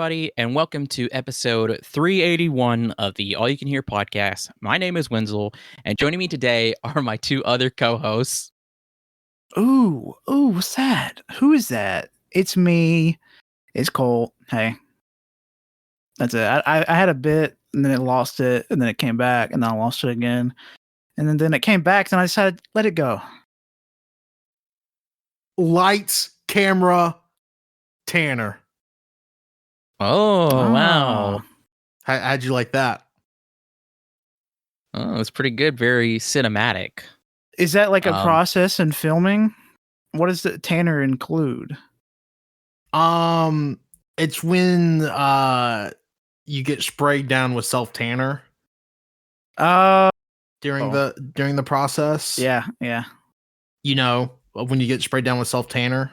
everybody, and welcome to episode 381 of the All You Can Hear podcast. My name is Wenzel, and joining me today are my two other co-hosts. Ooh, what's that? Who is that? It's me. It's Colt. Hey. That's it. I had a bit, and then it lost it, and then it came back, and then I lost it again. And then it came back, and I decided, let it go. Lights, camera, Tanner. Oh, wow. How'd you like that? Oh, it's pretty good. Very cinematic. Is that like a process in filming? What does the Tanner include? It's when you get sprayed down with self tanner. During the process. Yeah. You know, when you get sprayed down with self tanner.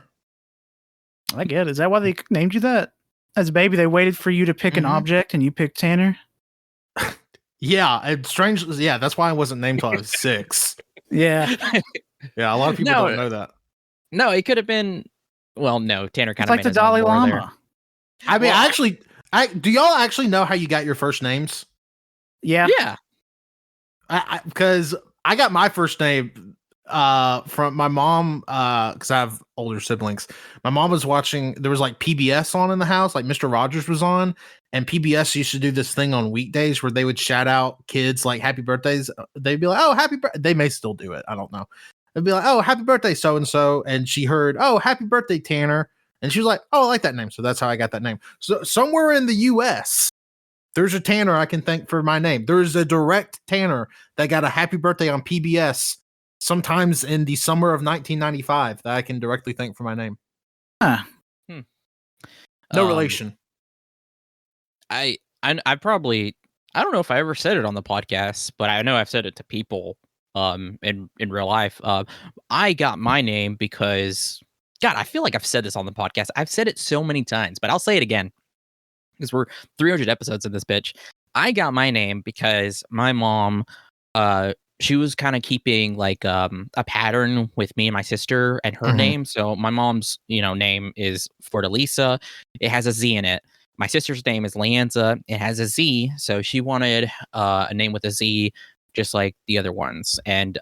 I get it. Is that why they named you that? As a baby, they waited for you to pick an object, and you picked Tanner. Yeah, it's strange. Yeah, that's why I wasn't named till I was 6. Yeah. Yeah, a lot of people don't know that. No, it could have been. Well, no, Tanner kind of like the Dalai Lama. There. I mean, do y'all actually know how you got your first names? Yeah. Because I got my first name from my mom, because I have older siblings. My mom was watching, there was like PBS on in the house, like Mr. Rogers was on, and PBS used to do this thing on weekdays where they would shout out kids like happy birthdays. They'd be like, oh, happy birthday. They may still do it. I don't know. They'd be like, oh, happy birthday, so-and-so. And she heard, oh, happy birthday, Tanner. And she was like, oh, I like that name. So that's how I got that name. So somewhere in the US, there's a Tanner I can thank for my name. There's a direct Tanner that got a happy birthday on PBS sometimes in the summer of 1995 that I can directly thank for my name. Huh. No relation. I probably, I don't know if I ever said it on the podcast, but I know I've said it to people in real life. I got my name because, God, I feel like I've said this on the podcast. I've said it so many times, but I'll say it again because we're 300 episodes in this bitch. I got my name because my mom, she was kind of keeping like a pattern with me and my sister and her name. So my mom's, name is Fortaleza. It has a Z in it. My sister's name is Leanza. It has a Z. So she wanted a name with a Z, just like the other ones. And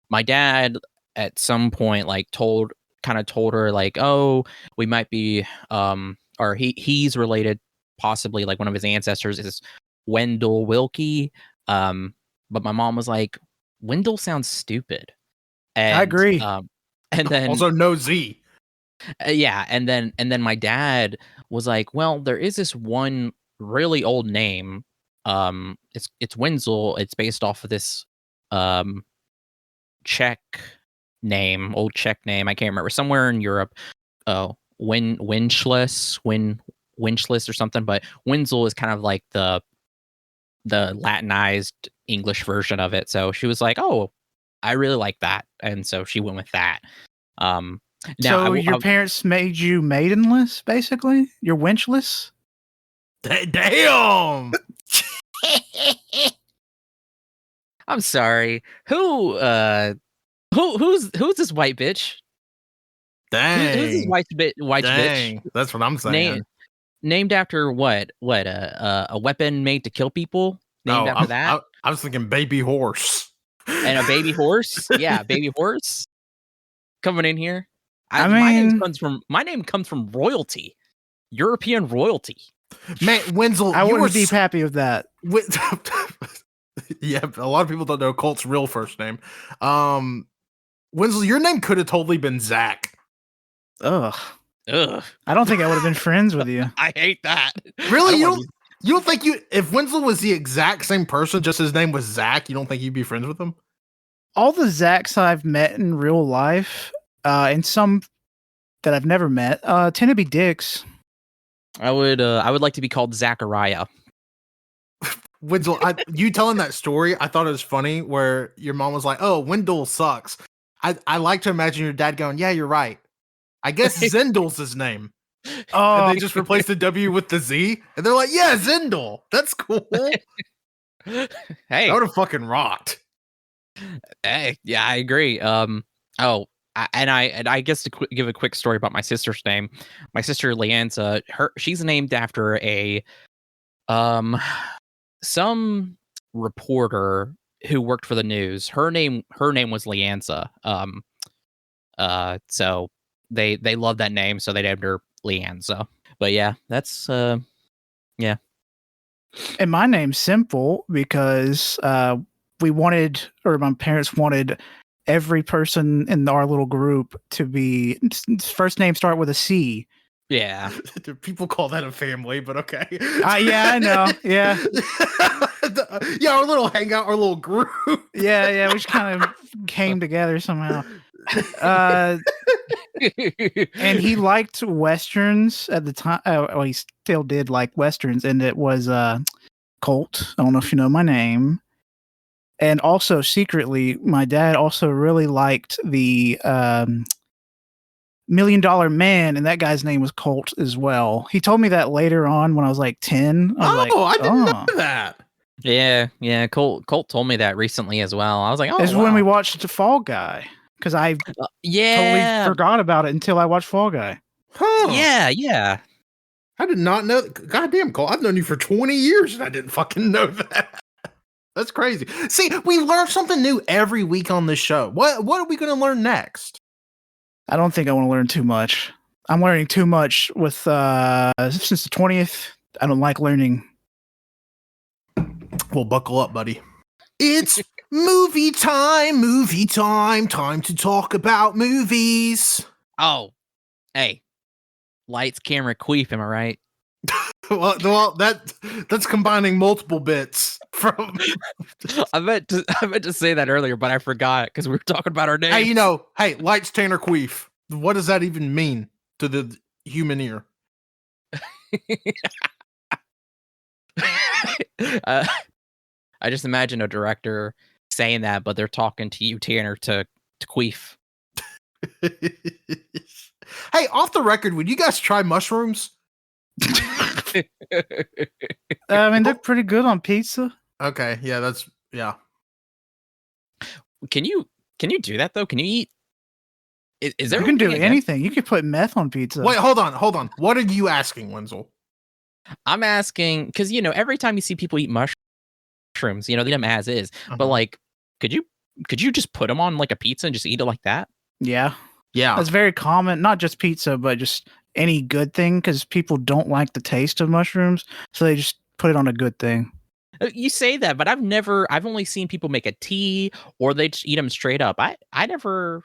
my dad at some point told her like, oh, we might be or he's related, possibly like one of his ancestors is Wendell Wilkie. But my mom was like, Wendell sounds stupid. And I agree. And then also no Z. Yeah, and then my dad was like, well, there is this one really old name. It's Wenzel. It's based off of this Czech name, old Czech name. I can't remember, somewhere in Europe. Oh, Winchless or something. But Wenzel is kind of like the Latinized English version of it. So she was like, oh, I really like that, and so she went with that. Now, so your parents made you maidenless, basically? You're winchless? Damn! I'm sorry. Who's this white bitch? Dang. Who's this white bitch? That's what I'm saying. Named after what? A weapon made to kill people? Named after that? I was thinking baby horse. And a baby horse? Yeah, baby horse. Coming in here. I mean, my name comes from royalty, European royalty. Man, Wenzel, I wouldn't be happy with that. Yeah, a lot of people don't know Colt's real first name. Wenzel, your name could have totally been Zach. Ugh. I don't think I would have been friends with you. I hate that. Really? You don't think if Wenzel was the exact same person, just his name was Zach, you don't think you'd be friends with him? All the Zachs I've met in real life, and some that I've never met, tend to be dicks. I would like to be called Zachariah. Wenzel, you telling that story, I thought it was funny where your mom was like, oh, Wendell sucks. I like to imagine your dad going, yeah, you're right. I guess Zendel's his name. Oh, and they just replaced the W with the Z. And they're like, yeah, Zendel. That's cool. Hey. That would have fucking rocked. Hey, yeah, I agree. I guess to give a quick story about my sister's name. My sister Leanza, she's named after a some reporter who worked for the news. Her name was Leanza. So they love that name, so they named her Leanza. But yeah, that's yeah. And my name's simple because we wanted, or my parents wanted, every person in our little group to be first name start with a C. Yeah. People call that a family, but okay. Yeah, I know. Yeah. Yeah, our little hangout, our little group. Yeah, we just kind of came together somehow. And he liked westerns at the time. Well, he still did like westerns, and it was Colt. I don't know if you know my name. And also secretly, my dad also really liked the $1 Million Man, and that guy's name was Colt as well. He told me that later on when I was like 10. I didn't know that. Yeah. Colt told me that recently as well. I was like, oh, this is when we watched The Fall Guy, because I totally forgot about it until I watched Fall Guy. Huh. Yeah. I did not know. Goddamn, Colt. I've known you for 20 years and I didn't fucking know that. That's crazy. See, we learn something new every week on this show. What are we going to learn next? I don't think I want to learn too much. I'm learning too much with since the 20th. I don't like learning. Well, buckle up, buddy. It's movie time to talk about movies. Oh, hey, lights, camera, queef. Am I right? well, that's combining multiple bits from. I meant to say that earlier, but I forgot because we were talking about our names. Hey, lights, Tanner, queef. What does that even mean to the human ear? I just imagine a director saying that, but they're talking to you, Tanner, to queef. Hey, off the record, would you guys try mushrooms? I mean, they're pretty good on pizza. Okay, yeah. Can you do that though? Can you eat? Is there? You can do anything. You could put meth on pizza. Wait, hold on. What are you asking, Wenzel? I'm asking because every time you see people eat mushrooms, they eat them as is. Uh-huh. But like, could you just put them on like a pizza and just eat it like that? Yeah. That's very common. Not just pizza, but just any good thing, because people don't like the taste of mushrooms, so they just put it on a good thing. You say that, but I've only seen people make a tea or they just eat them straight up. I never.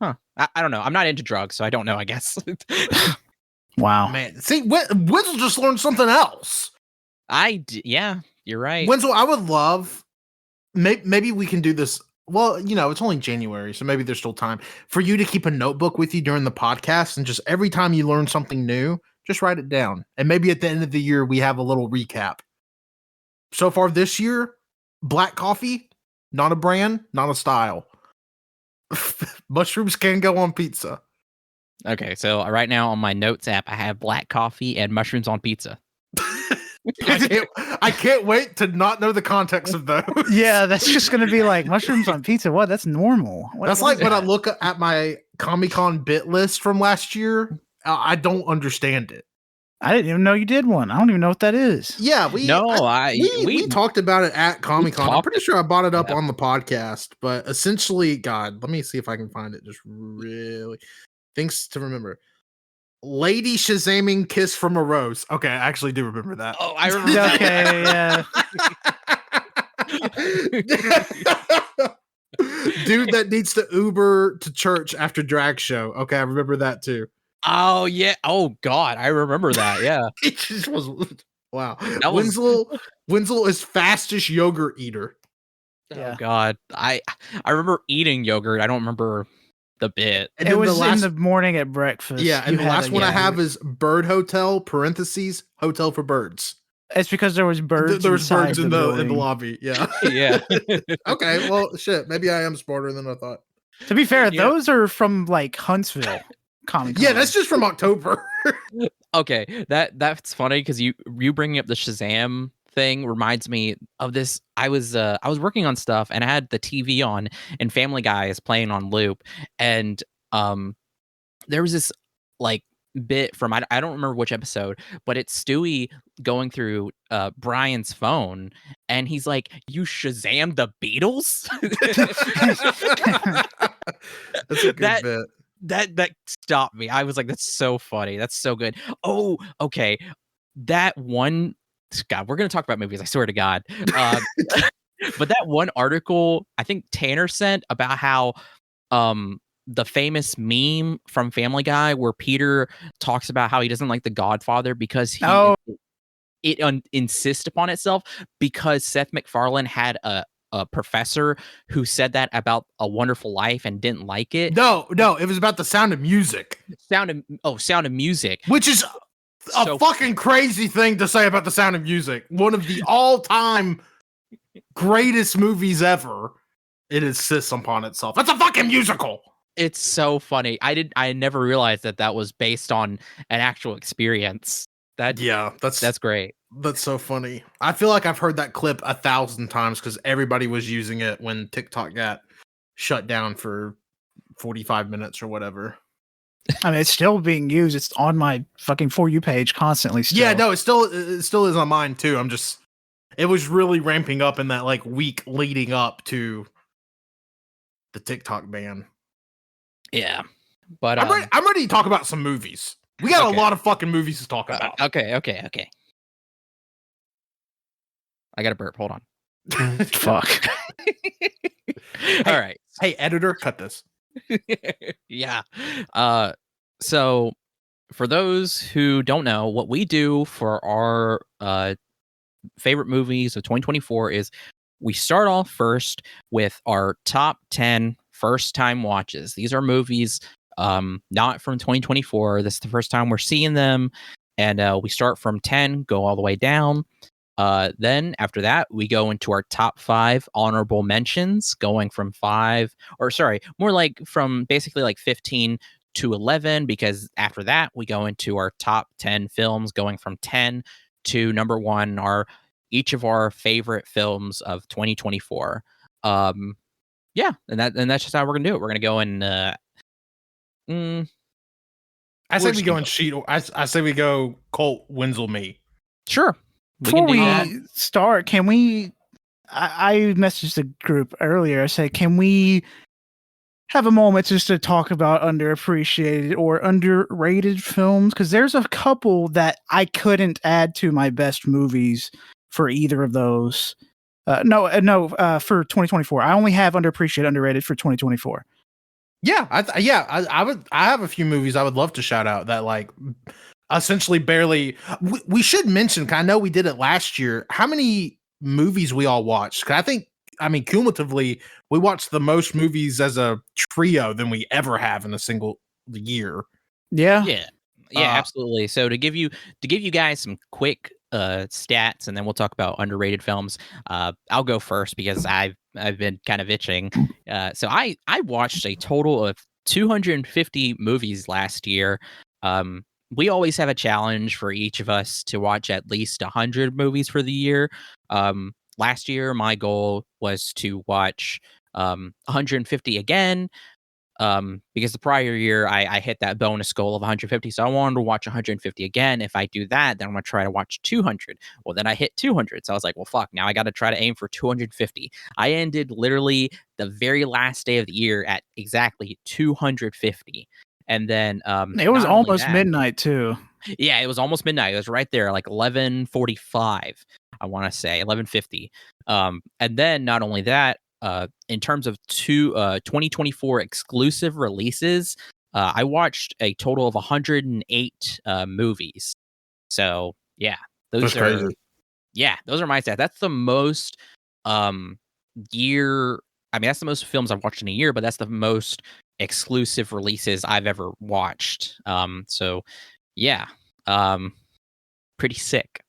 Huh. I don't know. I'm not into drugs, so I don't know, I guess. Wow. Man, see, Wenzel just learned something else. Yeah, you're right. Wenzel, I would love, maybe we can do this. Well, it's only January, so maybe there's still time for you to keep a notebook with you during the podcast, and just every time you learn something new, just write it down. And maybe at the end of the year, we have a little recap. So far this year, black coffee, not a brand, not a style. Mushrooms can go on pizza. Okay, so right now on my notes app, I have black coffee and mushrooms on pizza. I can't wait to not know the context of those. Yeah, that's just going to be like mushrooms on pizza. What? That's normal. That's like when I look at my Comic-Con bit list from last year, I don't understand it. I didn't even know you did one. I don't even know what that is. Yeah, we talked about it at Comic-Con. I'm pretty sure I brought it up on the podcast, but essentially, God, let me see if I can find it. Just really things to remember. Lady Shazaming Kiss from a Rose. Okay, I actually do remember that. Oh, I remember that. Okay, yeah. Dude that needs to Uber to church after drag show. Okay, I remember that too. Oh yeah. Oh God, I remember that. Yeah. It just was wow. Wenzel is fastest yogurt eater. Oh God, I remember eating yogurt. I don't remember the bit. And it was in the morning at breakfast. Yeah, and the last one I have is Bird Hotel (parentheses hotel for birds). It's because there was birds. There was birds in the lobby. Yeah. Yeah. Okay. Well, shit. Maybe I am smarter than I thought. To be fair, those are from like Huntsville. Comic-Con. Yeah, that's just from October. Okay, that's funny because you bringing up the Shazam thing reminds me of this. I was working on stuff and I had the TV on and Family Guy is playing on loop, and there was this like bit from I don't remember which episode, but it's Stewie going through Brian's phone, and he's like, "You Shazam the Beatles?" That's a good bit. That stopped me. I was like, "That's so funny. That's so good." Oh, okay. That one, God, we're gonna talk about movies. I swear to God. But that one article I think Tanner sent about how the famous meme from Family Guy where Peter talks about how he doesn't like The Godfather because it insists upon itself, because Seth MacFarlane had a professor who said that about A Wonderful Life and didn't like it. No, it was about The Sound of Music. Sound of Music, which is a fucking crazy thing to say about The Sound of Music. One of the all-time greatest movies ever. It insists upon itself. It's a fucking musical. It's so funny. I never realized that was based on an actual experience. That's great. That's so funny. I feel like I've heard that clip 1,000 times because everybody was using it when TikTok got shut down for 45 minutes or whatever. I mean, it's still being used. It's on my fucking For You page constantly still. Yeah, no, it still is on mine too. It was really ramping up in that like week leading up to the TikTok ban. Yeah. But I'm ready to talk about some movies. We got a lot of fucking movies to talk about. Okay. I got to burp. Hold on. Fuck. All right. Hey, editor, cut this. Yeah. So for those who don't know, what we do for our favorite movies of 2024 is we start off first with our top 10 first time watches. These are movies not from 2024. This is the first time we're seeing them, and we start from 10, go all the way down. Then after that, we go into our top 5 honorable mentions, going from more like from basically like 15 to 11, because after that we go into our top 10 films, going from 10 to number 1, each of our favorite films of 2024. Yeah, and that's just how we're gonna do it. We're gonna go in. I say we go in sheet. I say we go Colt, Wenzel, me. Sure. Before we start, can we? I messaged the group earlier. I said, can we have a moment just to talk about underappreciated or underrated films? Because there's a couple that I couldn't add to my best movies for either of those. No, for 2024. I only have underappreciated, underrated for 2024. Yeah, I have a few movies I would love to shout out that like essentially barely. We should mention, 'cause I know we did it last year, how many movies we all watched. 'Cause I mean, cumulatively, we watched the most movies as a trio than we ever have in a single year. Yeah, absolutely. So to give you guys some quick stats, and then we'll talk about underrated films. I'll go first because I've been kind of itching. So I watched a total of 250 movies last year. We always have a challenge for each of us to watch at least 100 movies for the year. Last year, my goal was to watch 150 again. Because the prior year I hit that bonus goal of 150, so I wanted to watch 150 again. If I do that, then I'm gonna try to watch 200. Well, then I hit 200, so I was like, well, fuck, now I got to try to aim for 250. I ended literally the very last day of the year at exactly 250, and then it was almost midnight too. Yeah, it was almost midnight. It was right there, like 11:45. I want to say 11:50. And then not only that. In terms of 2024 exclusive releases, I watched a total of 108 movies. So yeah, those are my stats. That's the most year. I mean, that's the most films I've watched in a year, but that's the most exclusive releases I've ever watched. So yeah, pretty sick.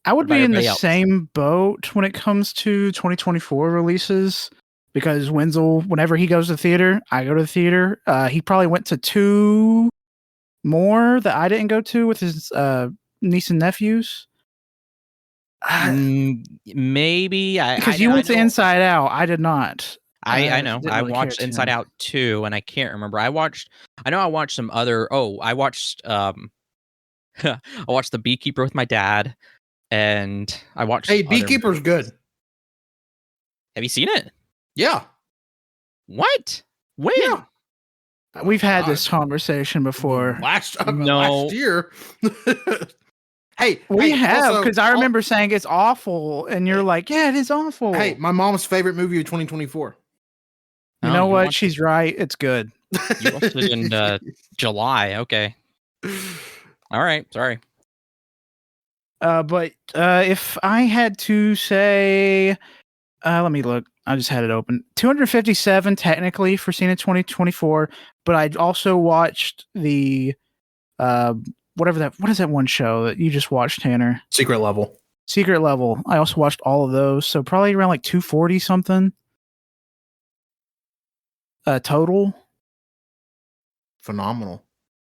I would be in the same boat when it comes to 2024 releases, because Wenzel, whenever he goes to the theater, I go to the theater. He probably went to 2 more that I didn't go to with his niece and nephews. Maybe because you went to Inside Out. I did not. I know. Didn't I really care watched too Inside much. Out 2, and I can't remember. I know I watched some other. Oh, I watched I watched The Beekeeper with my dad, and I watched Hey, some other Beekeeper's movies. good. Have you seen it? Yeah. What? When? Yeah. We've Oh, had God. this conversation before. Last No. year. Hey, We hey, have, also, because I remember saying it's awful, and you're like, yeah, it is awful. hey, my mom's favorite movie of 2024. You Oh, know you what? watched She's right. It's good. You watched it in July. Okay. All right. Sorry. But if I had to say, let me look. I just had it open. 257 technically for Cena 2024, but I also watched the what is that one show that you just watched, Tanner? Secret Level. Secret Level. I also watched all of those, so probably around like 240 something total. Phenomenal.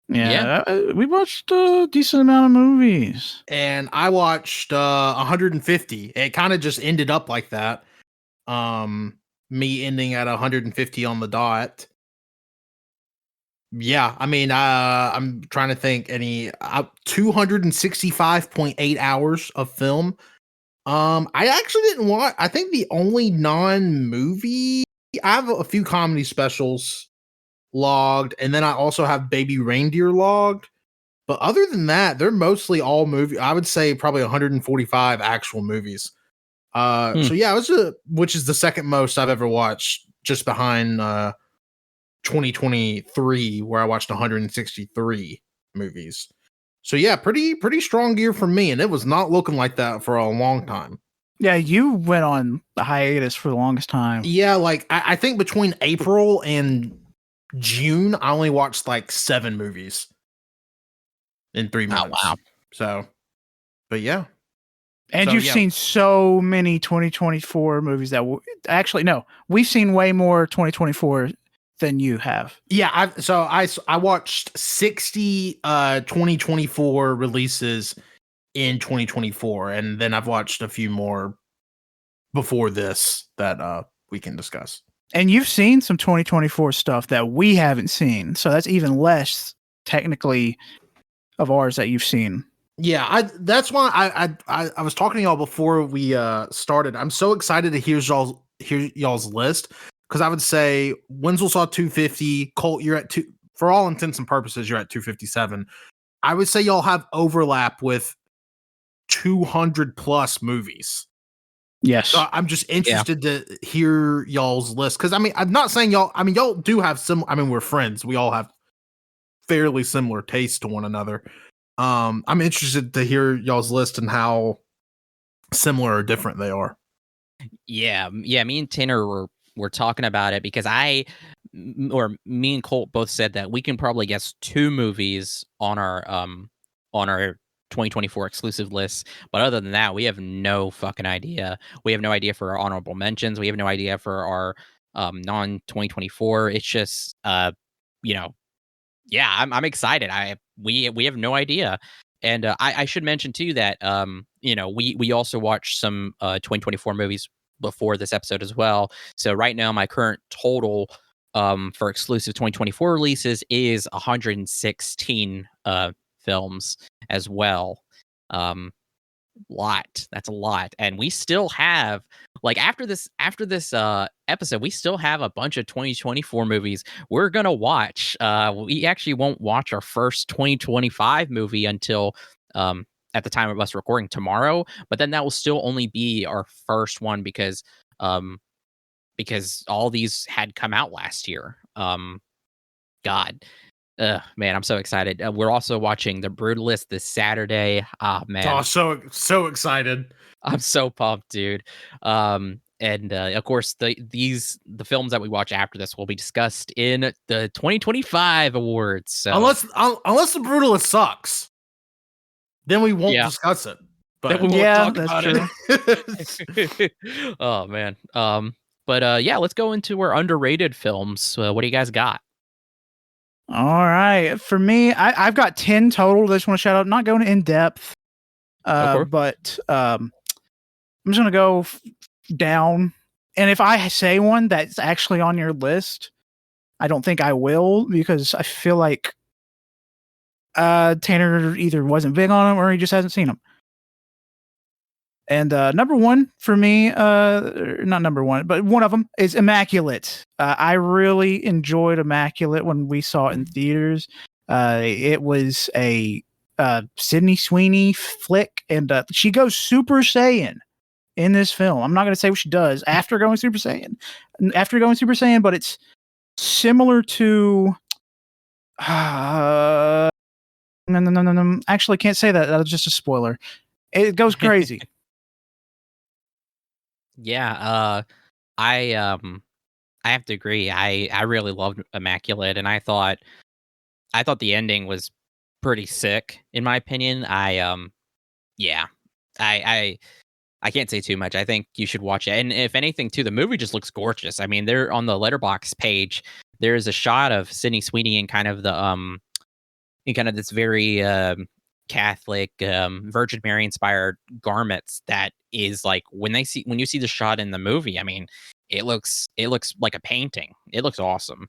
Yeah. We watched a decent amount of movies. And I watched 150. It kind of just ended up like that. Me ending at 150 on the dot. Yeah, I mean, I'm trying to think 265.8 hours of film. I actually didn't watch. I think the only non-movie, I have a few comedy specials logged, and then I also have Baby Reindeer logged. But other than that, they're mostly all movie. I would say probably 145 actual movies. So yeah, which is the second most I've ever watched, just behind 2023, where I watched 163 movies. So yeah, pretty strong year for me, and it was not looking like that for a long time. Yeah, you went on the hiatus for the longest time. Yeah, like I think between April and June, I only watched like 7 movies in 3 months. wow. So, but yeah. And So, you've yeah. seen so many 2024 movies that actually, no, we've seen way more 2024 than you have. Yeah, I watched 60 2024 releases in 2024, and then I've watched a few more before this that we can discuss. And you've seen some 2024 stuff that we haven't seen. So that's even less technically of ours that you've seen. Yeah, that's why I was talking to y'all before we started. I'm so excited to hear y'all's list, because I would say Wenzel saw 250, Colt, you're at 2, for all intents and purposes, you're at 257. I would say y'all have overlap with 200 plus movies. Yes. So I'm just interested to hear y'all's list, because I mean, I'm not saying y'all. I mean, y'all do have some. I mean, we're friends. We all have fairly similar tastes to one another. I'm interested to hear y'all's list and how similar or different they are. Yeah. Me and Tanner were talking about it, because me and Colt both said that we can probably guess 2 movies on our 2024 exclusive list, but other than that, we have no fucking idea. We have no idea for our honorable mentions. We have no idea for our non 2024. It's just yeah, I'm excited. We have no idea. And I should mention too that we also watched some 2024 movies before this episode as well. So right now my current total for exclusive 2024 releases is 116 films as well. That's a lot. And we still have, like, after this episode, we still have a bunch of 2024 movies we're gonna watch. We actually won't watch our first 2025 movie until at the time of us recording tomorrow, but then that will still only be our first one, because all these had come out last year. God. Man, I'm so excited. We're also watching The Brutalist this Saturday. Ah, man. Oh, so excited. I'm so pumped, dude. And of course, the films that we watch after this will be discussed in the 2025 awards. So Unless The Brutalist sucks, then we won't discuss it. But then we won't talk that's about true. it. Oh man. But yeah, let's go into our underrated films. What do you guys got? All right. For me, I've got 10 total. I just want to shout out, not going in depth, but I'm just going to go down And if I say one that's actually on your list, I don't think I will, because I feel like Tanner either wasn't big on them or he just hasn't seen them. And number one for me, not number one, but one of them is Immaculate. I really enjoyed Immaculate when we saw it in theaters. It was a Sydney Sweeney flick, and she goes Super Saiyan in this film. I'm not going to say what she does after going Super Saiyan, but it's similar to. No. Actually, can't say that. That was just a spoiler. It goes crazy. Yeah, I have to agree. I really loved Immaculate, and I thought the ending was pretty sick, in my opinion. Yeah, I can't say too much. I think you should watch it, and if anything, too, the movie just looks gorgeous. I mean, they're on the Letterboxd page. There's a shot of Sydney Sweeney in kind of this very Catholic, Virgin Mary inspired garments. That is like when you see the shot in the movie. I mean, it looks like a painting. It looks awesome.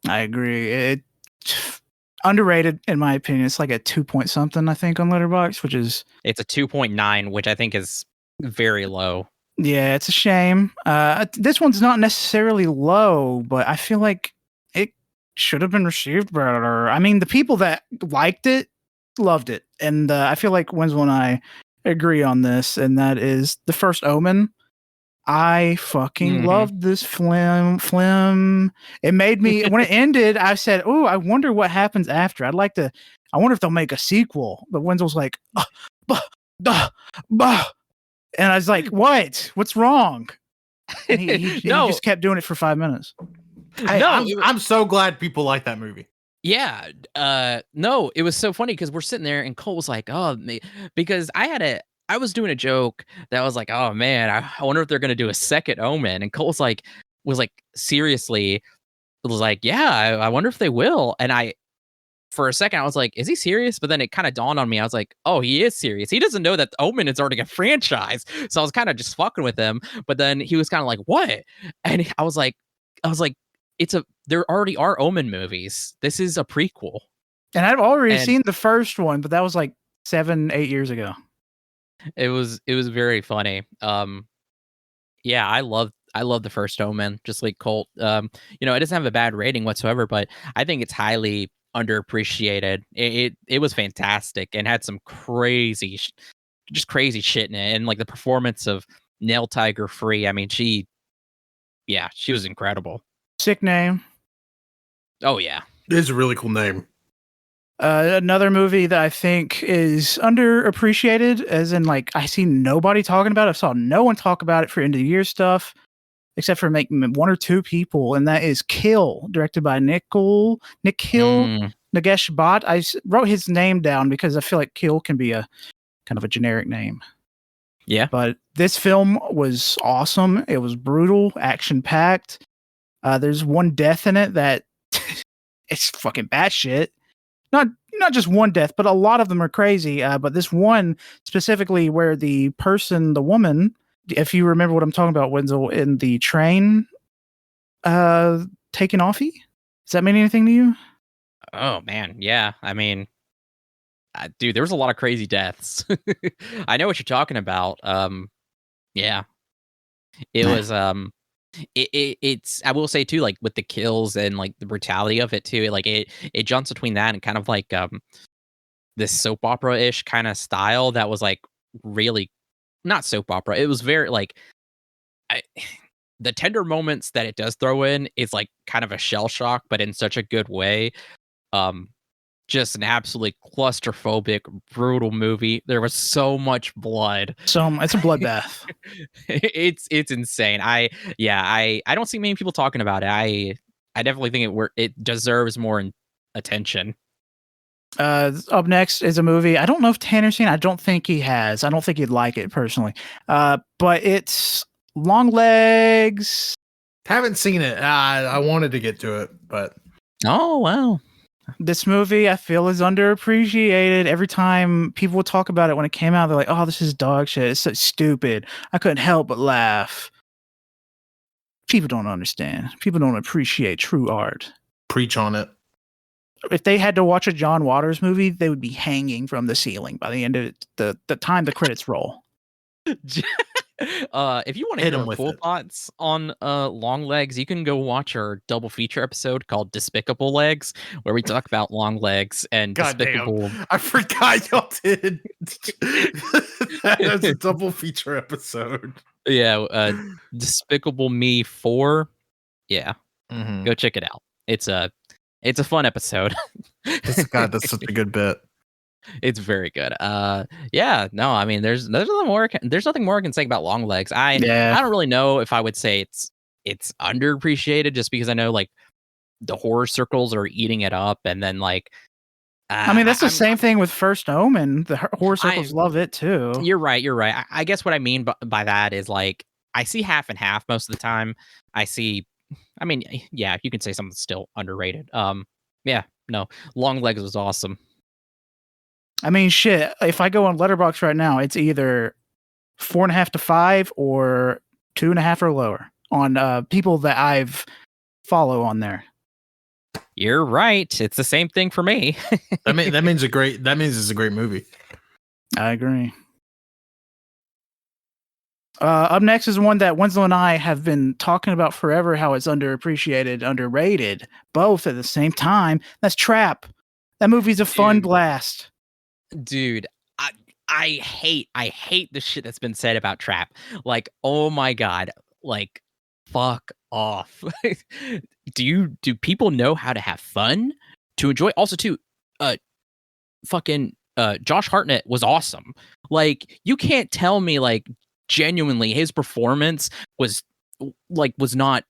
I agree. It underrated in my opinion. It's like a 2 point something, I think, on Letterboxd, which is It's a 2.9, which I think is very low. Yeah, it's a shame. This one's not necessarily low, but I feel like it should have been received better. I mean, the people that liked it loved it, and I feel like Wenzel and I agree on this, and that is The First Omen. I fucking loved this film. It made me, when it ended, I said, "Oh, I wonder what happens after. I wonder if they'll make a sequel." But Wenzel's like, bah. And I was like, "What? What's wrong?" And he just kept doing it for 5 minutes. I'm so glad people like that movie. Yeah. No, it was so funny because we're sitting there and Cole was like, "Oh, because I was doing a joke that was like, oh man, I wonder if they're gonna do a second Omen." And Cole's like, seriously, it was like, yeah, I wonder if they will. And for a second, I was like, is he serious? But then it kind of dawned on me. I was like, oh, he is serious. He doesn't know that Omen is already a franchise. So I was kind of just fucking with him. But then he was kind of like, what? And I was like, there already are Omen movies. This is a prequel. And I've already seen the first one, but that was like 7-8 years ago. It was very funny. Yeah, I love the first Omen, just like Colt. It doesn't have a bad rating whatsoever, but I think it's highly underappreciated. It was fantastic and had some crazy shit in it, and like the performance of Nail Tiger Free. I mean, she was incredible. Sick name. Oh yeah, it is a really cool name. Another movie that I think is underappreciated, as in like I see nobody talking about it. I saw no one talk about it for end of the year stuff, except for one or two people, and that is Kill, directed by Nick Hill, Nagesh Bhatt. I wrote his name down because I feel like Kill can be a kind of a generic name. Yeah, but this film was awesome. It was brutal, action packed. There's one death in it that it's fucking batshit. Not just one death, but a lot of them are crazy. But this one specifically, where the woman, if you remember what I'm talking about, Wenzel, in the train, taking offie. Does that mean anything to you? Oh man, yeah. I mean, dude, there was a lot of crazy deaths. I know what you're talking about. Yeah, it was. It's I will say too, like with the kills and like the brutality of it too, like it jumps between that and kind of like this soap opera-ish kind of style that was like really not soap opera. It was very like the tender moments that it does throw in is like kind of a shell shock, but in such a good way. Just an absolutely claustrophobic, brutal movie. There was so much blood. It's a bloodbath. It's insane. I don't see many people talking about it. I definitely think it deserves more attention. Up next is a movie. I don't know if Tanner's seen it. I don't think he has. I don't think he'd like it personally. But it's Longlegs. Haven't seen it. I wanted to get to it, but oh wow. This movie, I feel, is underappreciated. Every time people talk about it when it came out, they're like, "Oh, this is dog shit. It's so stupid. I couldn't help but laugh." People don't understand. People don't appreciate true art. Preach on it. If they had to watch a John Waters movie, they would be hanging from the ceiling by the end of the time the credits roll. If you want to Hit hear 'em our with full it. thoughts on Long Legs, you can go watch our double feature episode called Despicable Legs, where we talk about Long Legs and God Despicable. damn. I forgot y'all did. That's a double feature episode. Yeah, Despicable Me 4. Yeah, Mhm. go check it out. It's a fun episode. God, that's such a good bit. It's very good. Yeah, no, I mean, there's nothing more I can say about Long Legs. I don't really know if I would say it's underappreciated, just because I know like the horror circles are eating it up, and then like I mean, that's the same thing with First Omen. The horror circles love it too. You're right. I guess what I mean by that is like I see half and half most of the time. I mean, yeah, you can say something's still underrated. Yeah, no, Long Legs was awesome. I mean, shit. If I go on Letterboxd right now, it's either 4.5 to 5 or 2.5 or lower on people that I've follow on there. You're right. It's the same thing for me. That means it's a great movie. I agree. Up next is one that Wenzel and I have been talking about forever, how it's underappreciated, underrated, both at the same time. That's Trap. That movie's a fun blast. Dude, I hate the shit that's been said about Trap. Like, oh my god, like fuck off. Do people know how to have fun? To enjoy? Also too, fucking Josh Hartnett was awesome. Like, you can't tell me like genuinely his performance was not,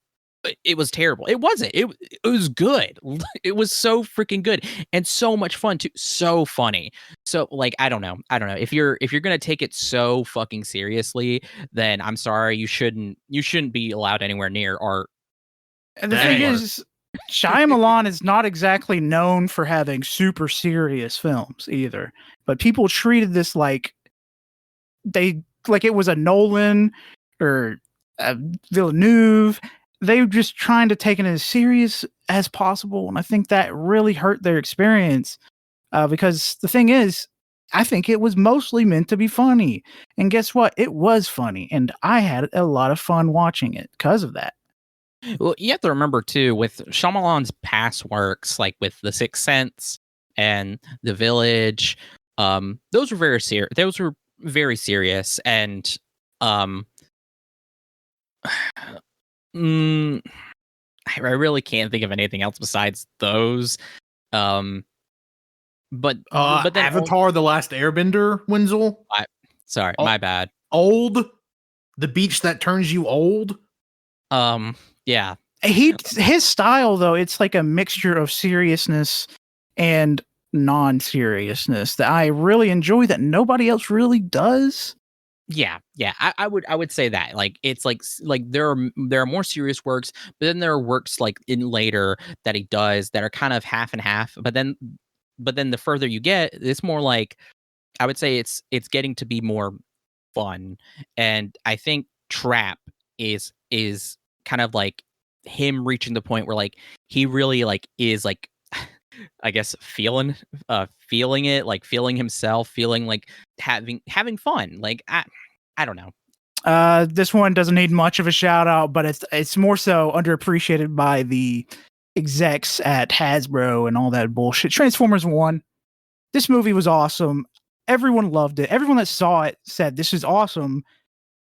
it was terrible. It wasn't. It was good. It was so freaking good and so much fun too. So funny. So like I don't know. If you're gonna take it so fucking seriously, then I'm sorry. You shouldn't be allowed anywhere near art. And the thing is, Shyamalan is not exactly known for having super serious films either. But people treated this like it was a Nolan or a Villeneuve. They were just trying to take it as serious as possible, and I think that really hurt their experience. Because the thing is, I think it was mostly meant to be funny, and guess what? It was funny, and I had a lot of fun watching it because of that. Well, you have to remember too, with Shyamalan's past works, like with The Sixth Sense and The Village, those were very serious. Those were very serious, and I really can't think of anything else besides those. But then Avatar: The Last Airbender, Wenzel. Sorry, my bad. Old, The Beach That Turns You Old. Yeah. His style though, it's like a mixture of seriousness and non-seriousness that I really enjoy that nobody else really does. Yeah, I would say that. Like, it's like there are more serious works, but then there are works like in later that he does that are kind of half and half. But then the further you get, it's more like, I would say it's getting to be more fun. And I think Trap is kind of like him reaching the point where like he really like is like I guess feeling it, like feeling himself, feeling like having fun. Like I don't know. This one doesn't need much of a shout out, but it's more so underappreciated by the execs at Hasbro and all that bullshit. Transformers 1. This movie was awesome. Everyone loved it. Everyone that saw it said, "This is awesome.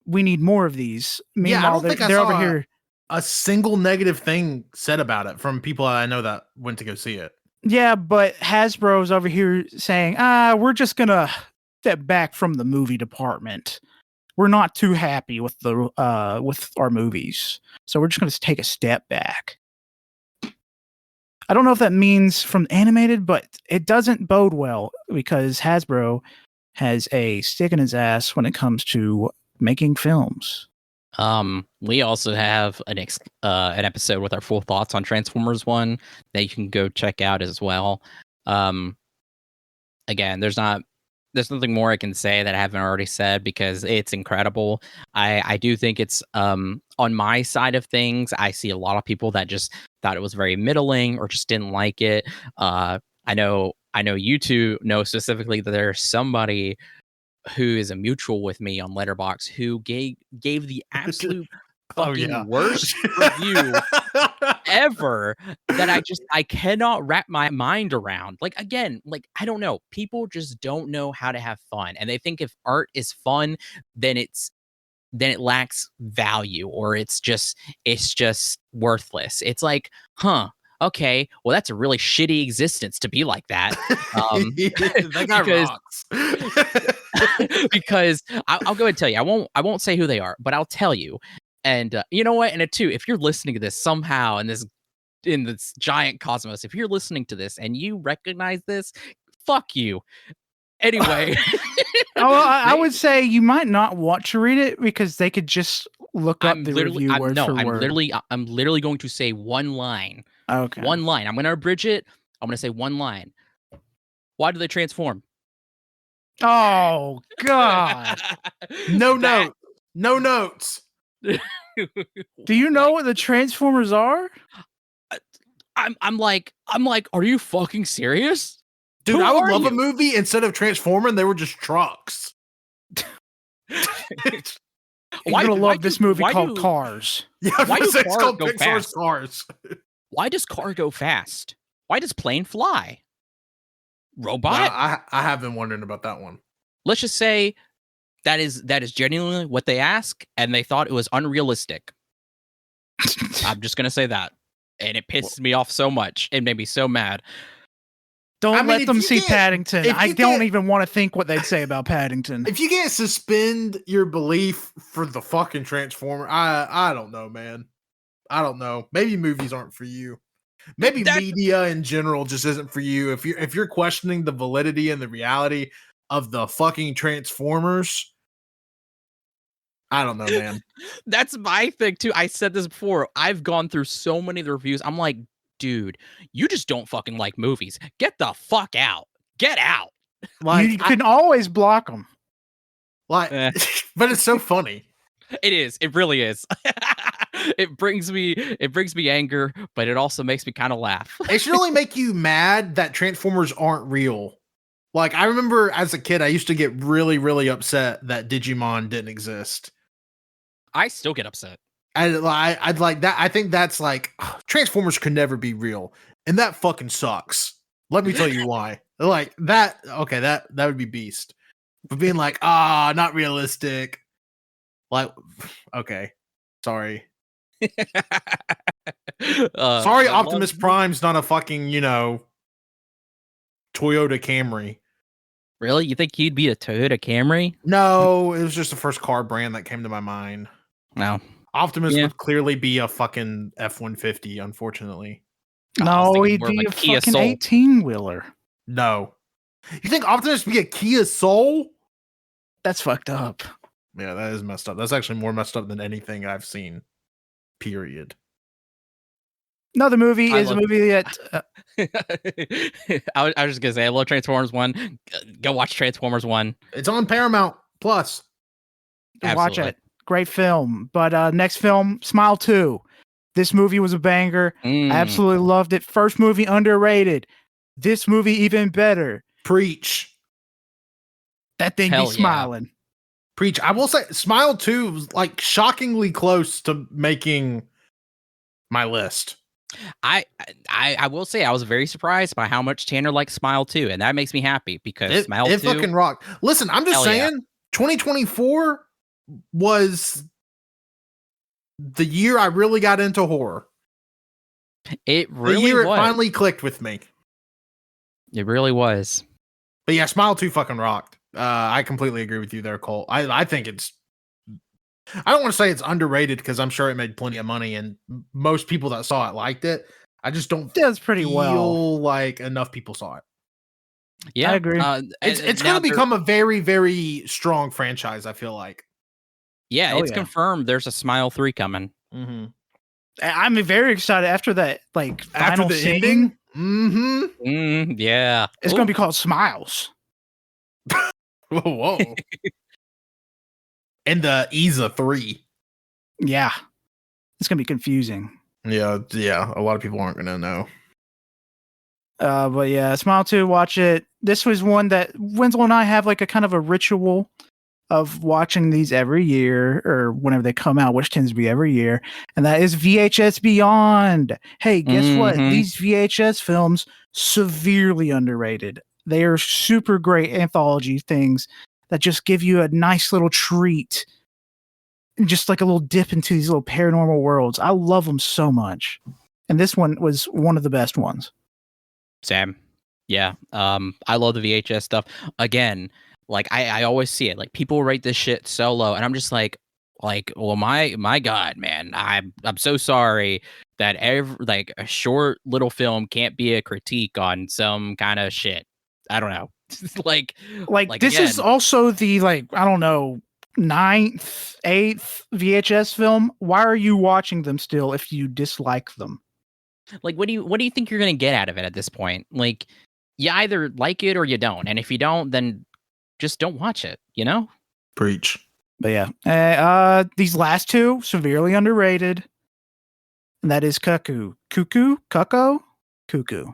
We need more of these." Meanwhile, I don't think they're over here. A single negative thing said about it from people I know that went to go see it. Yeah, but Hasbro's over here saying, we're just gonna step back from the movie department. We're not too happy with with our movies, so we're just gonna take a step back. I don't know if that means from animated, but it doesn't bode well because Hasbro has a stick in his ass when it comes to making films. We also have an episode with our full thoughts on Transformers 1 that you can go check out as well. Again, there's nothing more I can say that I haven't already said because it's incredible. I do think it's on my side of things. I see a lot of people that just thought it was very middling or just didn't like it. I know you two know specifically that there's somebody who is a mutual with me on Letterboxd who gave the absolute fucking worst review ever that I cannot wrap my mind around. Like, again, like, I don't know. People just don't know how to have fun. And they think if art is fun, then it lacks value or it's just worthless. It's like, okay, well, that's a really shitty existence to be like that. That guy rocks. Because I'll go ahead and tell you, I won't say who they are, but I'll tell you. And you know what? And too, if you're listening to this somehow in this giant cosmos, if you're listening to this and you recognize this, fuck you. Anyway. I would say you might not want to read it because they could just look up the review word for word. I'm literally going to say one line. Okay. One line. I'm going to abridge it. I'm going to say one line. Why do they transform? Oh, God. No notes. Do you know what the Transformers are? I'm like, are you fucking serious? Dude, I would love a movie instead of transforming, they were just trucks. You're gonna love this movie called Cars. Yeah, why do it's called Pixar's Cars? Why does car go fast? Why does plane fly? Robot? Nah, I have been wondering about that one. Let's just say that is genuinely what they ask, and they thought it was unrealistic. I'm just gonna say that. And it pisses me off so much. It made me so mad. Don't let them see Paddington. I don't even want to think what they'd say about Paddington. If you can't suspend your belief for the fucking Transformer, I don't know, man. I don't know. Maybe movies aren't for you. Maybe media in general just isn't for you. If you're questioning the validity and the reality of the fucking Transformers, I don't know, man. That's my thing too. I said this before. I've gone through so many of the reviews. I'm like, dude, you just don't fucking like movies. Get the fuck out. Get out. Like, you can always block them. Like, but it's so funny. It is. It really is. It brings me anger, but it also makes me kind of laugh. It should only make you mad that Transformers aren't real. Like, I remember as a kid, I used to get really, really upset that Digimon didn't exist. I still get upset. I'd like that. I think that's like Transformers could never be real, and that fucking sucks. Let me tell you why. Like that. Okay, that would be beast. But being like, not realistic. Like, okay, sorry. Sorry, Optimus Prime's not a fucking Toyota Camry. Really? You think he'd be a Toyota Camry? No, it was just the first car brand that came to my mind. No. Optimus would clearly be a fucking F-150, unfortunately. No, he'd be a fucking 18-wheeler. No. You think Optimus would be a Kia Soul? That's fucked up. Yeah, that is messed up. That's actually more messed up than anything I've seen. Period. Another movie is a movie that... I was just going to say, I love Transformers 1. Go watch Transformers 1. It's on Paramount Plus. Watch it. Great film. But next film, Smile 2. This movie was a banger. I absolutely loved it. First movie underrated. This movie even better. Preach. That thing be smiling. Yeah. Preach. I will say Smile 2 was like shockingly close to making my list. I will say I was very surprised by how much Tanner likes Smile 2, and that makes me happy because Smile 2 fucking rocked. Listen, I'm just saying 2024 was the year I really got into horror. It really the year was. It finally clicked with me. It really was. But yeah, Smile 2 fucking rocked. I completely agree with you there, Colt. I think it's... I don't want to say it's underrated because I'm sure it made plenty of money and most people that saw it liked it. I just don't feel like enough people saw it. Yeah, I agree. It's going to become a very, very strong franchise, I feel like. Yeah, Oh, it's yeah. confirmed. There's a Smile 3 coming. Mm-hmm. I'm very excited after that, like, After final the scene. ending. Mm-hmm. Yeah, It's going to be called Smiles. Whoa. And the Isa 3. Yeah. It's going to be confusing. Yeah. A lot of people aren't gonna know. But yeah, Smile 2, watch it. This was one that Wenzel and I have like a kind of a ritual of watching these every year or whenever they come out, which tends to be every year. And that is VHS Beyond. Hey, guess what? These VHS films, severely underrated. They are super great anthology things that just give you a nice little treat. Just like a little dip into these little paranormal worlds. I love them so much. And this one was one of the best ones. Sam. Yeah. I love the VHS stuff. Again, like I always see it. Like people rate this shit so low, and I'm just like, well, my God, man, I'm so sorry that like a short little film can't be a critique on some kind of shit. I don't know. like this again, is also the like, I don't know, 9th, 8th VHS film. Why are you watching them still if you dislike them? like what do you think you're gonna get out of it at this point? Like you either like it or you don't, and if you don't, then just don't watch it, you know? Preach. But yeah, these last two, severely underrated. And that is Cuckoo. Cuckoo? Cuckoo? Cuckoo.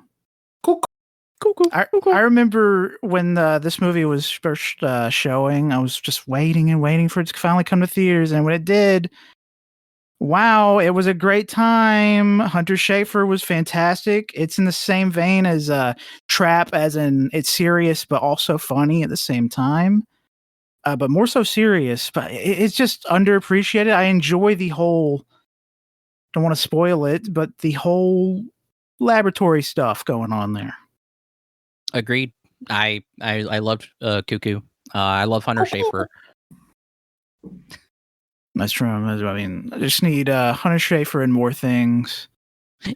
I remember when this movie was first showing, I was just waiting and waiting for it to finally come to theaters. And when it did, wow, it was a great time. Hunter Schafer was fantastic. It's in the same vein as Trap, as in it's serious but also funny at the same time. But more so serious. But it's just underappreciated. I enjoy the whole, don't want to spoil it, but the whole laboratory stuff going on there. Agreed. I loved Cuckoo. I love Hunter Schafer. That's true. I mean, I just need Hunter Schafer and more things.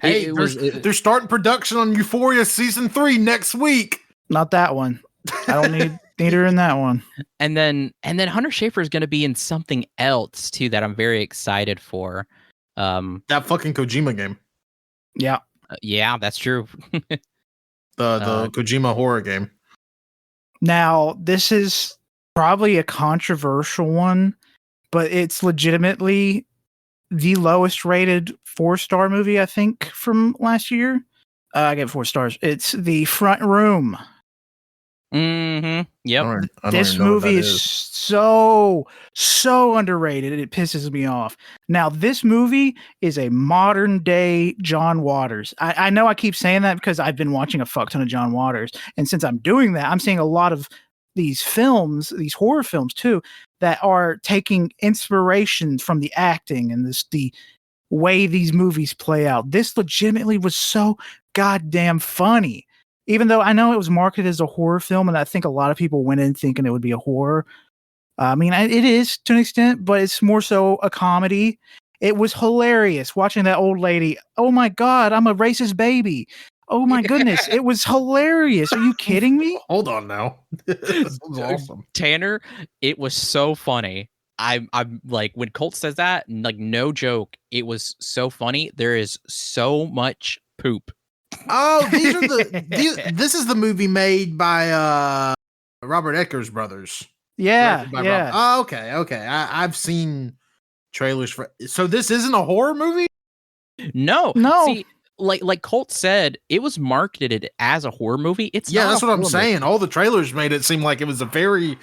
Hey, they're starting production on Euphoria season 3 next week. Not that one. I don't need her in that one. And then Hunter Schafer is going to be in something else too that I'm very excited for. That fucking Kojima game. Yeah. Yeah, that's true. The Kojima horror game. Now, this is probably a controversial one, but it's legitimately the lowest rated 4-star movie, I think, from last year. I get 4 stars. It's The Front Room. Mm-hmm. Yep. This movie is so underrated. It pisses me off. Now, this movie is a modern day John Waters. I know I keep saying that because I've been watching a fuck ton of John Waters. And since I'm doing that, I'm seeing a lot of these films, these horror films too, that are taking inspiration from the acting and the way these movies play out. This legitimately was so goddamn funny. Even though I know it was marketed as a horror film, and I think a lot of people went in thinking it would be a horror. I mean, it is to an extent, but it's more so a comedy. It was hilarious watching that old lady. Oh my God, I'm a racist baby. Oh my goodness, it was hilarious. Are you kidding me? Hold on now. This was awesome. Tanner, it was so funny. I'm like, when Colt says that, like, no joke, it was so funny. There is so much poop. Oh, this is the movie made by Robert Eggers brothers. Yeah. Oh, okay. I've seen trailers for. So this isn't a horror movie? No. See, like Colt said, it was marketed as a horror movie. It's not that's what I'm saying. Movie. All the trailers made it seem like it was a very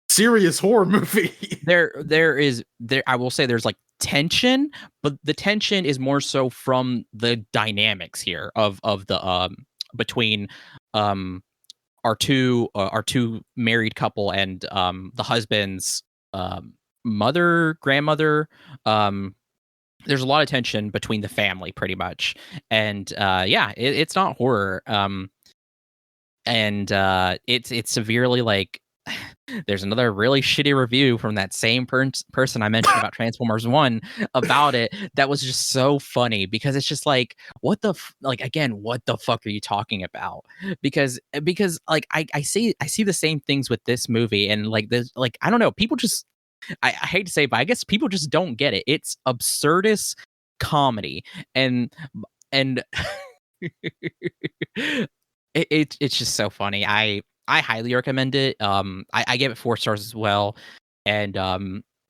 serious horror movie. I will say there's like tension, but the tension is more so from the dynamics here of the between our two married couple and the husband's grandmother. There's a lot of tension between the family, pretty much, and it's not horror. And it's severely like. There's another really shitty review from that same person I mentioned about Transformers 1 about it that was just so funny, because it's just like, what the fuck are you talking about? Because like I see the same things with this movie, and like this, like, I don't know, people just I hate to say it, but I guess people just don't get it. It's absurdist comedy, and it's just so funny. I highly recommend it. I give it 4 stars as well, and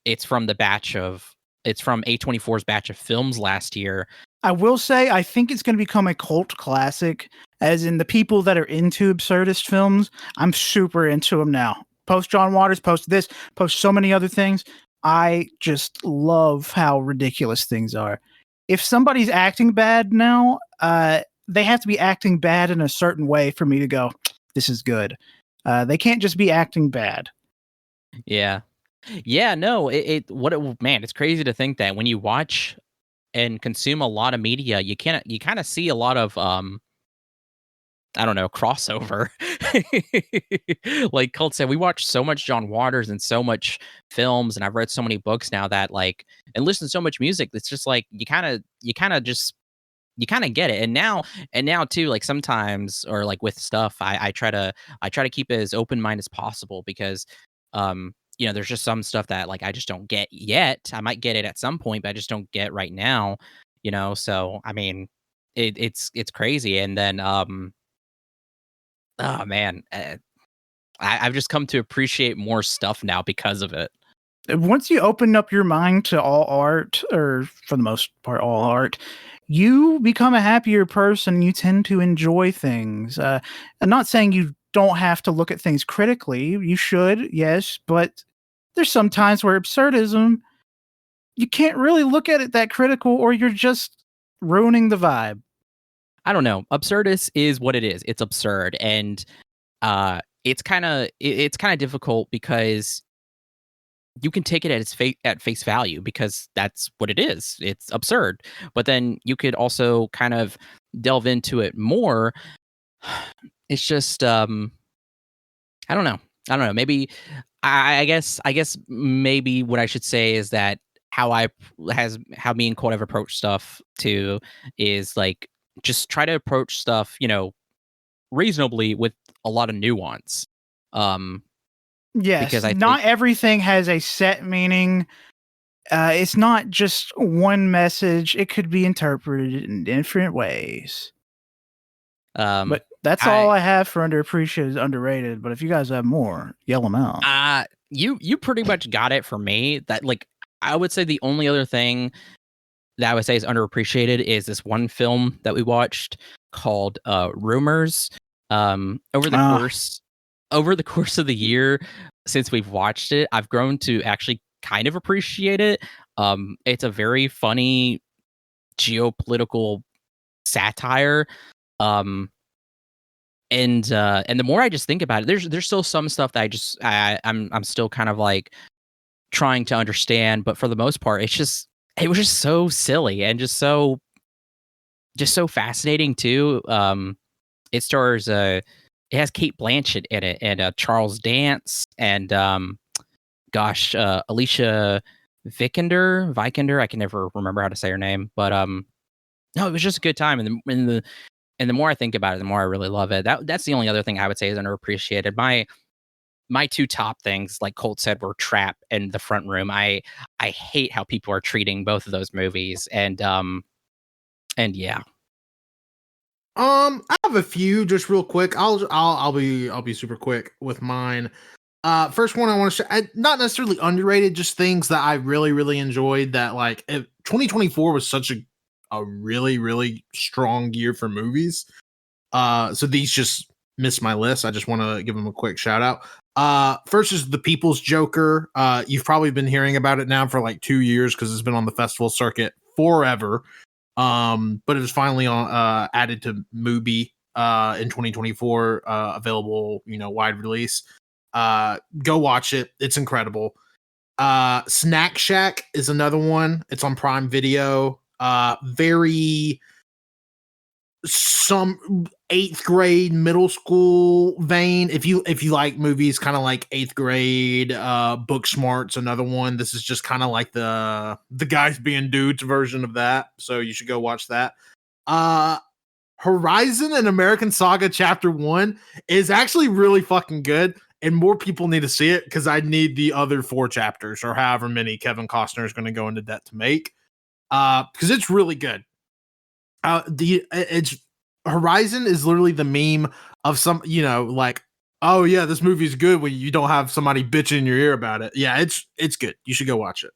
it's from A24's batch of films last year. I will say, I think it's going to become a cult classic, as in the people that are into absurdist films. I'm super into them now. Post John Waters, post this, post so many other things. I just love how ridiculous things are. If somebody's acting bad now, they have to be acting bad in a certain way for me to go, this is good. They can't just be acting bad. Yeah. Yeah, no, man, it's crazy to think that when you watch and consume a lot of media, you kind of see a lot of I don't know, crossover. Like Colt said, we watch so much John Waters and so much films, and I've read so many books now that like, and listen to so much music. It's just like you kind of get it. And now too, like sometimes, or like with stuff, I try to keep it as open mind as possible, because there's just some stuff that like I just don't get yet. I might get it at some point, but I just don't get right now. So I mean, it's crazy. And then oh man, I've just come to appreciate more stuff now because of it. Once you open up your mind to all art, or for the most part, all art, you become a happier person. You tend to enjoy things. I'm not saying you don't have to look at things critically. You should, yes, but there's some times where absurdism, you can't really look at it that critical, or you're just ruining the vibe. I don't know. Absurdist is what it is. It's absurd, and it's kind of difficult because you can take it at face value, because that's what it is. It's absurd. But then you could also kind of delve into it more. It's just I don't know. Maybe I guess maybe what I should say is that how me and Colt have approached stuff too is like, just try to approach stuff, reasonably, with a lot of nuance. Yes, Because I not think everything has a set meaning. It's not just one message. It could be interpreted in different ways. But that's all I have for underappreciated, underrated. But if you guys have more, yell them out. You pretty much got it for me. That, like, I would say the only other thing that I would say is underappreciated is this one film that we watched called Rumors. Over the course of the year since we've watched it, I've grown to actually kind of appreciate it. It's a very funny geopolitical satire. And the more I just think about it, there's still some stuff that I'm still kind of like trying to understand, but for the most part, it was just so silly and just so fascinating too. It stars it has Kate Blanchett in it, and Charles Dance, and Alicia Vikander. I can never remember how to say her name, but no, it was just a good time. And the more I think about it, the more I really love it. That's the only other thing I would say is underappreciated. My two top things, like Colt said, were Trap and The Front Room. I hate how people are treating both of those movies, and yeah. I have a few just real quick. I'll be super quick with mine. First one I want to share, not necessarily underrated, just things that I really, really enjoyed. That, like, 2024 was such a really, really strong year for movies. So these just missed my list. I just want to give them a quick shout out. First is The People's Joker. You've probably been hearing about it now for like 2 years, because it's been on the festival circuit forever. But it was finally on added to Mubi in 2024, available, wide release. Go watch it. It's incredible. Snack Shack is another one. It's on Prime Video. Very some 8th grade, middle school vein. If you like movies kind of like 8th grade, Book Smart's another one. This is just kind of like the guys being dudes version of that. So you should go watch that. Horizon and American Saga Chapter 1 is actually really fucking good. and more people need to see it because I need the other 4 chapters or however many Kevin Costner is going to go into debt to make. Because it's really good. It's Horizon is literally the meme of some, like, oh yeah, this movie's good when you don't have somebody bitching in your ear about it. Yeah, it's good. You should go watch it.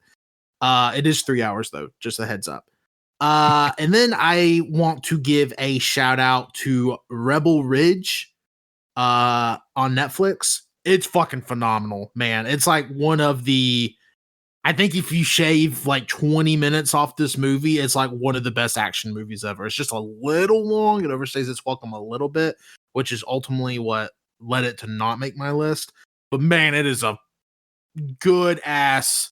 It is 3 hours though, just a heads up. And then I want to give a shout out to Rebel Ridge on Netflix. It's fucking phenomenal, man. It's like one of the, I think if you shave like 20 minutes off this movie, it's like one of the best action movies ever. It's just a little long. It overstays its welcome a little bit, which is ultimately what led it to not make my list. But man, it is a good ass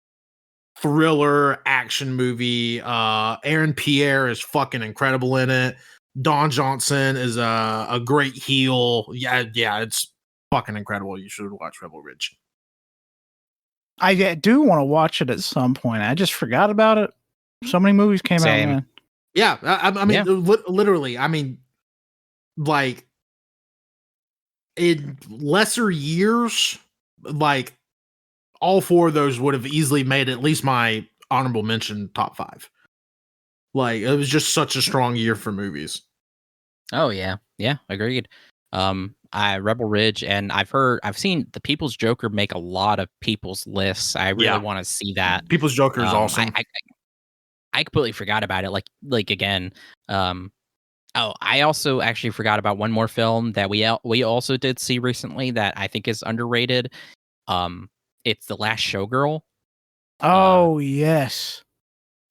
thriller action movie. Aaron Pierre is fucking incredible in it. Don Johnson is a great heel. Yeah, it's fucking incredible. You should watch Rebel Ridge. I do want to watch it at some point. I just forgot about it. So many movies came out, man. Yeah, I mean, literally, I mean, like in lesser years, like all 4 of those would have easily made at least my honorable mention top 5. Like it was just such a strong year for movies. Oh yeah, agreed. Rebel Ridge, and I've seen the People's Joker make a lot of people's lists. I really want to see that. People's Joker is awesome. I completely forgot about it. Like again. I also actually forgot about one more film that we also did see recently that I think is underrated. It's The Last Showgirl. Oh yes.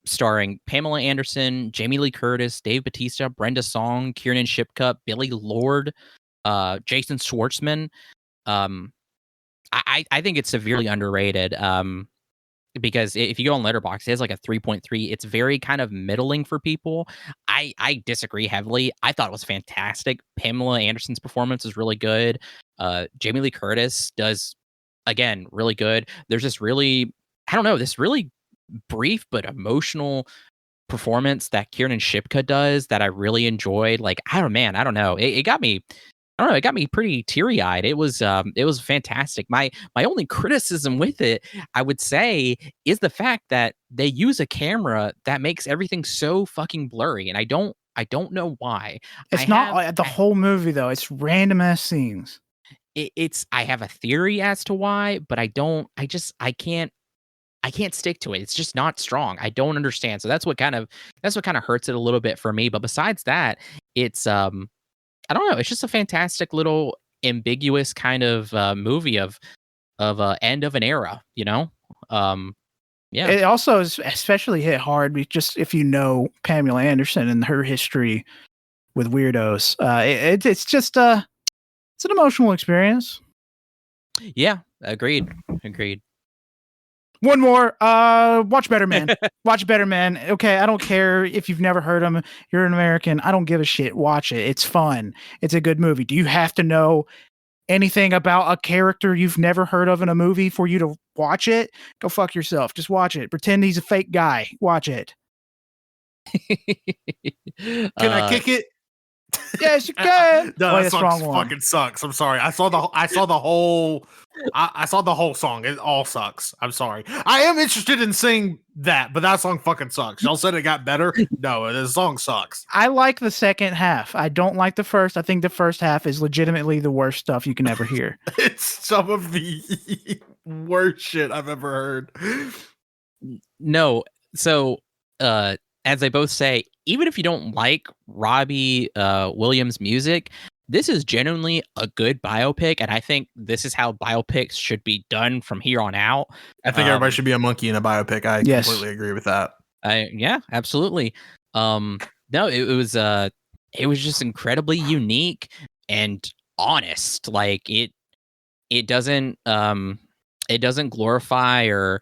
Starring Pamela Anderson, Jamie Lee Curtis, Dave Bautista, Brenda Song, Kiernan Shipka, Billy Lord, Jason Schwartzman. I think it's severely underrated. Because if you go on Letterboxd, it has like a 3.3. It's very kind of middling for people. I disagree heavily. I thought it was fantastic. Pamela Anderson's performance is really good. Jamie Lee Curtis does, again, really good. There's this really, I don't know, this really brief but emotional performance that Kiernan Shipka does that I really enjoyed. Like, I don't know. It got me. I don't know. It got me pretty teary-eyed. It was fantastic. My only criticism with it, I would say, is the fact that they use a camera that makes everything so fucking blurry, and I don't know why. It's not the whole movie though. It's random ass scenes. I have a theory as to why, but I can't stick to it. It's just not strong. I don't understand. So that's what kind of hurts it a little bit for me. But besides that, it's I don't know. It's just a fantastic little ambiguous kind of movie of end of an era, you know? Yeah. It also is especially hit hard just if you know Pamela Anderson and her history with weirdos. It's just it's an emotional experience. Yeah, agreed. One more. Watch Better Man. Watch Better Man. Okay, I don't care if you've never heard him. You're an American. I don't give a shit. Watch it. It's fun. It's a good movie. Do you have to know anything about a character you've never heard of in a movie for you to watch it? Go fuck yourself. Just watch it. Pretend he's a fake guy. Watch it. Can I kick it? Yes, you can. No, that song fucking sucks. I'm sorry. I saw the whole song. It all sucks. I'm sorry. I am interested in seeing that, but that song fucking sucks. Y'all said it got better. No, the song sucks. I like the second half. I don't like the first. I think the first half is legitimately the worst stuff you can ever hear. It's some of the worst shit I've ever heard. No. So, as they both say, even if you don't like Robbie Williams' music, this is genuinely a good biopic, and I think this is how biopics should be done from here on out. I think everybody should be a monkey in a biopic. I completely agree with that. Yeah, absolutely. No, it was just incredibly unique and honest. Like it doesn't glorify or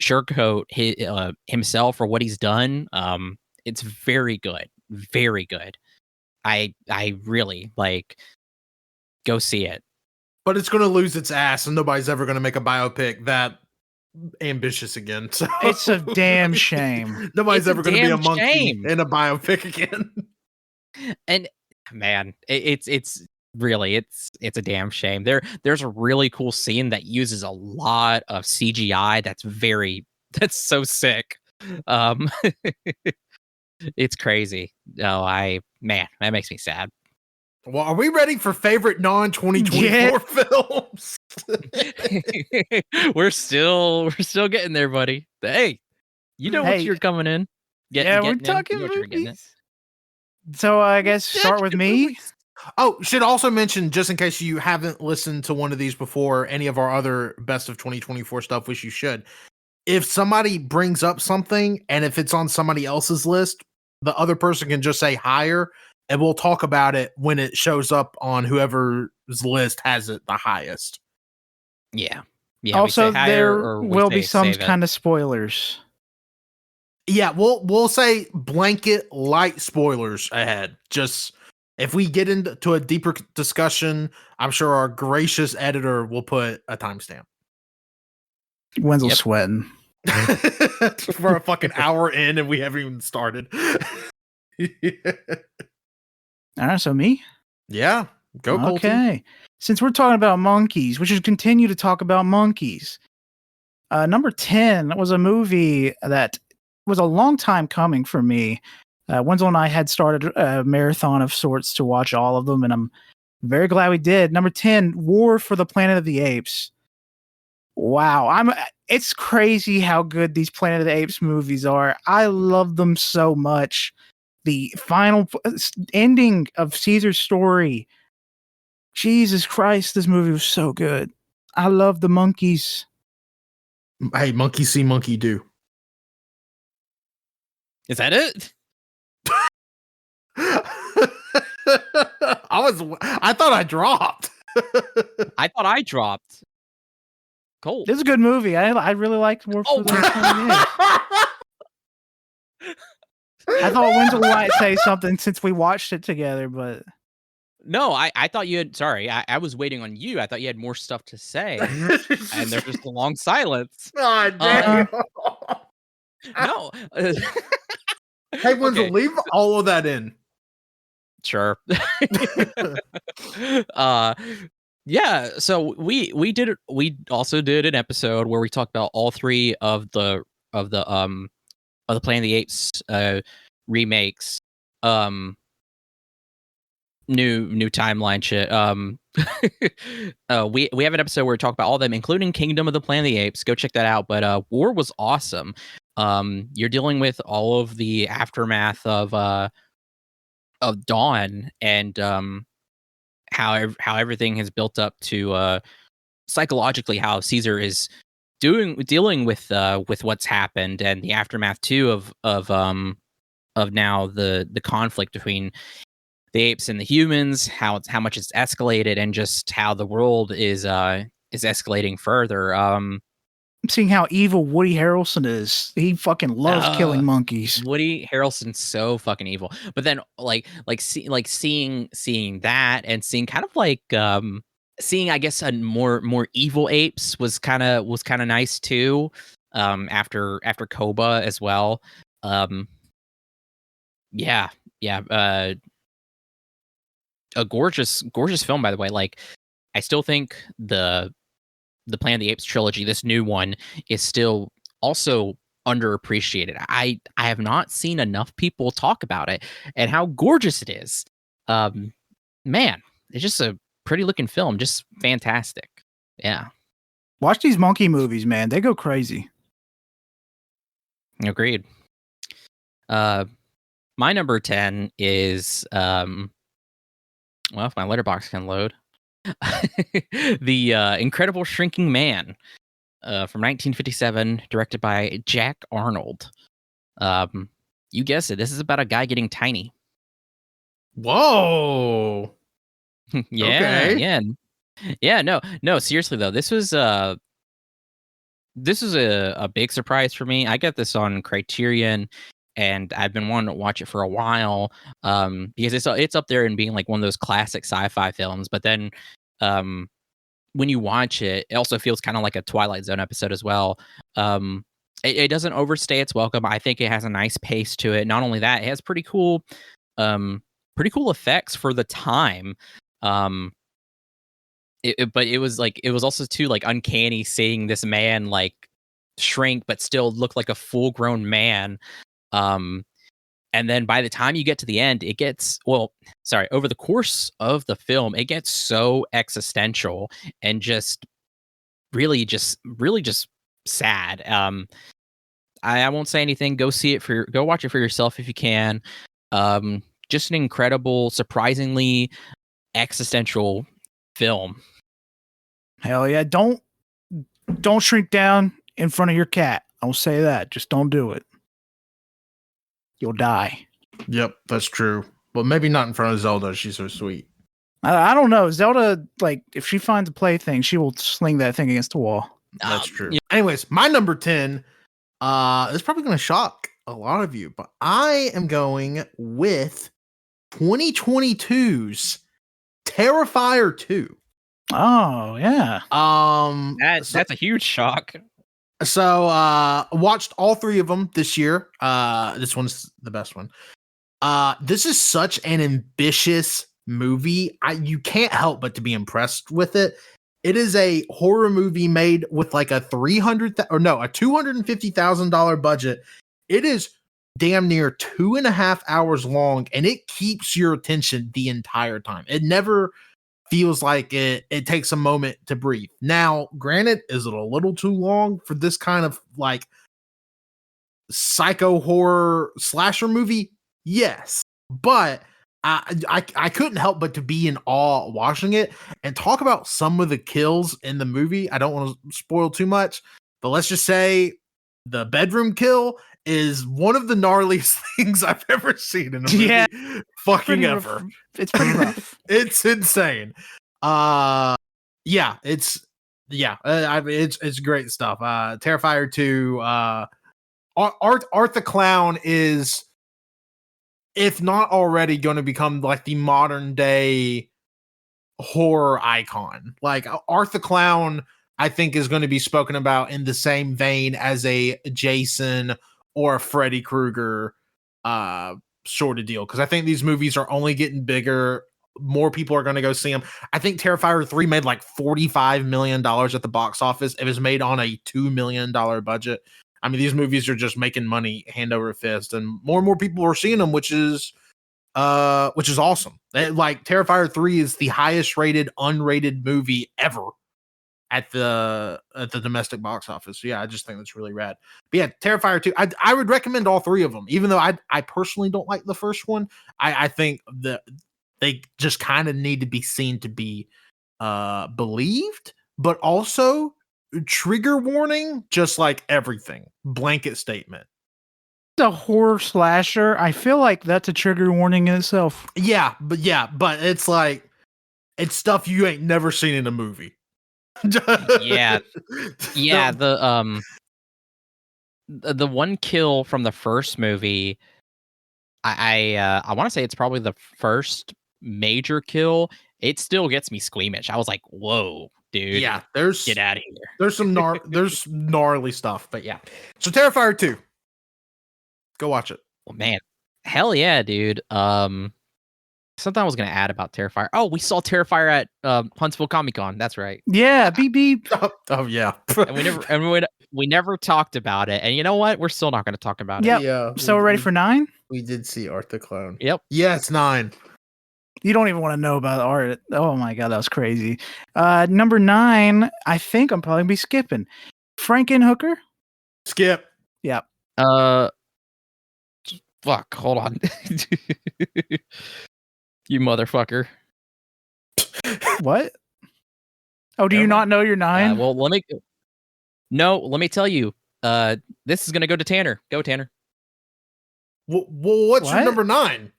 sugarcoat himself or what he's done. It's very good. I really go see it. But it's going to lose its ass, and nobody's ever going to make a biopic that ambitious again. So it's a damn shame. Nobody's ever going to be a monkey in a biopic again. And man, it's really, it's a damn shame. There's a really cool scene that uses a lot of CGI. That's so sick. Um, it's crazy. No, man, that makes me sad. Well, are we ready for favorite non-2024 films? we're still getting there, buddy. Hey, you know what you're coming in. We're talking movies. So I guess start with me. Oh, should also mention, just in case you haven't listened to one of these before, any of our other best of 2024 stuff, which you should. If somebody brings up something and if it's on somebody else's list, the other person can just say higher, and we'll talk about it when it shows up on whoever's list has it the highest. Yeah. Also, there will be some kind of spoilers. Yeah, we'll say blanket light spoilers ahead. Just if we get into a deeper discussion, I'm sure our gracious editor will put a timestamp. Wenzel's sweating. For a fucking hour in and we haven't even started. All right, so me? Yeah, go Colt. Okay. Since we're talking about monkeys, we should continue to talk about monkeys. Number 10 was a movie that was a long time coming for me. Wenzel and I had started a marathon of sorts to watch all of them, and I'm very glad we did. Number 10, War for the Planet of the Apes. Wow, it's crazy how good these Planet of the Apes movies are. I love them so much. The final ending of Caesar's story. Jesus Christ, this movie was so good. I love the monkeys. Hey, monkey see, monkey do. Is that it? I thought I dropped. I thought I dropped. Cool. This is a good movie. I really liked War for the I thought Wenzel might say something since we watched it together, but no, I thought you had. Sorry, I was waiting on you. I thought you had more stuff to say, and there's just a long silence. Oh, damn. No. Hey, Wenzel, leave all of that in. Sure. Yeah. So we also did an episode where we talked about all three of the Planet of the Apes remakes. New timeline shit. We have an episode where we talk about all of them, including Kingdom of the Planet of the Apes. Go check that out. But War was awesome. You're dealing with all of the aftermath of Dawn and how everything has built up to psychologically how Caesar is dealing with what's happened and the aftermath too of now the conflict between the apes and the humans, how much it's escalated, and just how the world is escalating further. I'm seeing how evil Woody Harrelson is. He fucking loves killing monkeys. Woody Harrelson's so fucking evil. But then seeing that and seeing kind of like seeing, I guess, a more evil apes was kind of nice too. After Koba as well. Yeah. A gorgeous film, by the way. Like, I still think the Planet of the Apes trilogy, this new one, is still also underappreciated. I have not seen enough people talk about it and how gorgeous it is. Man, it's just a pretty looking film, just fantastic. Yeah. Watch these monkey movies, man. They go crazy. Agreed. My number 10 is well, if my letterbox can load. The Incredible Shrinking Man from 1957, directed by Jack Arnold. You guessed it. This is about a guy getting tiny. Whoa. Yeah. No. Seriously though, this was a big surprise for me. I got this on Criterion, and I've been wanting to watch it for a while because it's up there and being like one of those classic sci-fi films. But then when you watch it, it also feels kind of like a Twilight Zone episode as well. It doesn't overstay its welcome. I think it has a nice pace to it. Not only that, it has pretty cool effects for the time. But it was like it was also too like uncanny seeing this man like shrink but still look like a full grown man. And then by the time you get to the end, it gets over the course of the film, it gets so existential and just really just sad. I won't say anything. Go watch it for yourself if you can. Just an incredible, surprisingly existential film. Hell yeah. Don't shrink down in front of your cat. I'll say that. Just don't do it. You'll die. Yep, that's true. But maybe not in front of Zelda. She's so sweet. I don't know. Zelda, like, if she finds a plaything, she will sling that thing against the wall. That's true. Yeah. Anyways, my number 10, is probably going to shock a lot of you, but I am going with 2022's Terrifier 2. Oh, yeah. That's a huge shock. So, watched all 3 of them this year. This one's the best one. This is such an ambitious movie. You can't help but to be impressed with it. It is a horror movie made with like a $250,000 budget. It is damn near 2.5 hours long, and it keeps your attention the entire time. It never feels like it takes a moment to breathe. Now, granted, is it a little too long for this kind of like psycho horror slasher movie? Yes, but I couldn't help but to be in awe watching it. And talk about some of the kills in the movie. I don't want to spoil too much, but let's just say the bedroom kill is one of the gnarliest things I've ever seen in a movie. Yeah, fucking ever. It's pretty rough. It's insane. It's great stuff. Terrifier 2, Art the Clown is, if not already, going to become like the modern day horror icon. Like Art the Clown, I think, is going to be spoken about in the same vein as a Jason or a Freddy Krueger sort of deal. Because I think these movies are only getting bigger. More people are going to go see them. I think Terrifier 3 made like $45 million at the box office. It was made on a $2 million budget. I mean, these movies are just making money hand over fist, and more people are seeing them, which is awesome. Like Terrifier 3 is the highest rated unrated movie ever at the domestic box office. So yeah, I just think that's really rad. But yeah, Terrifier 2, I would recommend all 3 of them, even though I personally don't like the first one. I think that they just kind of need to be seen to be believed, but also trigger warning, just like everything. Blanket statement. The horror slasher, I feel like that's a trigger warning in itself. Yeah, but it's like, it's stuff you ain't never seen in a movie. Yeah. The one kill from the first movie, I want to say it's probably the first major kill. It still gets me squeamish. I was like, whoa, dude. Yeah, get out of here. There's some there's gnarly stuff, but yeah. So Terrifier 2. Go watch it. Well, man. Hell yeah, dude. Something I was gonna add about Terrifier. Oh, we saw Terrifier at Huntsville Comic Con. That's right. Yeah, beep beep. Oh yeah. and we never talked about it. And you know what? We're still not gonna talk about it. Yeah. So we're ready for 9? We did see Art the Clown. Yep. Yeah, it's 9. You don't even want to know about Art. Oh my god, that was crazy. Number 9, I think I'm probably gonna be skipping. Frankenhooker. Skip. Yep. Fuck, hold on. You motherfucker. What? Oh, do you not know your 9? Well, let me tell you. This is gonna go to Tanner. Go, Tanner. Well, what's your number 9?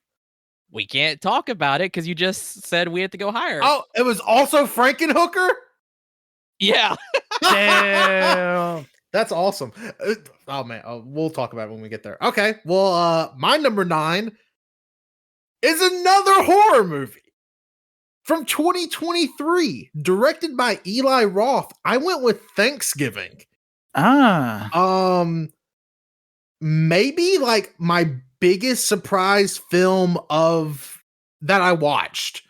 We can't talk about it because you just said we had to go higher. Oh, it was also Frankenhooker? Yeah. Damn. That's awesome. Oh man, we'll talk about it when we get there. Okay, well, my number 9 is another horror movie from 2023, directed by Eli Roth. I went with Thanksgiving. Maybe like my biggest surprise film of that I watched.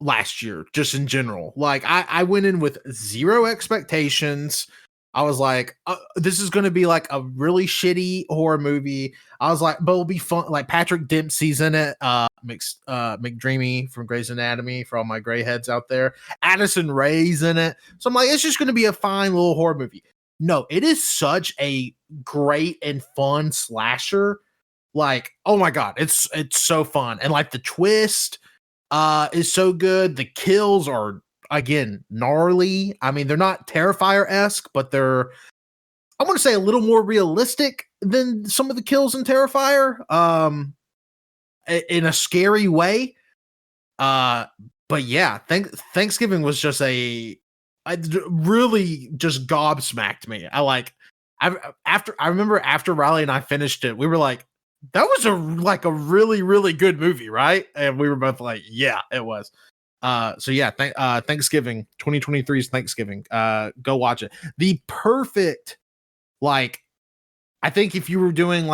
last year, just in general. Like I went in with zero expectations. I was like, this is going to be like a really shitty horror movie. I was like, but it'll be fun. Like Patrick Dempsey's in it. McDreamy from Grey's Anatomy, for all my gray heads out there. Addison Rae's in it. So I'm like, it's just going to be a fine little horror movie. No, it is such a great and fun slasher. Like, oh my God, it's so fun. And like the twist is so good. The kills are, again, gnarly. I mean, they're not Terrifier-esque, but they're, I want to say, a little more realistic than some of the kills in Terrifier, in a scary way. But yeah, Thanksgiving was just really just gobsmacked me. I remember after Riley and I finished it, we were like, that was a really, really good movie, right? And we were both like, yeah, it was. So yeah, Thanksgiving, 2023's Thanksgiving. Go watch it. The perfect, like, I think if you were doing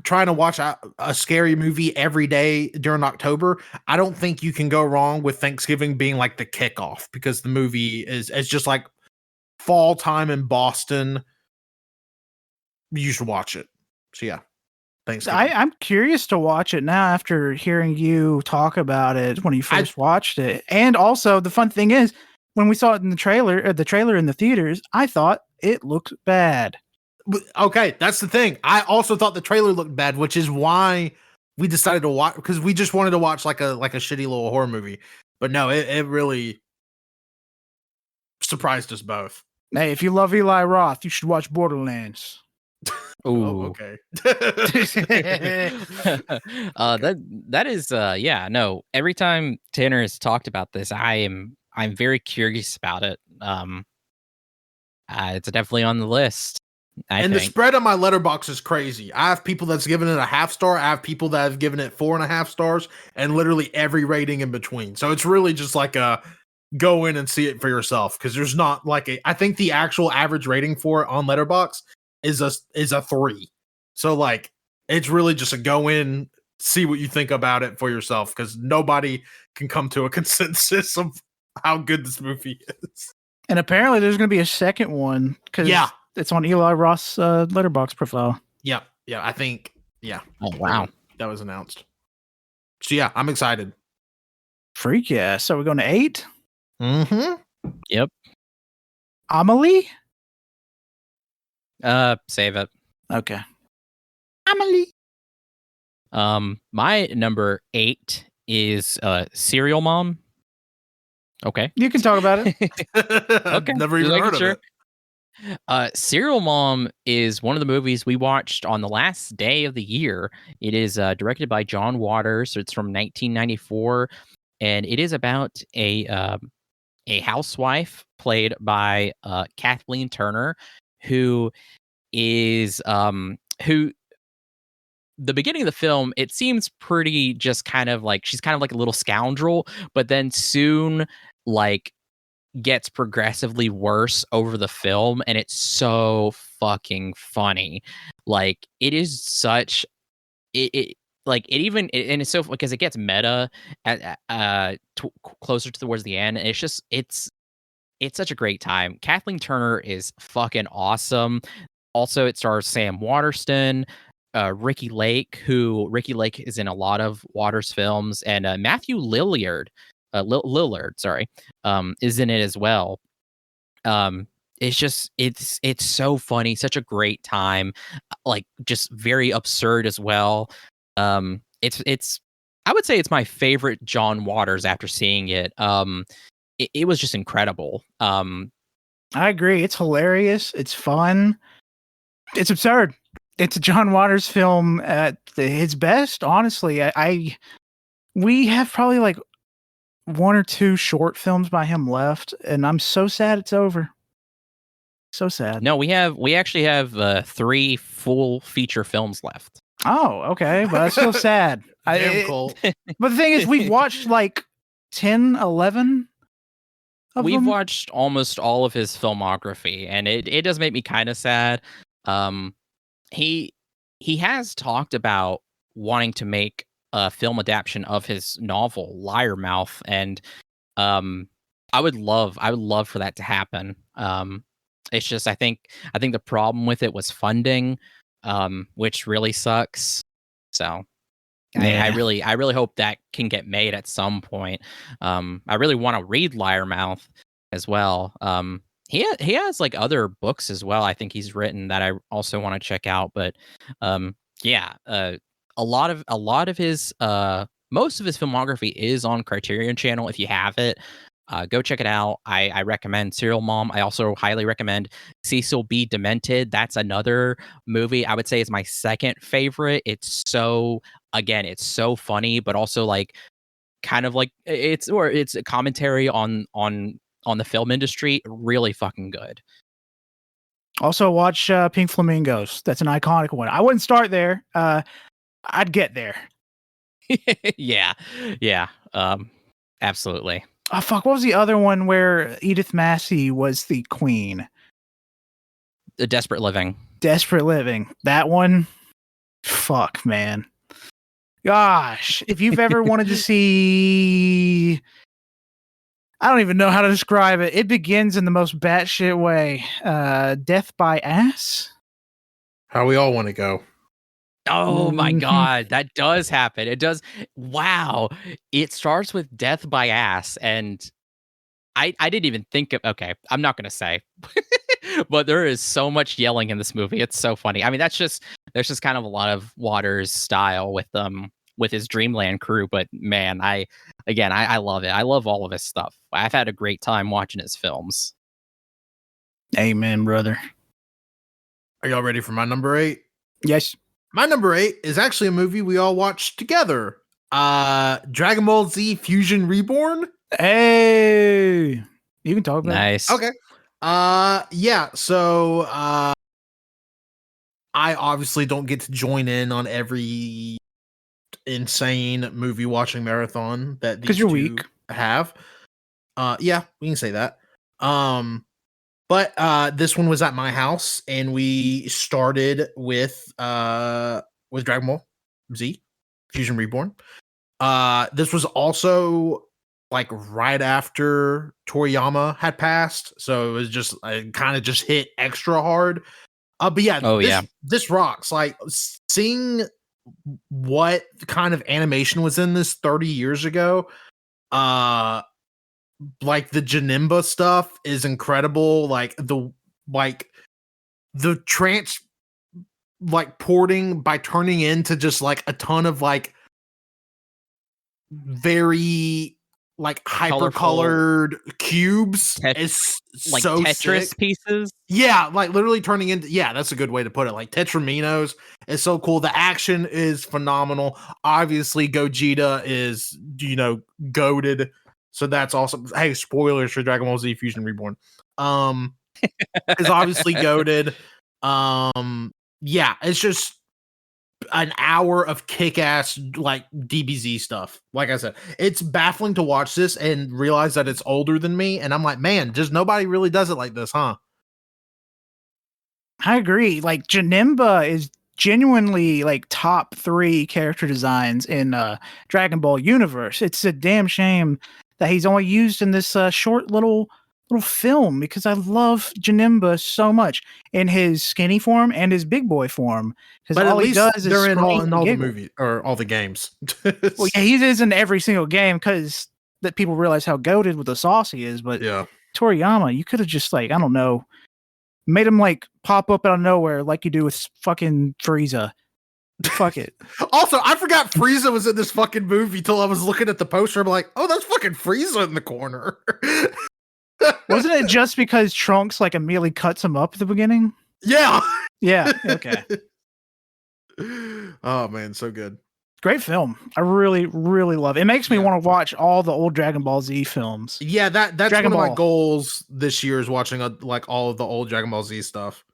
trying to watch a scary movie every day during October, I don't think you can go wrong with Thanksgiving being like the kickoff, because the movie is just like fall time in Boston. You should watch it. So yeah. I'm curious to watch it now after hearing you talk about it when you first watched it. And also, the fun thing is, when we saw it in the trailer in the theaters, I thought it looked bad. Okay, that's the thing. I also thought the trailer looked bad, which is why we decided to watch, because we just wanted to watch like a shitty little horror movie. But no, it really surprised us both. Hey, if you love Eli Roth, you should watch Borderlands. Oh, okay. That is yeah, no. Every time Tanner has talked about this, I'm very curious about it. It's definitely on the list. I think. The spread on my letterbox is crazy. I have people that's given it a 0.5 star. I have people that have given it 4.5 stars, and literally every rating in between. So it's really just like a go in and see it for yourself, because there's not like I think the actual average rating for it on Letterboxd is a 3. So like it's really just a go in, see what you think about it for yourself, because nobody can come to a consensus of how good this movie is. And apparently there's going to be a second one, because it's on Eli Roth's Letterboxd profile. Yeah, I think, yeah. Oh, wow. That was announced. So yeah, I'm excited. Freak yeah. So we're going to 8? Mm-hmm. Yep. Amelie? Save it. Okay. Amelie. My number 8 is Serial Mom. Okay. You can talk about it. Okay. Never even heard of it. Serial Mom is one of the movies we watched on the last day of the year. It is directed by John Waters. It's from 1994, and it is about a housewife played by Kathleen Turner, who is who. The beginning of the film, it seems pretty just kind of like she's kind of like a little scoundrel, but then soon like gets progressively worse over the film, and it's so fucking funny. Like it is such it like it even and it's so because it gets meta at closer towards the end, and it's such a great time. Kathleen Turner is fucking awesome. Also, it stars Sam Waterston, Ricky Lake, who Ricky Lake is in a lot of Waters films, and Matthew Lillard, sorry, is in it as well. It's so funny, such a great time, like just very absurd as well. It's I would say it's my favorite John Waters after seeing it. It was just incredible. I agree. It's hilarious. It's fun. It's absurd. It's a John Waters film at his best, honestly. We have probably like 1 or 2 short films by him left, and I'm so sad it's over. So sad. No, we actually have 3 full feature films left. Oh, okay, but that's still sad. Damn, Colt. But the thing is, we've watched like 10, 11 of We've them. watched almost all of his filmography, and it does make me kind of sad. He has talked about wanting to make film adaptation of his novel Liar Mouth, and I would love for that to happen. It's just I think the problem with it was funding, which really sucks. So I really hope that can get made at some point. I really want to read Liar Mouth as well. He has like other books as well. I think he's written that I also want to check out. But yeah, a lot of his most of his filmography is on Criterion Channel. If you have it, go check it out. I recommend Serial Mom. I also highly recommend Cecil B. Demented. That's another movie I would say is my second favorite. It's so funny, but also like kind of like it's a commentary on the film industry. Really fucking good. Also watch Pink Flamingos. That's an iconic one. I wouldn't start there. I'd get there. Yeah. Absolutely. Oh fuck! What was the other one where Edith Massey was the queen? The Desperate Living. Desperate Living. That one. Fuck, man. Gosh, if you've ever wanted to see, I don't even know how to describe it. It begins in the most batshit way. Death by Ass. How we all want to go. Oh my God, that does happen. It does. Wow. It starts with Death by Ass, and I didn't even think of, okay, I'm not gonna say. But there is so much yelling in this movie. It's so funny. I mean, there's just kind of a lot of Waters' style with his Dreamland crew, but man, I love it. I love all of his stuff. I've had a great time watching his films. Amen, brother. Are y'all ready for my number 8? Yes. My number 8 is actually a movie we all watched together. Dragon Ball Z Fusion Reborn. Hey, you can talk about Nice. it. Okay. Yeah. So, I obviously don't get to join in on every insane movie watching marathon that these you're two weak. have. Yeah, we can say that. But this one was at my house, and we started with Dragon Ball Z Fusion Reborn. This was also like right after Toriyama had passed, so it was just kind of just hit extra hard. But yeah, this rocks. Like seeing what kind of animation was in this 30 years ago. Like the Janemba stuff is incredible. Like the porting by turning into just like a ton of like very like hyper colored cubes is like so Tetris sick. pieces. Yeah, like literally turning into, yeah, that's a good way to put it. Like Tetraminos is so cool. The action is phenomenal. Obviously, Gogeta is, goated. So that's awesome. Hey, spoilers for Dragon Ball Z Fusion Reborn. Is obviously goated. Yeah, it's just an hour of kick-ass like DBZ stuff. Like I said, it's baffling to watch this and realize that it's older than me. And I'm like, man, just nobody really does it like this, huh? I agree. Like Janemba is genuinely like top 3 character designs in Dragon Ball universe. It's a damn shame that he's only used in this short little film, because I love Janemba so much in his skinny form and his big boy form. Because all he does is they're in all the giggle. movies or all the games. Well, yeah, he is in every single game because that people realize how goated with the sauce he is. But yeah, Toriyama, you could have just like, I don't know, made him like pop up out of nowhere like you do with fucking Frieza. Fuck it. Also, I forgot Frieza was in this fucking movie till I was looking at the poster. I'm like, oh, that's fucking Frieza in the corner. Wasn't it just because Trunks like immediately cuts him up at the beginning? Yeah. Yeah. Okay. Oh man, so good. Great film. I really, really love it. It makes me want to watch all the old Dragon Ball Z films. Yeah, that's Dragon one of Ball. my goals this year, is watching like all of the old Dragon Ball Z stuff.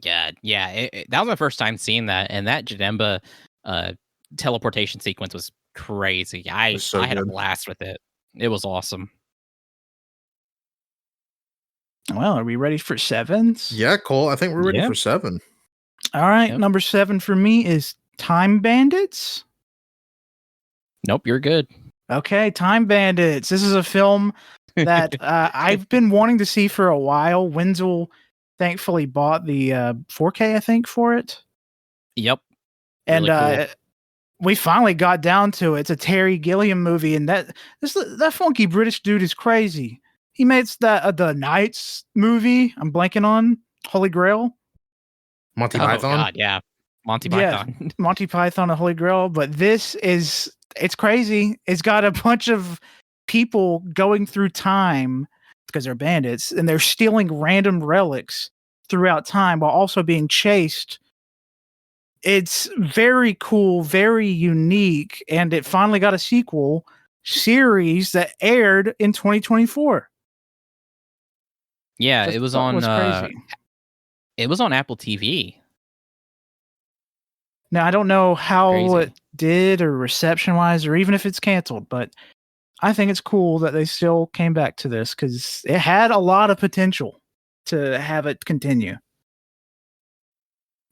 Yeah. That was my first time seeing that, and that Janemba teleportation sequence was crazy. I had a blast with it. It was awesome. Well, are we ready for 7s? Yeah, Cole. I think we're ready for 7. All right. Yep. Number 7 for me is Time Bandits? Nope, you're good. Okay, Time Bandits. This is a film that I've been wanting to see for a while. Wenzel thankfully bought the 4K, I think, for it. Yep. And Really cool. we finally got down to it. It's a Terry Gilliam movie, and that funky British dude is crazy. He made that the Knights movie. I'm blanking on Holy Grail. Monty Oh Python. God, yeah, Monty Yeah, Python. Monty Python and Holy Grail. But this is it's crazy. It's got a bunch of people going through time because they're bandits, and they're stealing random relics throughout time while also being chased. It's very cool, very unique, and it finally got a sequel series that aired in 2024. Yeah, Just it was thought on. was crazy. It was on Apple TV. Now I don't know how Crazy. it did or reception wise, or even if it's canceled, but I think it's cool that they still came back to this because it had a lot of potential to have it continue.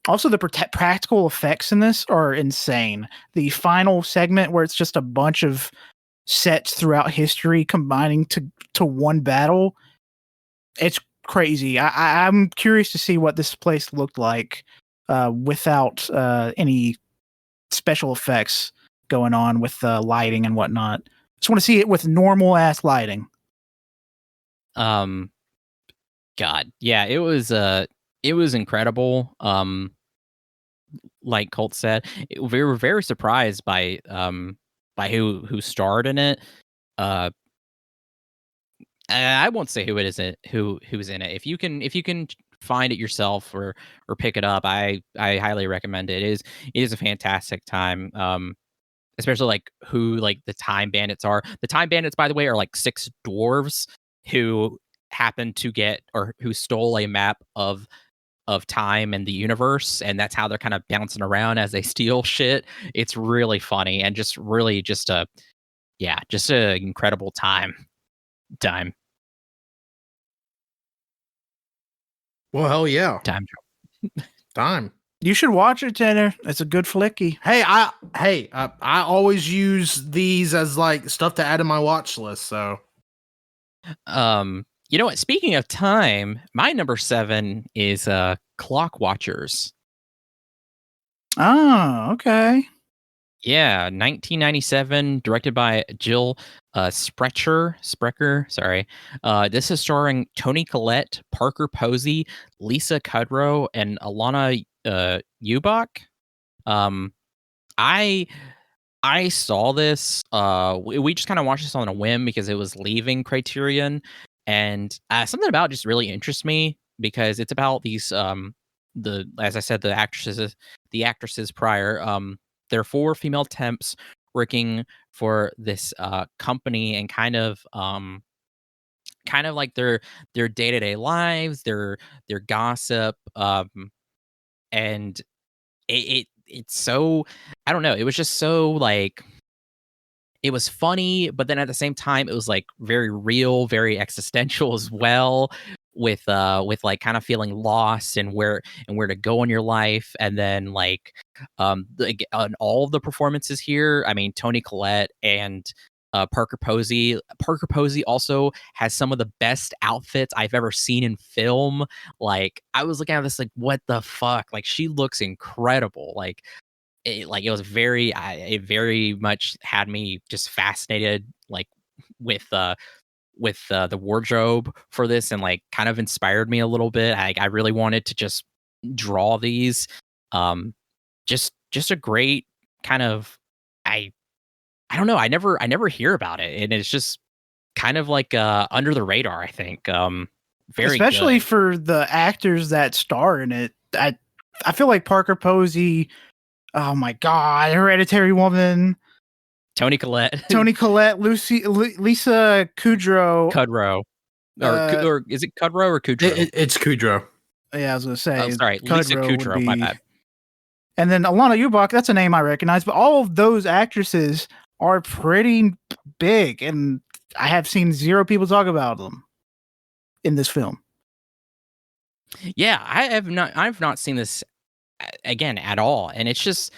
Also, the practical effects in this are insane. The final segment where it's just a bunch of sets throughout history combining to one battle, it's crazy. I'm curious to see what this place looked like without any special effects going on with lighting and whatnot. Just want to see it with normal ass lighting. God, yeah, it was incredible. Like Colt said, we were very surprised by who starred in it. I won't say who it is who's in it. If you can find it yourself or pick it up, I highly recommend it. It is a fantastic time. Especially like who like the Time Bandits are. The Time Bandits, by the way, are like 6 dwarves who happened to get or who stole a map of time and the universe, and that's how they're kind of bouncing around as they steal shit. It's really funny and just really just a incredible time. Well, hell yeah. Time. You should watch it, Tanner. It's a good flicky. Hey, I always use these as like stuff to add to my watch list. So, you know what? Speaking of time, my number 7 is Clock Watchers. Oh, okay. Yeah, 1997, directed by Jill Sprecher. Sorry. This is starring Toni Collette, Parker Posey, Lisa Kudrow, and Alana Ubach. I saw this. We just kind of watched this on a whim because it was leaving Criterion, and something about it just really interests me because it's about these as I said, the actresses prior. There are 4 female temps working for this company, and kind of like their day-to-day lives, their gossip, and it's so, I don't know, it was just so like, it was funny, but then at the same time it was like very real, very existential as well, with like kind of feeling lost and where to go in your life. And then like on all of the performances here, I mean, Toni Collette and Parker Posey also has some of the best outfits I've ever seen in film. Like, I was looking at this like, what the fuck? Like, she looks incredible. Like, it was very, it very much had me just fascinated, like with the wardrobe for this, and like kind of inspired me a little bit. I really wanted to just draw these. Just a great kind of, I don't know. I never hear about it, and it's just kind of like under the radar, I think. Very especially good. for the actors that star in it. I feel like Parker Posey. Oh my god, Hereditary Woman, Toni Collette, Lisa Kudrow, or is it Kudrow or Kudrow? It's Kudrow. Yeah, I was gonna say. Oh, sorry, Lisa Kudrow. My bad. And then Alana Ubach, that's a name I recognize, but all of those actresses are pretty big, and I have seen 0 people talk about them in this film. Yeah, I've not seen this again at all, and it's just,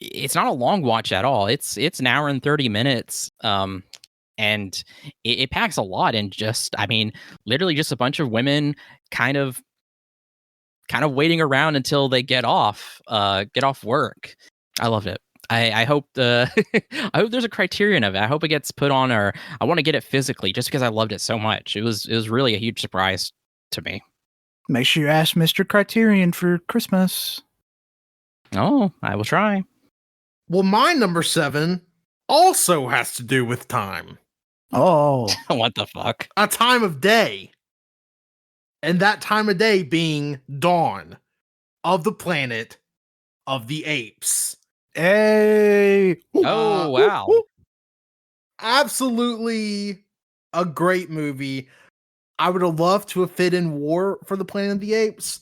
it's not a long watch at all. It's an hour and 30 minutes. And it packs a lot, and literally just a bunch of women kind of waiting around until they get off work. I loved it. I hope I hope there's a criterion of it. I hope it gets put on, or I want to get it physically just because I loved it so much. It was really a huge surprise to me. Make sure you ask Mr. Criterion for Christmas. Oh, I will try. Well, my number 7 also has to do with time. Oh. What the fuck? A time of day. And that time of day being dawn of the planet of the apes. Hey. Oh, wow. Absolutely a great movie. I would have loved to have fit in War for the Planet of the Apes.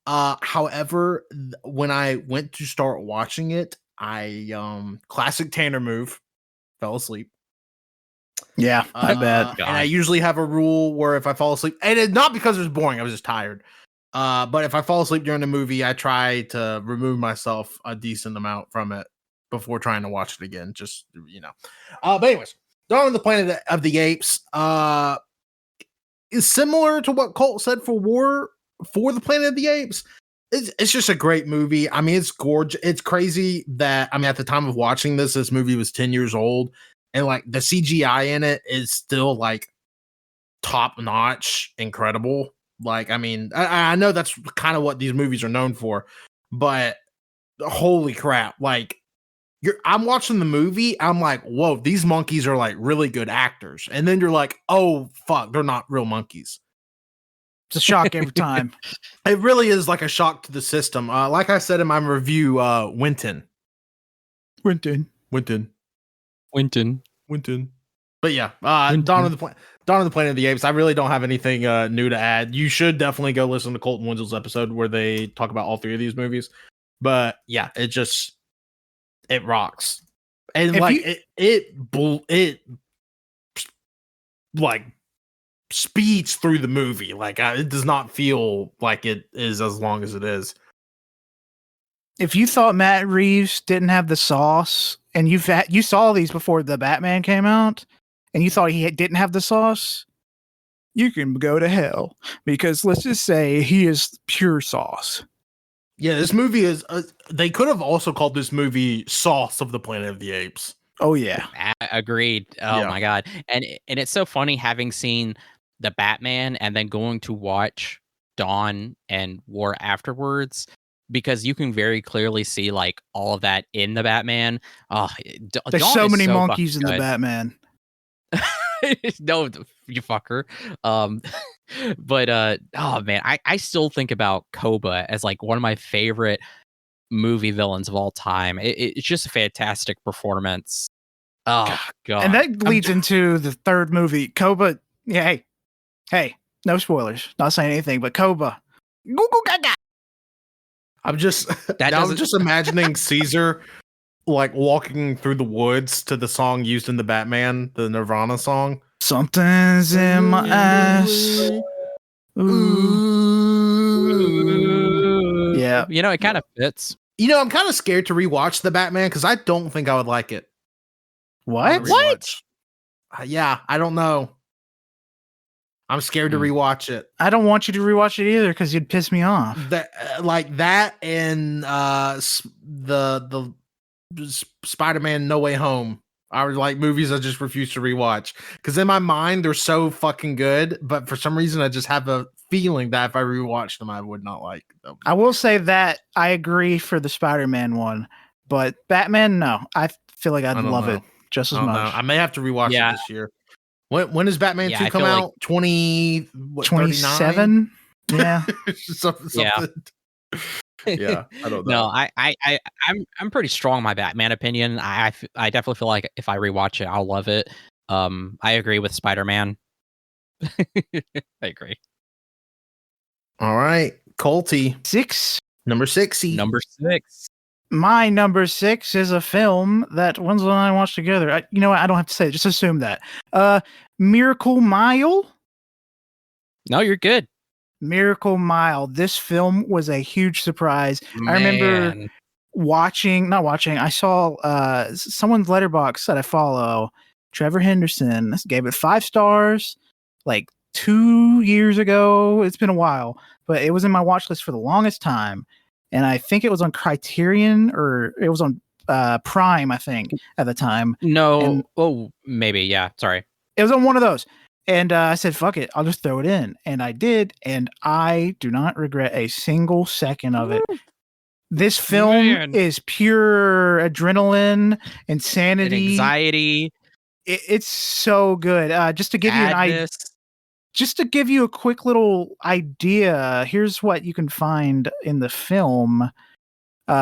However, when I went to start watching it, I classic Tanner move, fell asleep. Yeah, I bet. And I usually have a rule where if I fall asleep, and it's not because it was boring, I was just tired. But if I fall asleep during the movie, I try to remove myself a decent amount from it before trying to watch it again. Just, but anyways, Dawn of the Planet of the Apes is similar to what Colt said for War for the Planet of the Apes. It's just a great movie. I mean, it's gorgeous. It's crazy that, at the time of watching this movie was 10 years old, and like the CGI in it is still like top notch, incredible. Like, I know that's kind of what these movies are known for, but holy crap. Like, I'm watching the movie, I'm like, whoa, these monkeys are like really good actors. And then you're like, oh, fuck, they're not real monkeys. It's a shock every time. It really is like a shock to the system. Like I said in my review, Winton. But yeah, Dawn of the Planet of the Apes. I really don't have anything new to add. You should definitely go listen to Colt and Wenzel's episode where they talk about all 3 of these movies. But yeah, it rocks. And it like speeds through the movie. Like it does not feel like it is as long as it is. If you thought Matt Reeves didn't have the sauce, and you saw these before the Batman came out, and you thought he didn't have the sauce, you can go to hell, because let's just say he is pure sauce. Yeah, this movie is. They could have also called this movie "Sauce of the Planet of the Apes." Oh yeah, agreed. Oh my god, and it's so funny having seen the Batman and then going to watch Dawn and War afterwards, because you can very clearly see like all of that in the Batman. There's Dawn so is many so monkeys in fucking the Batman. No, you fucker. But oh man, I still think about Koba as like one of my favorite movie villains of all time. It's just a fantastic performance. Oh god. And that leads into the third movie, Koba. Yeah, hey, no spoilers. Not saying anything, but Koba. Goo goo gaga. I'm just imagining Caesar like walking through the woods to the song used in the Batman, the Nirvana song. Something's in my ass. Ooh. Yeah. It kind of fits. I'm kind of scared to rewatch the Batman because I don't think I would like it. What? Yeah, I don't know. I'm scared to rewatch it. I don't want you to rewatch it either because you'd piss me off. Like that and the Spider-Man No Way Home are like movies I just refuse to rewatch because in my mind they're so fucking good, but for some reason I just have a feeling that if I rewatched them I would not like them. I will say that I agree for the Spider-Man one, but Batman, no. I feel like I'd love it just as much. I may have to rewatch it this year. When does Batman 2 come out? 27? Yeah. something. Yeah, I don't No, know. I'm pretty strong on my Batman opinion. I definitely feel like if I rewatch it, I'll love it. I agree with Spider-Man. I agree. All right, Colty. Number 6. Number 6. My number 6 is a film that Wenzel and I watched together. You know what? I don't have to say it. Just assume that. Miracle Mile? No, you're good. Miracle Mile. This film was a huge surprise. Man. I remember not watching. I saw someone's letterbox that I follow, Trevor Henderson, gave it 5 stars like 2 years ago. It's been a while, but it was in my watch list for the longest time. And I think it was on Criterion or it was on Prime, I think, at the time. No, maybe, yeah. Sorry. It was on one of those. And I said, fuck it, I'll just throw it in. And I did, and I do not regret a single second of it. This film is pure adrenaline, insanity, and anxiety. It's so good. Just to give you a quick little idea, here's what you can find in the film.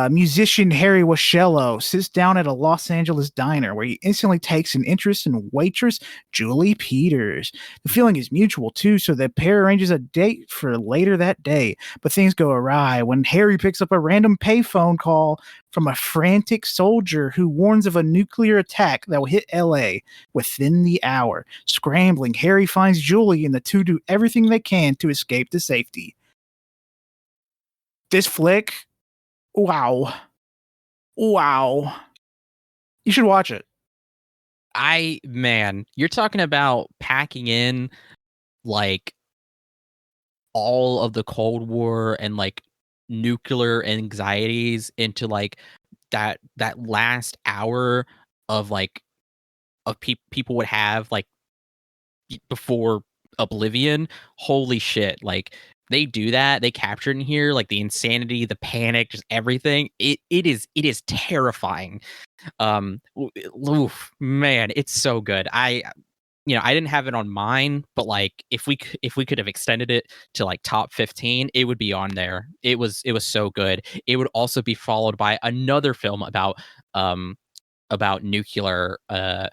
Musician Harry Washello sits down at a Los Angeles diner where he instantly takes an interest in waitress Julie Peters. The feeling is mutual too, so the pair arranges a date for later that day. But things go awry when Harry picks up a random payphone call from a frantic soldier who warns of a nuclear attack that will hit LA within the hour. Scrambling, Harry finds Julie and the two do everything they can to escape to safety. This flick, wow. You should watch it. You're talking about packing in like all of the Cold War and like nuclear anxieties into like that last hour of like of people would have like before Oblivion. Holy shit. Like they do that. They captured in here like the insanity, the panic, just everything. It is terrifying. Oof, man, it's so good. I didn't have it on mine, but like if we could have extended it to like top 15, it would be on there. It was so good. It would also be followed by another film about nuclear about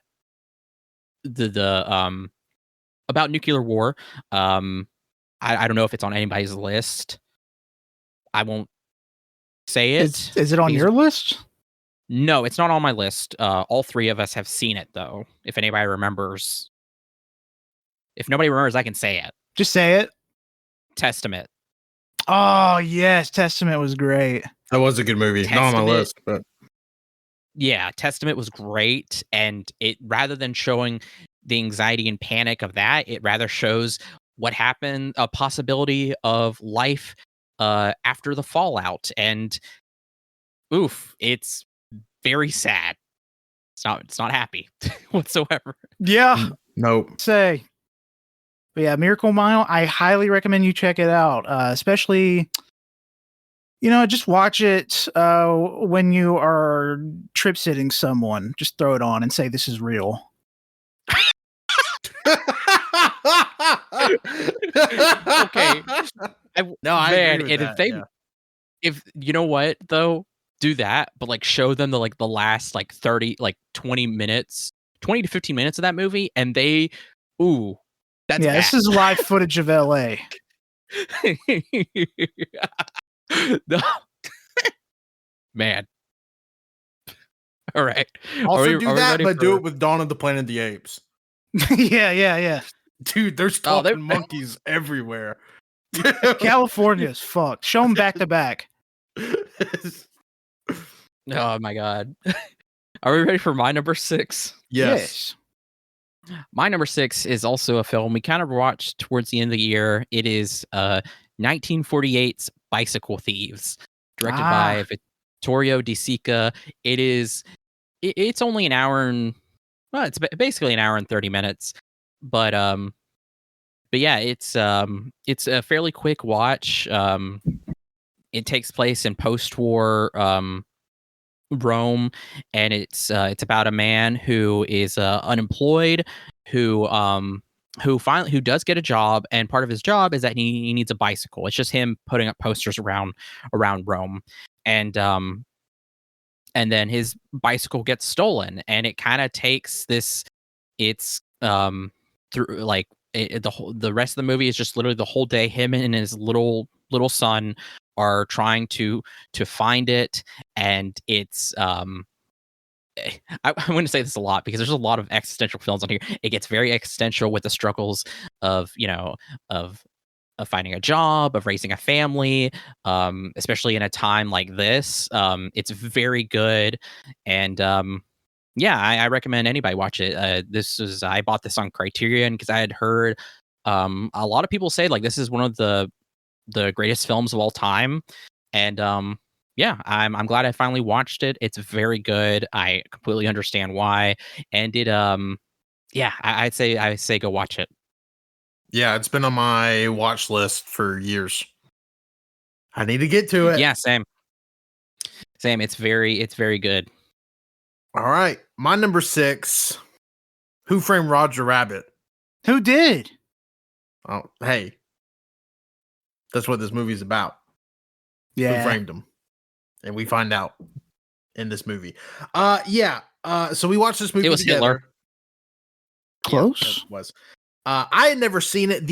nuclear war. I don't know if it's on anybody's list. I won't say it. Is it on your list? No, it's not on my list. All 3 of us have seen it, though. If anybody remembers. If nobody remembers, I can say it. Just say it. Testament. Oh, yes. Testament was great. That was a good movie. Not on my list, but... Yeah, Testament was great. And it, rather than showing the anxiety and panic of that, it rather shows what happened, a possibility of life after the fallout. And oof, it's very sad. It's not happy whatsoever. Yeah. Nope. But yeah, Miracle Mile, I highly recommend you check it out. Especially, just watch it when you are trip sitting someone. Just throw it on and say, this is real. Okay. I agree with that, if you know what though, do that, but like show them the last like 30, like 20 minutes, 20 to 15 minutes of that movie, and that's bad. This is live footage of LA. No. Man. All right. Also do that, but do it with Dawn of the Planet of the Apes. Yeah. Dude, there's talking monkeys everywhere. California is fucked. Show them back to back. Oh my god. Are we ready for my number 6? Yes. My number 6 is also a film we kind of watched towards the end of the year. It is 1948's Bicycle Thieves, directed by Vittorio De Sica. It's only an hour and it's basically an hour and 30 minutes, but yeah, it's a fairly quick watch. It takes place in post-war Rome, and it's about a man who is unemployed, who does get a job, and part of his job is that he needs a bicycle. It's just him putting up posters around Rome, and then his bicycle gets stolen, and it kind of takes this. It's through like the rest of the movie is just literally the whole day him and his little son are trying to find it, and it's I'm going to say this a lot because there's a lot of existential films on here. It gets very existential with the struggles of finding a job, of raising a family, especially in a time like this. It's very good, and yeah, I recommend anybody watch it. I bought this on Criterion because I had heard a lot of people say like this is one of the greatest films of all time, and yeah, I'm glad I finally watched it. It's very good. I completely understand why, and it yeah, I'd say go watch it. Yeah, it's been on my watch list for years. I need to get to it. Yeah, same. It's very good. All right. My number 6, Who Framed Roger Rabbit? Who did? Oh, hey. That's what this movie's about. Yeah. Who framed him? And we find out in this movie. Yeah. So we watched this movie It was together. Hitler. Close. Yeah, it was. I had never seen it.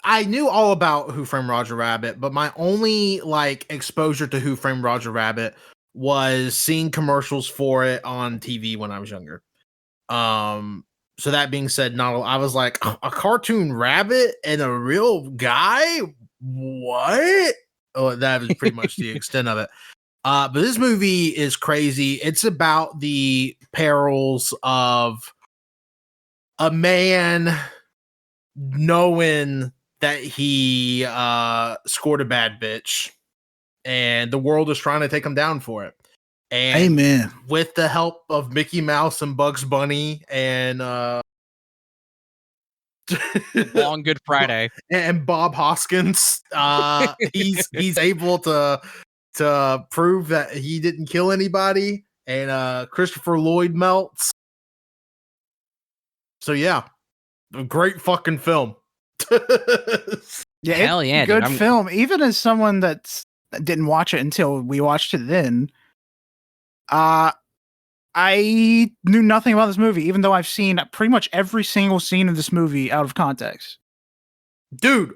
I knew all about Who Framed Roger Rabbit, but my only like exposure to Who Framed Roger Rabbit was seeing commercials for it on TV when I was younger. So that being said, I was like, a cartoon rabbit and a real guy? What? Oh, that was pretty much the extent of it. But this movie is crazy. It's about the perils of a man knowing that he scored a bad bitch and the world is trying to take him down for it. And Amen. with the help of Mickey Mouse and Bugs Bunny and Long Good Friday and Bob Hoskins, he's able to prove that he didn't kill anybody, and Christopher Lloyd melts. So yeah, a great fucking film. Yeah, Hell yeah, good dude, film. Even as someone that didn't watch it until we watched it then, I knew nothing about this movie, even though I've seen pretty much every single scene of this movie out of context. Dude,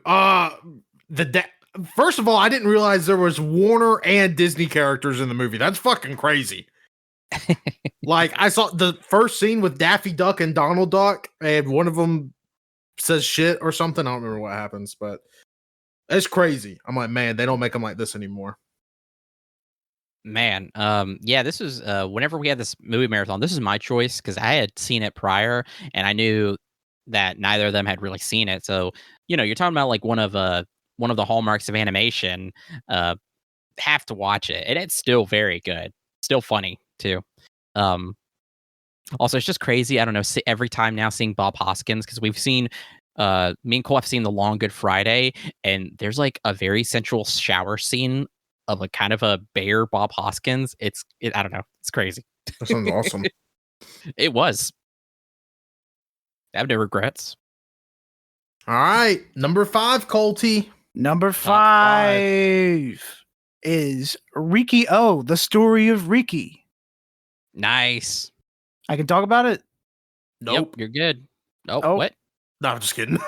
first of all, I didn't realize there was Warner and Disney characters in the movie. That's fucking crazy. Like, I saw the first scene with Daffy Duck and Donald Duck, and one of them says shit or something. I don't remember what happens, but it's crazy. I'm like, man, they don't make them like this anymore. Man, yeah, this was whenever we had this movie marathon, this is my choice because I had seen it prior and I knew that neither of them had really seen it. So, you know, you're talking about like one of the hallmarks of animation. Have to watch it. And it's still very good. Still funny too. Also it's just crazy. I don't know, every time now seeing Bob Hoskins, because we've seen me and Cole have seen The Long Good Friday, and there's like a very sensual shower scene of a kind of a bear Bob Hoskins. I don't know. It's crazy. That sounds awesome. It was. I have no regrets. All right. Number 5, Colty. Number 5 is Riki-Oh, the story of Riki. Nice. I can talk about it? Nope. Yep, you're good. Oh. What? No, I'm just kidding.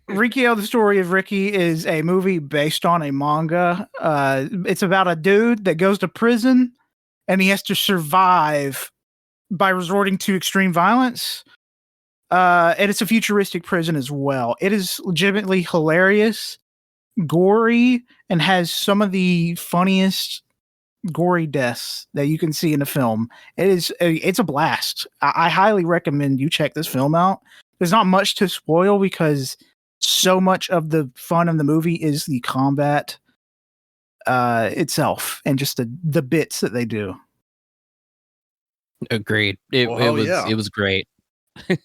Riki-Oh, the story of Riki is a movie based on a manga. It's about a dude that goes to prison and he has to survive by resorting to extreme violence. And it's a futuristic prison as well. It is legitimately hilarious, gory, and has some of the funniest gory deaths that you can see in a film. It's a blast. I highly recommend you check this film out. There's not much to spoil because so much of the fun of the movie is the combat itself and just the bits that they do. Agreed. It was great.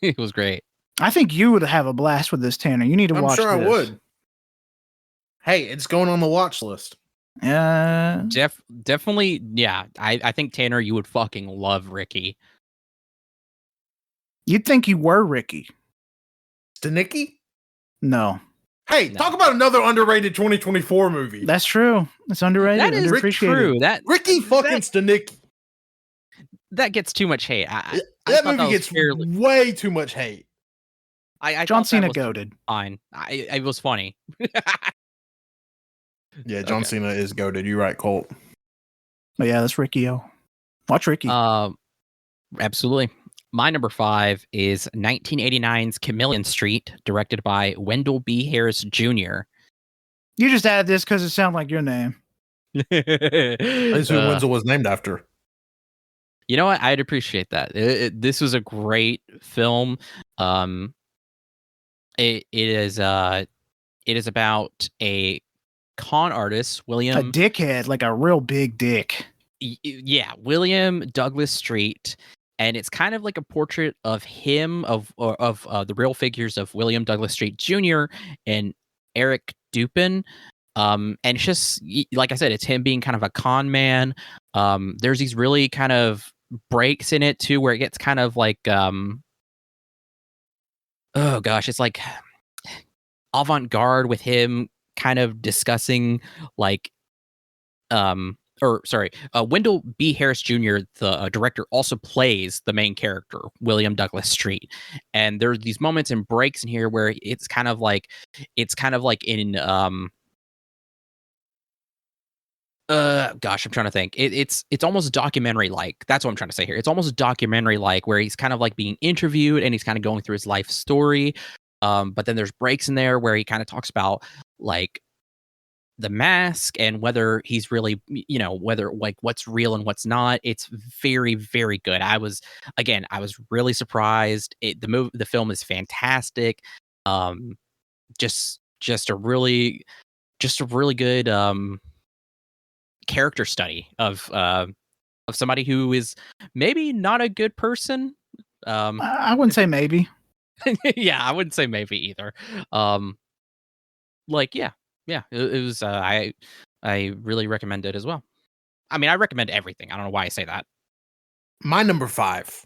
It was great. I think you would have a blast with this, Tanner. You need to watch this. I'm sure I would. Hey, it's going on the watch list. Yeah. Definitely. Yeah. I think, Tanner, you would fucking love Riki. You'd think you were Riki. Stanicky? No. Hey, talk about another underrated 2024 movie. That's true. It's underrated. That is true. Ricky fucking Stanicky. That gets too much hate. That movie gets way too much hate. John Cena goated. Fine. It was funny. Yeah, John Cena is goated. You're right, Colt. But yeah, that's Riki-Oh. Watch Riki. Absolutely. My number 5 is 1989's Chameleon Street, directed by Wendell B. Harris Jr. You just added this because it sounded like your name. That's who Wenzel was named after. You know what? I'd appreciate that. This was a great film. It is about a con artist, William. A dickhead, like a real big dick. Yeah, William Douglas Street, and it's kind of like a portrait of him, of the real figures of William Douglas Street Jr. and Eric Dupin. And it's just like I said, it's him being kind of a con man. There's these really kind of breaks in it too, where it gets kind of like oh gosh, it's like avant-garde with him kind of discussing like Wendell B. Harris Jr., the director, also plays the main character, William Douglas Street. And there's these moments and breaks in here where it's kind of like in gosh, I'm trying to think. It's almost documentary like. That's what I'm trying to say here. It's almost documentary like, where he's kind of like being interviewed and he's kind of going through his life story. But then there's breaks in there where he kind of talks about like the mask and whether he's really, whether like what's real and what's not. It's very, very good. I was really surprised. The film is fantastic. Just a really good character study of somebody who is maybe not a good person. I wouldn't say maybe. Yeah, I wouldn't say maybe either. It was. I really recommend it as well. I mean, I recommend everything. I don't know why I say that. My number 5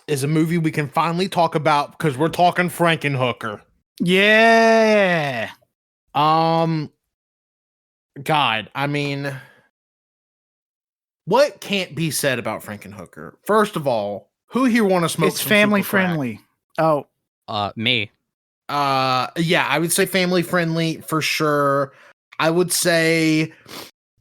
is a movie we can finally talk about because we're talking Frankenhooker. Yeah. God, I mean, what can't be said about Frankenhooker? First of all, who here want to smoke? It's family friendly. Oh, me. Yeah, I would say family friendly for sure. I would say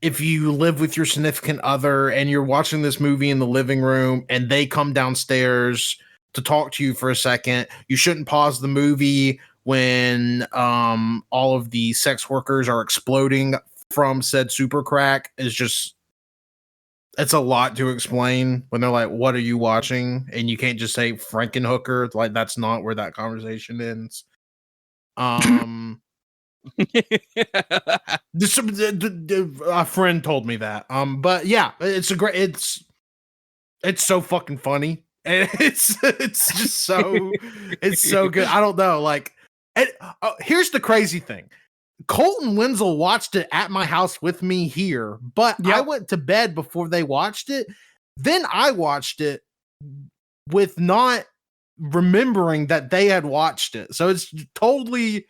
if you live with your significant other and you're watching this movie in the living room and they come downstairs to talk to you for a second, you shouldn't pause the movie when all of the sex workers are exploding from said super crack. It's a lot to explain when they're like, what are you watching? And you can't just say Frankenhooker. Like, that's not where that conversation ends. A friend told me that. But yeah, it's so fucking funny. And it's just so it's so good. I don't know. Like, here's the crazy thing. Colt and Wenzel watched it at my house with me here, but I went to bed before they watched it. Then I watched it with not remembering that they had watched it. So it's totally,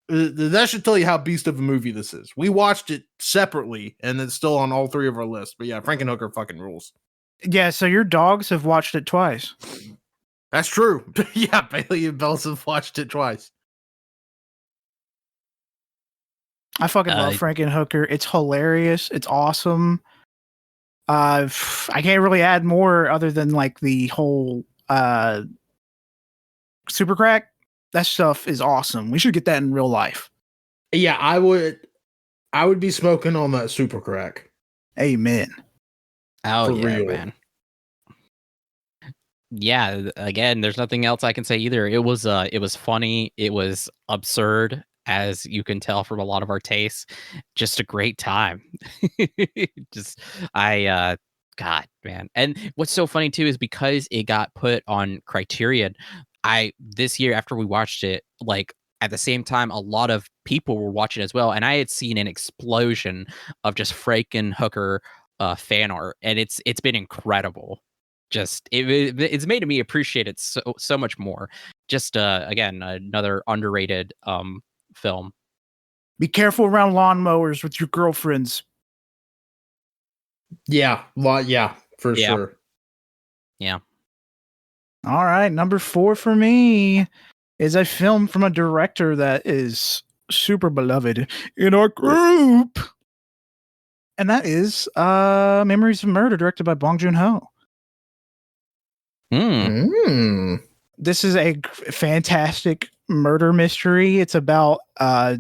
that should tell you how beast of a movie this is. We watched it separately and it's still on all 3 of our lists. But yeah, Frankenhooker fucking rules. Yeah, so your dogs have watched it twice. That's true. Yeah, Bailey and Bells have watched it twice. I fucking love Frankenhooker. It's hilarious. It's awesome. I can't really add more other than like the whole super crack. That stuff is awesome. We should get that in real life. Yeah, I would be smoking on that super crack. Amen. Oh, yeah, real, man. Yeah, again, there's nothing else I can say either. It was funny. It was absurd, as you can tell from a lot of our tastes. Just a great time. God, man. And what's so funny too is because it got put on Criterion, this year after we watched it, like at the same time, a lot of people were watching as well, and I had seen an explosion of just Frankenhooker fan art, and it's been incredible. Just it's made me appreciate it so much more. Just again, another underrated film. Be careful around lawnmowers with your girlfriends. Yeah, for sure. Yeah. All right, number 4 for me is a film from a director that is super beloved in our group, and that is Memories of Murder, directed by Bong Joon-ho. This is a fantastic murder mystery. It's about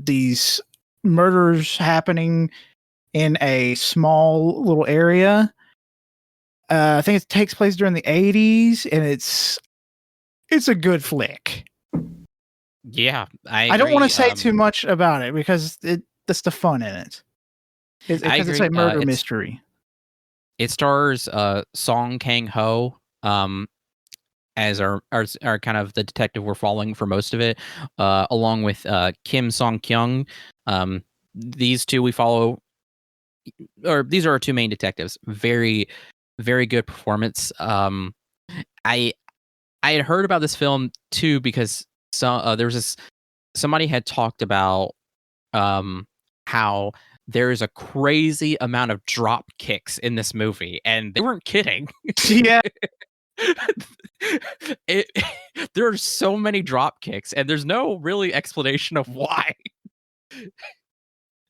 these murders happening in a small little area. I think it takes place during the 80s, and it's a good flick. Yeah, I don't want to say too much about it because that's the fun in it. It's a murder mystery. It stars Song Kang-ho as our kind of the detective we're following for most of it, along with Kim Song-kyung. These two we follow, or these are our two main detectives. Very, very good performance. I had heard about this film too because there was somebody had talked about how there's a crazy amount of drop kicks in this movie, and they weren't kidding. Yeah. There are so many drop kicks, and there's no really explanation of why.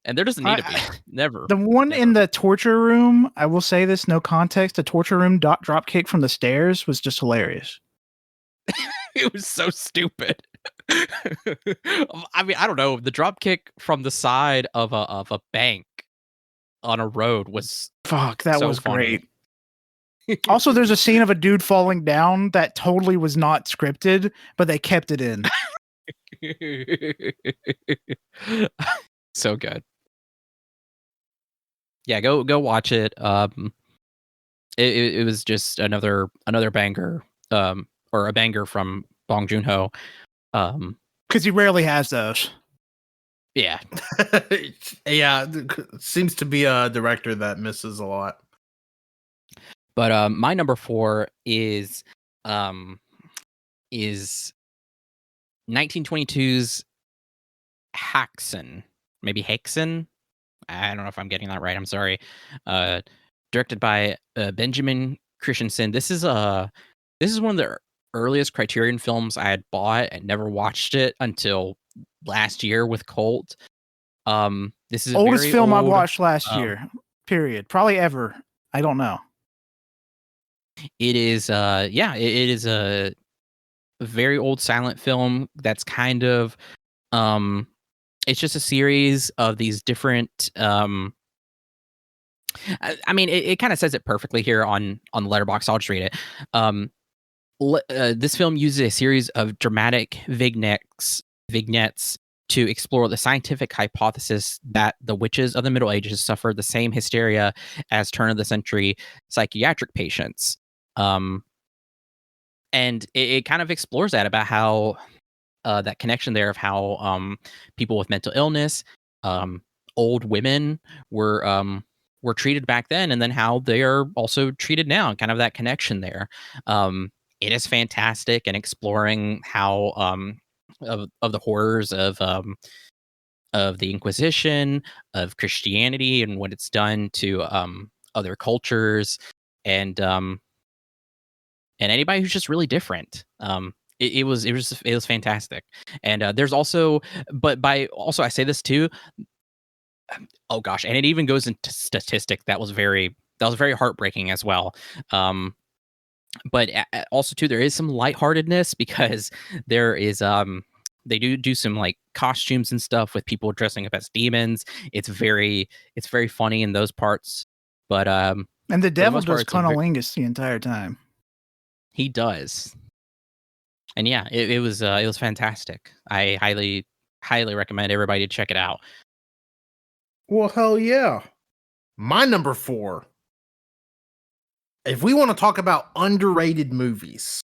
And there doesn't need to be. Never. The one in the torture room, I will say this, no context, the torture room drop kick from the stairs was just hilarious. It was so stupid. I mean, I don't know. The drop kick from the side of a bank on a road was that was funny. Great. Also, there's a scene of a dude falling down that totally was not scripted, but they kept it in. So good. Yeah, go watch it. It was just another banger, or a banger from Bong Joon-ho. Because he rarely has those. Yeah. Yeah, seems to be a director that misses a lot. But my number 4 is 1922's Haxen. Maybe Haxen? I don't know if I'm getting that right. I'm sorry. Directed by Benjamin Christensen. This is one of the earliest Criterion films I had bought and never watched it until last year with Colt. This is oldest film I watched last year. Period. Probably ever. I don't know. It is it is a very old silent film that's kind of it's just a series of these different I mean it kind of says it perfectly here on the Letterboxd. I'll just read it. This film uses a series of dramatic vignettes to explore the scientific hypothesis that the witches of the Middle Ages suffered the same hysteria as turn-of-the-century psychiatric patients. And it kind of explores that about how that connection there of how people with mental illness, old women were treated back then, and then how they are also treated now, and kind of that connection there. It is fantastic, and exploring how of the horrors of the Inquisition, of Christianity, and what it's done to other cultures, and anybody who's just really different. It was fantastic. And there's also, I say this too. Oh gosh, and it even goes into statistic that was very heartbreaking as well. But also too, there is some lightheartedness because there is they do some like costumes and stuff with people dressing up as demons. It's very funny in those parts. But and the devil does cunnilingus the entire time. He does. And yeah, it was fantastic. I highly recommend everybody to check it out. Well, hell yeah. My number 4. If we want to talk about underrated movies,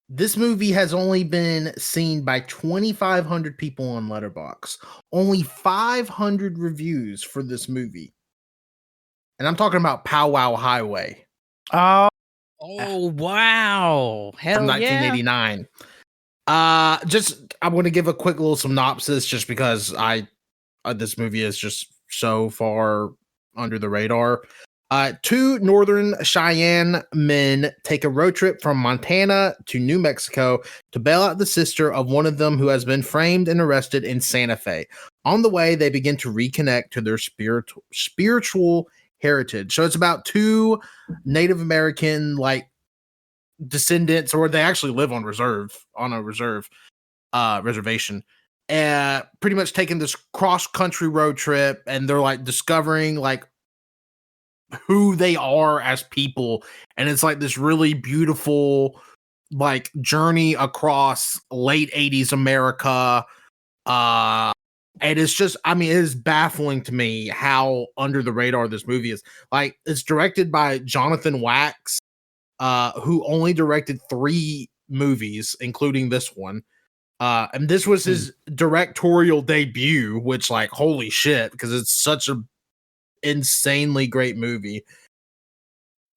this movie has only been seen by 2,500 people on Letterboxd. Only 500 reviews for this movie. And I'm talking about Pow Wow Highway. Oh, wow. Hell from 1989. Yeah. I want to give a quick little synopsis just because this movie is just so far under the radar. 2 Northern Cheyenne men take a road trip from Montana to New Mexico to bail out the sister of one of them who has been framed and arrested in Santa Fe. On the way, they begin to reconnect to their spiritual heritage. So it's about 2 Native American, like, descendants, or they actually live on a reservation, and pretty much taking this cross country road trip, and they're like discovering like who they are as people, and it's like this really beautiful like journey across late 80s America. And it's just, I mean, it is baffling to me how under the radar this movie is. Like, it's directed by Jonathan Wax, who only directed 3 movies, including this one. And this was his directorial debut, which, like, holy shit, because it's such a insanely great movie.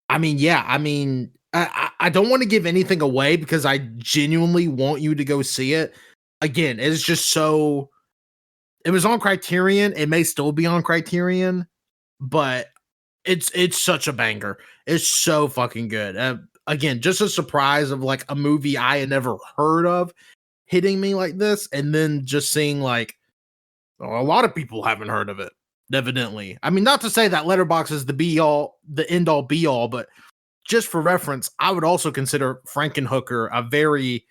I mean, yeah, I mean, I don't want to give anything away because I genuinely want you to go see it. Again, it's just so. It was on Criterion. It may still be on Criterion, but it's such a banger. It's so fucking good. Again, just a surprise of like a movie I had never heard of hitting me like this, and then just seeing like a lot of people haven't heard of it. Evidently, I mean, not to say that Letterboxd is the end all be all, but just for reference, I would also consider Frankenhooker a very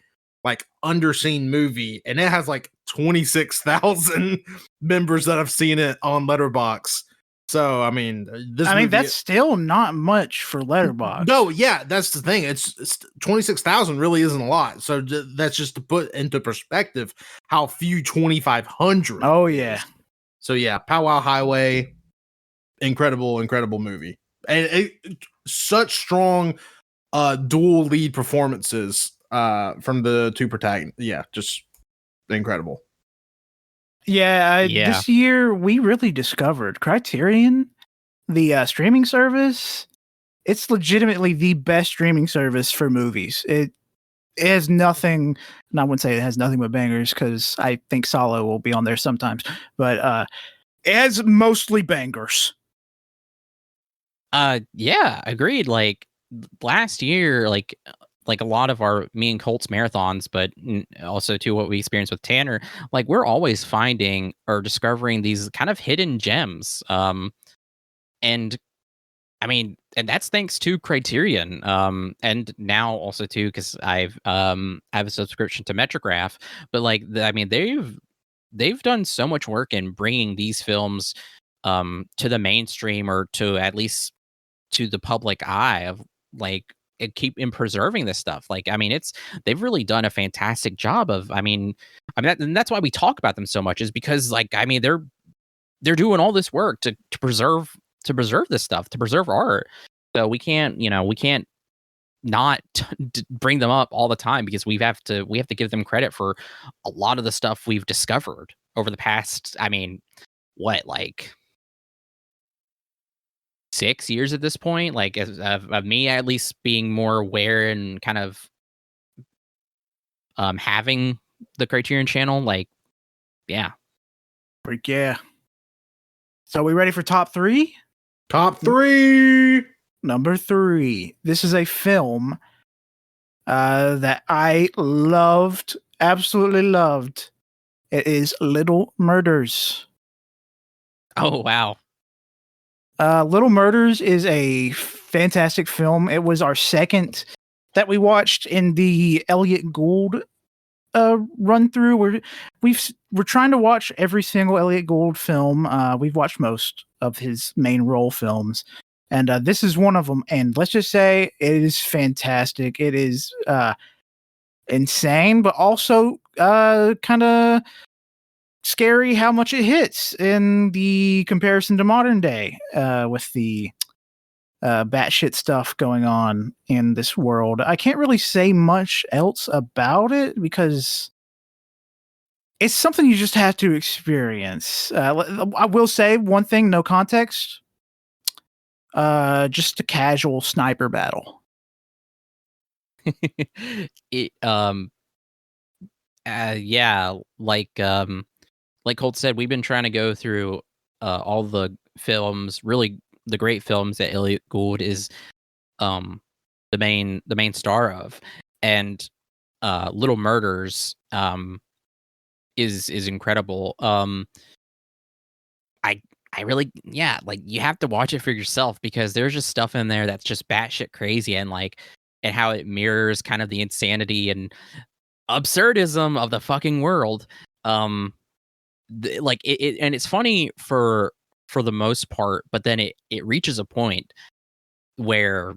like underseen movie, and it has like 26,000 members that have seen it on Letterboxd. So I mean, that's still not much for Letterboxd. No, yeah, that's the thing. It's 26,000 really isn't a lot. So that's just to put into perspective how few 2,500. Oh yeah. So yeah, Powwow Highway, incredible movie, and such strong dual lead performances from the 2 protagonists. Yeah, just incredible. Yeah, this year we really discovered Criterion, the streaming service. It's legitimately the best streaming service for movies. It has nothing, and I wouldn't say it has nothing but bangers because I think Solo will be on there sometimes, but it has mostly bangers. Yeah, agreed. Like last year, like a lot of me and Colt's marathons, but also to what we experienced with Tanner, like we're always finding or discovering these kind of hidden gems. And I mean, and that's thanks to Criterion. And now also too, because I have a subscription to Metrograph, but like, I mean, they've done so much work in bringing these films to the mainstream, or to at least to the public eye of like in preserving this stuff. Like, I mean, they've really done a fantastic job of, and that's why we talk about them so much, is because like, I mean, they're doing all this work to preserve this stuff, to preserve art. So we can't not bring them up all the time, because we have to give them credit for a lot of the stuff we've discovered over the past, I mean, what, like 6 years at this point, like of me at least being more aware and kind of having the Criterion channel. Like, yeah. Freak yeah. So we ready for top 3? Top 3. Number 3. This is a film that I loved, absolutely loved. It is Little Murders. Oh, wow. Little Murders is a fantastic film. It was our second that we watched in the Elliot Gould run through. We're trying to watch every single Elliot Gould film. We've watched most of his main role films, and this is one of them. And let's just say it is fantastic. It is insane, but also kind of scary how much it hits in the comparison to modern day, with the batshit stuff going on in this world. I can't really say much else about it because it's something you just have to experience. I will say one thing, no context. Just a casual sniper battle. Yeah, like Colt said, we've been trying to go through all the films, really the great films that Elliot Gould is the main star of, and Little Murders is incredible. I really, yeah, like you have to watch it for yourself, because there's just stuff in there that's just batshit crazy, and like and how it mirrors kind of the insanity and absurdism of the fucking world. Like it and it's funny for the most part, but then it reaches a point where,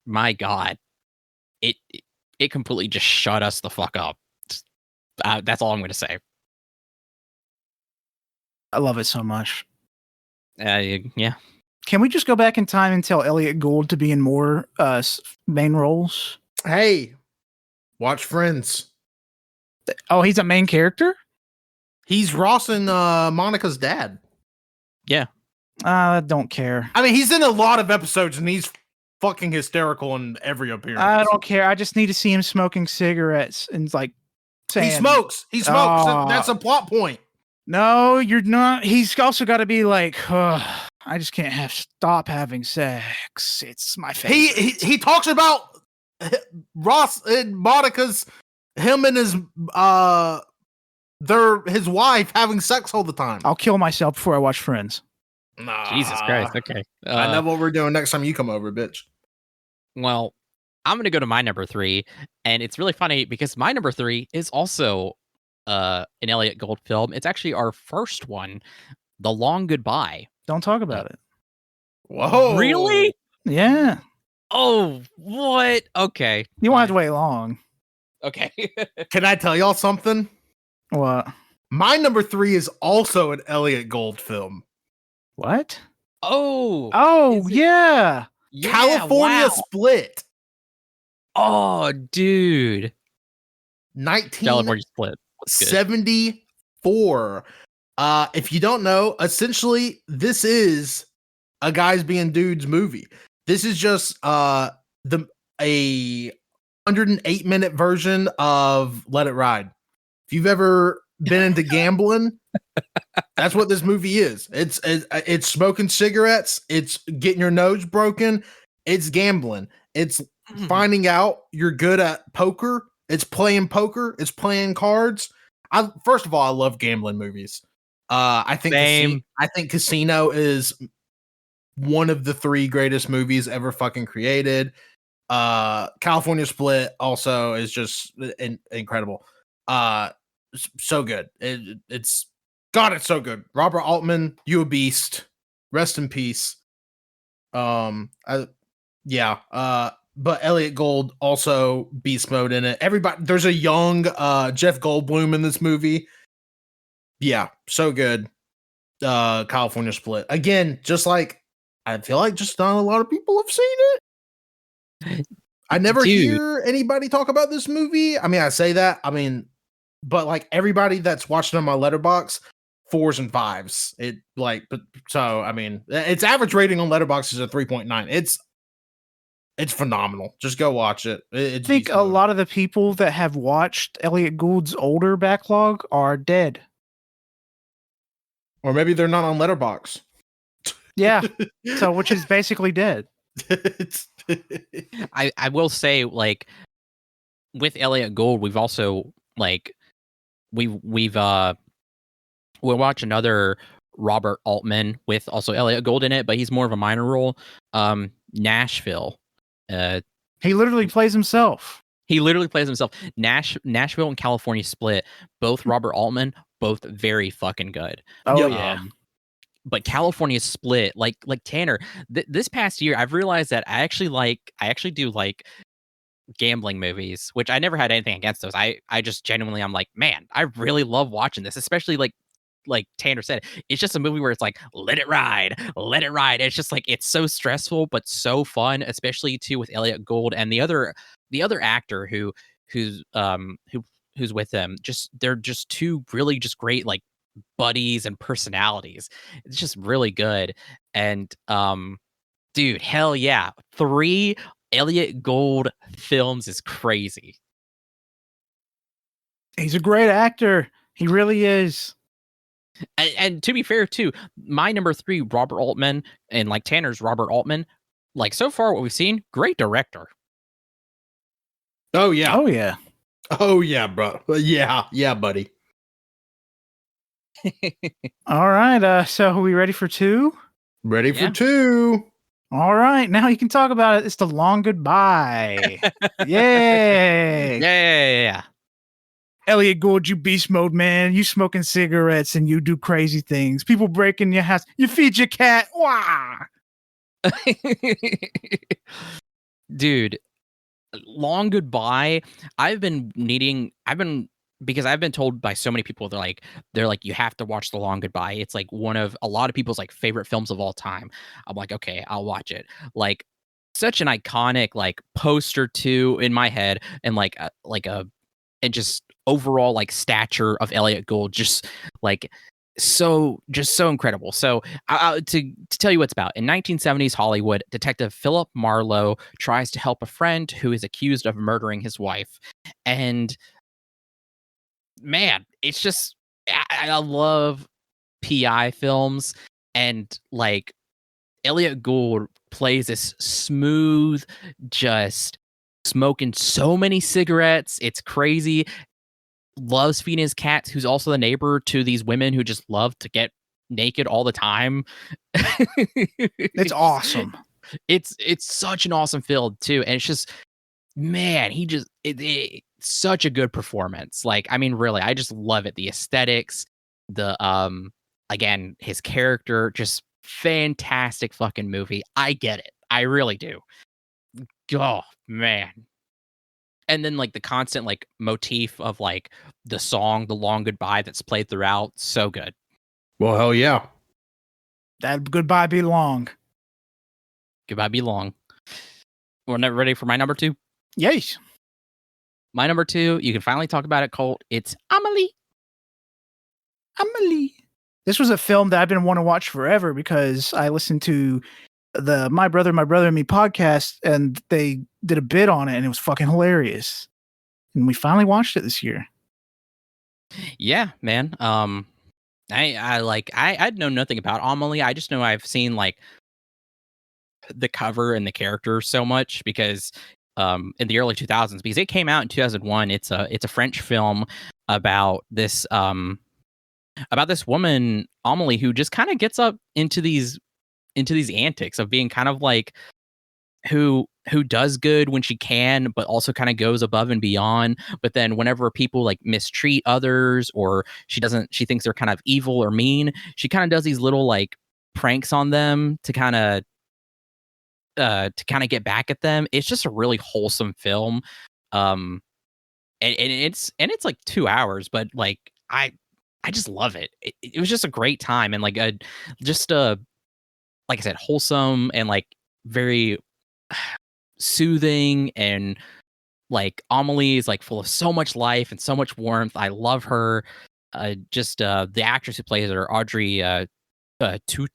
my God, it it completely just shut us the fuck up. That's all I'm going to say. I love it so much. Yeah. Can we just go back in time and tell Elliot Gould to be in more main roles? Hey, watch Friends. Oh, he's a main character? He's Ross and Monica's dad. Yeah. I don't care. I mean, he's in a lot of episodes and he's fucking hysterical in every appearance. I don't care. I just need to see him smoking cigarettes and like saying, He smokes. That's a plot point. No, you're not. He's also got to be like, I just can't stop having sex. It's my favorite. He talks about Ross and Monica's, him and his his wife having sex all the time. I'll kill myself before I watch Friends. Nah. Jesus Christ. Okay. I know what we're doing next time you come over, bitch. Well, I'm going to go to my number 3, and it's really funny because my number 3 is also an Elliot Gould film. It's actually our first one, The Long Goodbye. Don't talk about it. Whoa. Really? Yeah. Oh, what? Okay. You won't have to wait long. Okay. Can I tell y'all something? What? My number 3 is also an Elliot Gould film. What? Oh, yeah. California wow. Split. Oh, dude. California Split. 1974. If you don't know, essentially this is a guys being dudes movie. This is just a 108-minute version of Let It Ride. If you've ever been into gambling, that's what this movie is. It's smoking cigarettes, it's getting your nose broken, it's gambling, it's finding out you're good at poker, it's playing poker, it's playing cards. First of all, I love gambling movies. I think Casino is one of the 3 greatest movies ever fucking created. California Split also is just incredible. So good. It's so good. Robert Altman, you a beast. Rest in peace. But Elliot Gould also beast mode in it. Everybody, there's a young Jeff Goldblum in this movie. Yeah, so good. California Split. Again, just like I feel like just not a lot of people have seen it. I never hear anybody talk about this movie. I mean, I say that. I mean, but like everybody that's watching on my Letterboxd, 4s and 5s. I mean, its average rating on Letterboxd is a 3.9. It's phenomenal. Just go watch it. I think a lot of the people that have watched Elliot Gould's older backlog are dead. Or maybe they're not on Letterboxd. Yeah. So, which is basically dead. I will say, like, with Elliot Gould, we've also we'll watch another Robert Altman with also Elliot Gould in it, but he's more of a minor role. Nashville. He literally plays himself. Nashville and California Split, both Robert Altman, both very fucking good. Oh yeah. But California Split, like Tanner, this past year, I've realized that I actually do like gambling movies, which I never had anything against those. I just genuinely, I'm like, man, I really love watching this, especially like Tanner said, it's just a movie where it's like, let it ride. It's just like, it's so stressful, but so fun, especially too with Elliot Gould and the other actor who's with them. They're just 2 really just great, like, buddies and personalities. It's just really good. And dude, hell yeah, 3 Elliot Gould films is crazy. He's a great actor. He really is. And to be fair too, my number 3, Robert Altman, and like Tanner's Robert Altman, like, so far what we've seen, great director. Oh yeah, bro. Yeah, buddy. All right, so are we ready for 2? Ready for 2. All right, now you can talk about it. It's The Long Goodbye. Yay! Yeah. Elliot Gould, you beast mode, man. You smoking cigarettes and you do crazy things. People break in your house. You feed your cat. Wah! Dude, Long Goodbye. Because I've been told by so many people, they're like, you have to watch The Long Goodbye. It's like one of a lot of people's like favorite films of all time. I'm like, okay, I'll watch it. Like, such an iconic like poster too in my head, and and just overall like stature of Elliot Gould, just like so incredible. So to tell you what's about, in 1970s Hollywood, detective Philip Marlowe tries to help a friend who is accused of murdering his wife. And man, it's just I love PI films, and like Elliot Gould plays this smooth, just smoking so many cigarettes. It's crazy. Loves feeding his cats, who's also the neighbor to these women who just love to get naked all the time. It's awesome. It's such an awesome film too, and it's just, man, such a good performance. Like, I mean, really, I just love it. The aesthetics, the again, his character, just fantastic fucking movie. I get it. I really do. Oh man. And then like the constant like motif of like the song The Long Goodbye that's played throughout, so good. Well, hell yeah. That goodbye be long. Goodbye be long. We're never ready for my number 2. Yes. My number 2, you can finally talk about it, Colt. It's Amelie. This was a film that I've been wanting to watch forever because I listened to the My Brother and Me podcast, and they did a bit on it, and it was fucking hilarious. And we finally watched it this year. Yeah, man. I'd know nothing about Amelie. I just know I've seen like the cover and the character so much because in the early 2000s, because it came out in 2001. It's a French film about this woman Amelie who just kind of gets up into these antics of being kind of like who does good when she can, but also kind of goes above and beyond. But then whenever people like mistreat others, or she thinks they're kind of evil or mean, she kind of does these little like pranks on them to kind of get back at them. It's just a really wholesome film. And it's like 2 hours, but like I just love it. It was just a great time, and like like I said, wholesome and like very soothing, and like Amelie is like full of so much life and so much warmth. I love her. The actress who plays her, Audrey Tautou.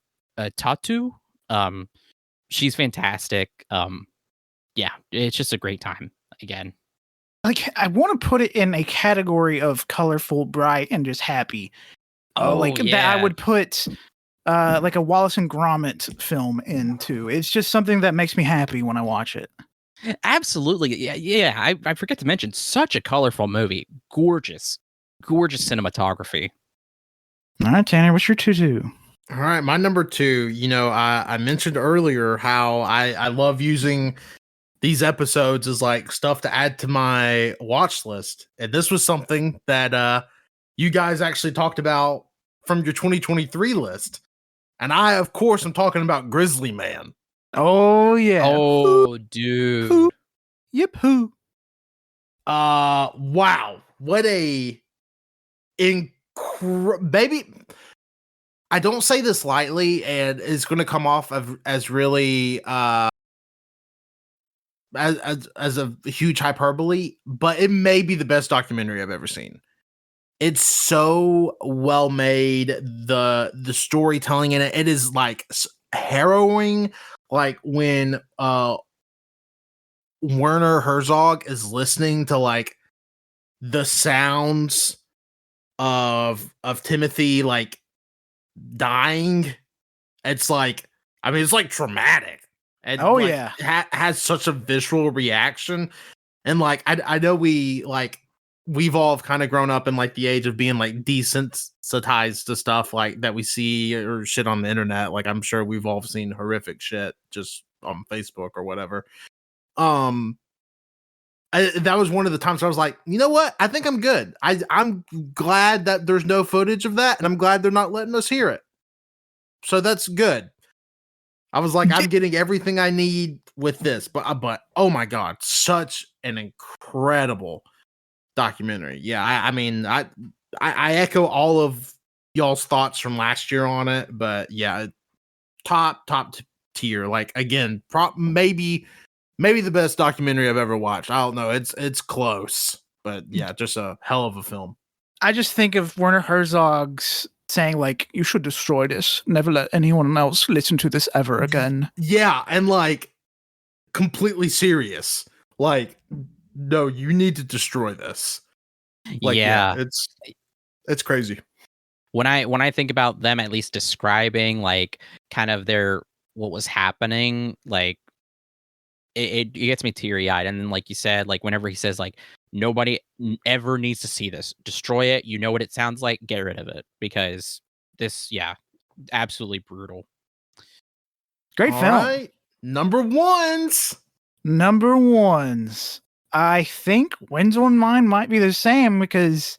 She's fantastic. Yeah, it's just a great time again. Like, I want to put it in a category of colorful, bright, and just happy. That I would put like a Wallace and Gromit film into. It's just something that makes me happy when I watch it. Absolutely. Yeah. I forget to mention, such a colorful movie. Gorgeous cinematography. All right, Tanner, what's your 2-2? All right, my number 2. You know, I mentioned earlier how I love using these episodes as like stuff to add to my watch list, and this was something that you guys actually talked about from your 2023 list, and I, of course, am talking about Grizzly Man. Oh yeah. Oh, dude. Who? Yep. Who? Wow, what a baby. I don't say this lightly, and it's going to come off as really as a huge hyperbole, but it may be the best documentary I've ever seen. It's so well made. The storytelling in it is like harrowing. Like when Werner Herzog is listening to like the sounds of Timothy like dying. It's like, I mean, it's like traumatic. And has such a visceral reaction. And like I know we like we've all kind of grown up in like the age of being like desensitized to stuff like that we see or shit on the internet. Like I'm sure we've all seen horrific shit just on Facebook or whatever. That was one of the times I was like, you know what? I think I'm good. I'm glad that there's no footage of that, and I'm glad they're not letting us hear it. So that's good. I was like, I'm getting everything I need with this, but oh my god, such an incredible documentary. Yeah, I mean, I echo all of y'all's thoughts from last year on it, but yeah, top tier. Like again, maybe the best documentary I've ever watched. I don't know, it's close, but yeah, just a hell of a film. I just think of Werner Herzog's saying like, you should destroy this, never let anyone else listen to this ever again. Yeah, and like completely serious. Like, no, you need to destroy this. Like, yeah, it's crazy. When I think about them at least describing like kind of what was happening, like it gets me teary-eyed. And then like you said, like whenever he says like nobody ever needs to see this, destroy it, you know what it sounds like, get rid of it, because this, yeah, absolutely brutal. Great All film. Right. Number ones. I think Wenzel and mine might be the same, because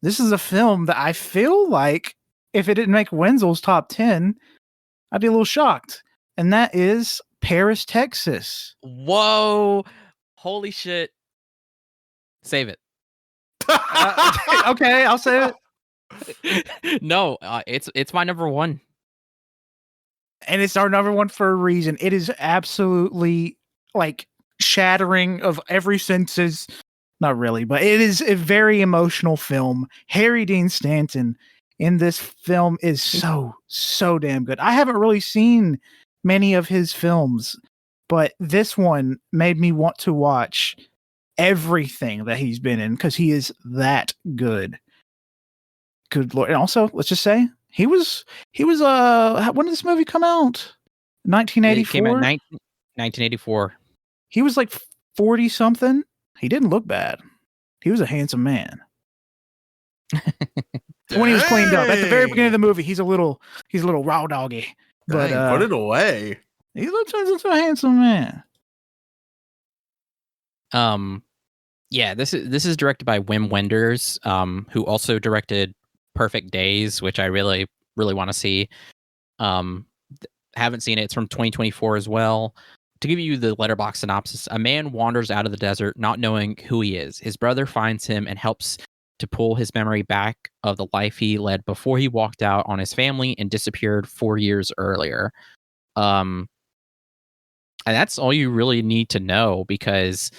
this is a film that I feel like if it didn't make Wenzel's top 10, I'd be a little shocked. And that is Paris, Texas. Whoa. Holy shit. Save it. Okay, I'll save it. No, it's my number one. And it's our number one for a reason. It is absolutely like shattering of every senses. Not really, but it is a very emotional film. Harry Dean Stanton in this film is so damn good. I haven't really seen many of his films, but this one made me want to watch everything that he's been in because he is that good. Good Lord. And also, let's just say he was when did this movie come out? 1984. It came out 1984. He was like 40 something. He didn't look bad. He was a handsome man. When he was cleaned up at the very beginning of the movie, he's a little raw doggy. But put it away. He looks like a handsome man. Yeah, this is directed by Wim Wenders, who also directed Perfect Days, which I really want to see. Haven't seen it. It's from 2024 as well. To give you the letterbox synopsis, a man wanders out of the desert not knowing who he is. His brother finds him and helps to pull his memory back of the life he led before he walked out on his family and disappeared 4 years earlier. And that's all you really need to know, because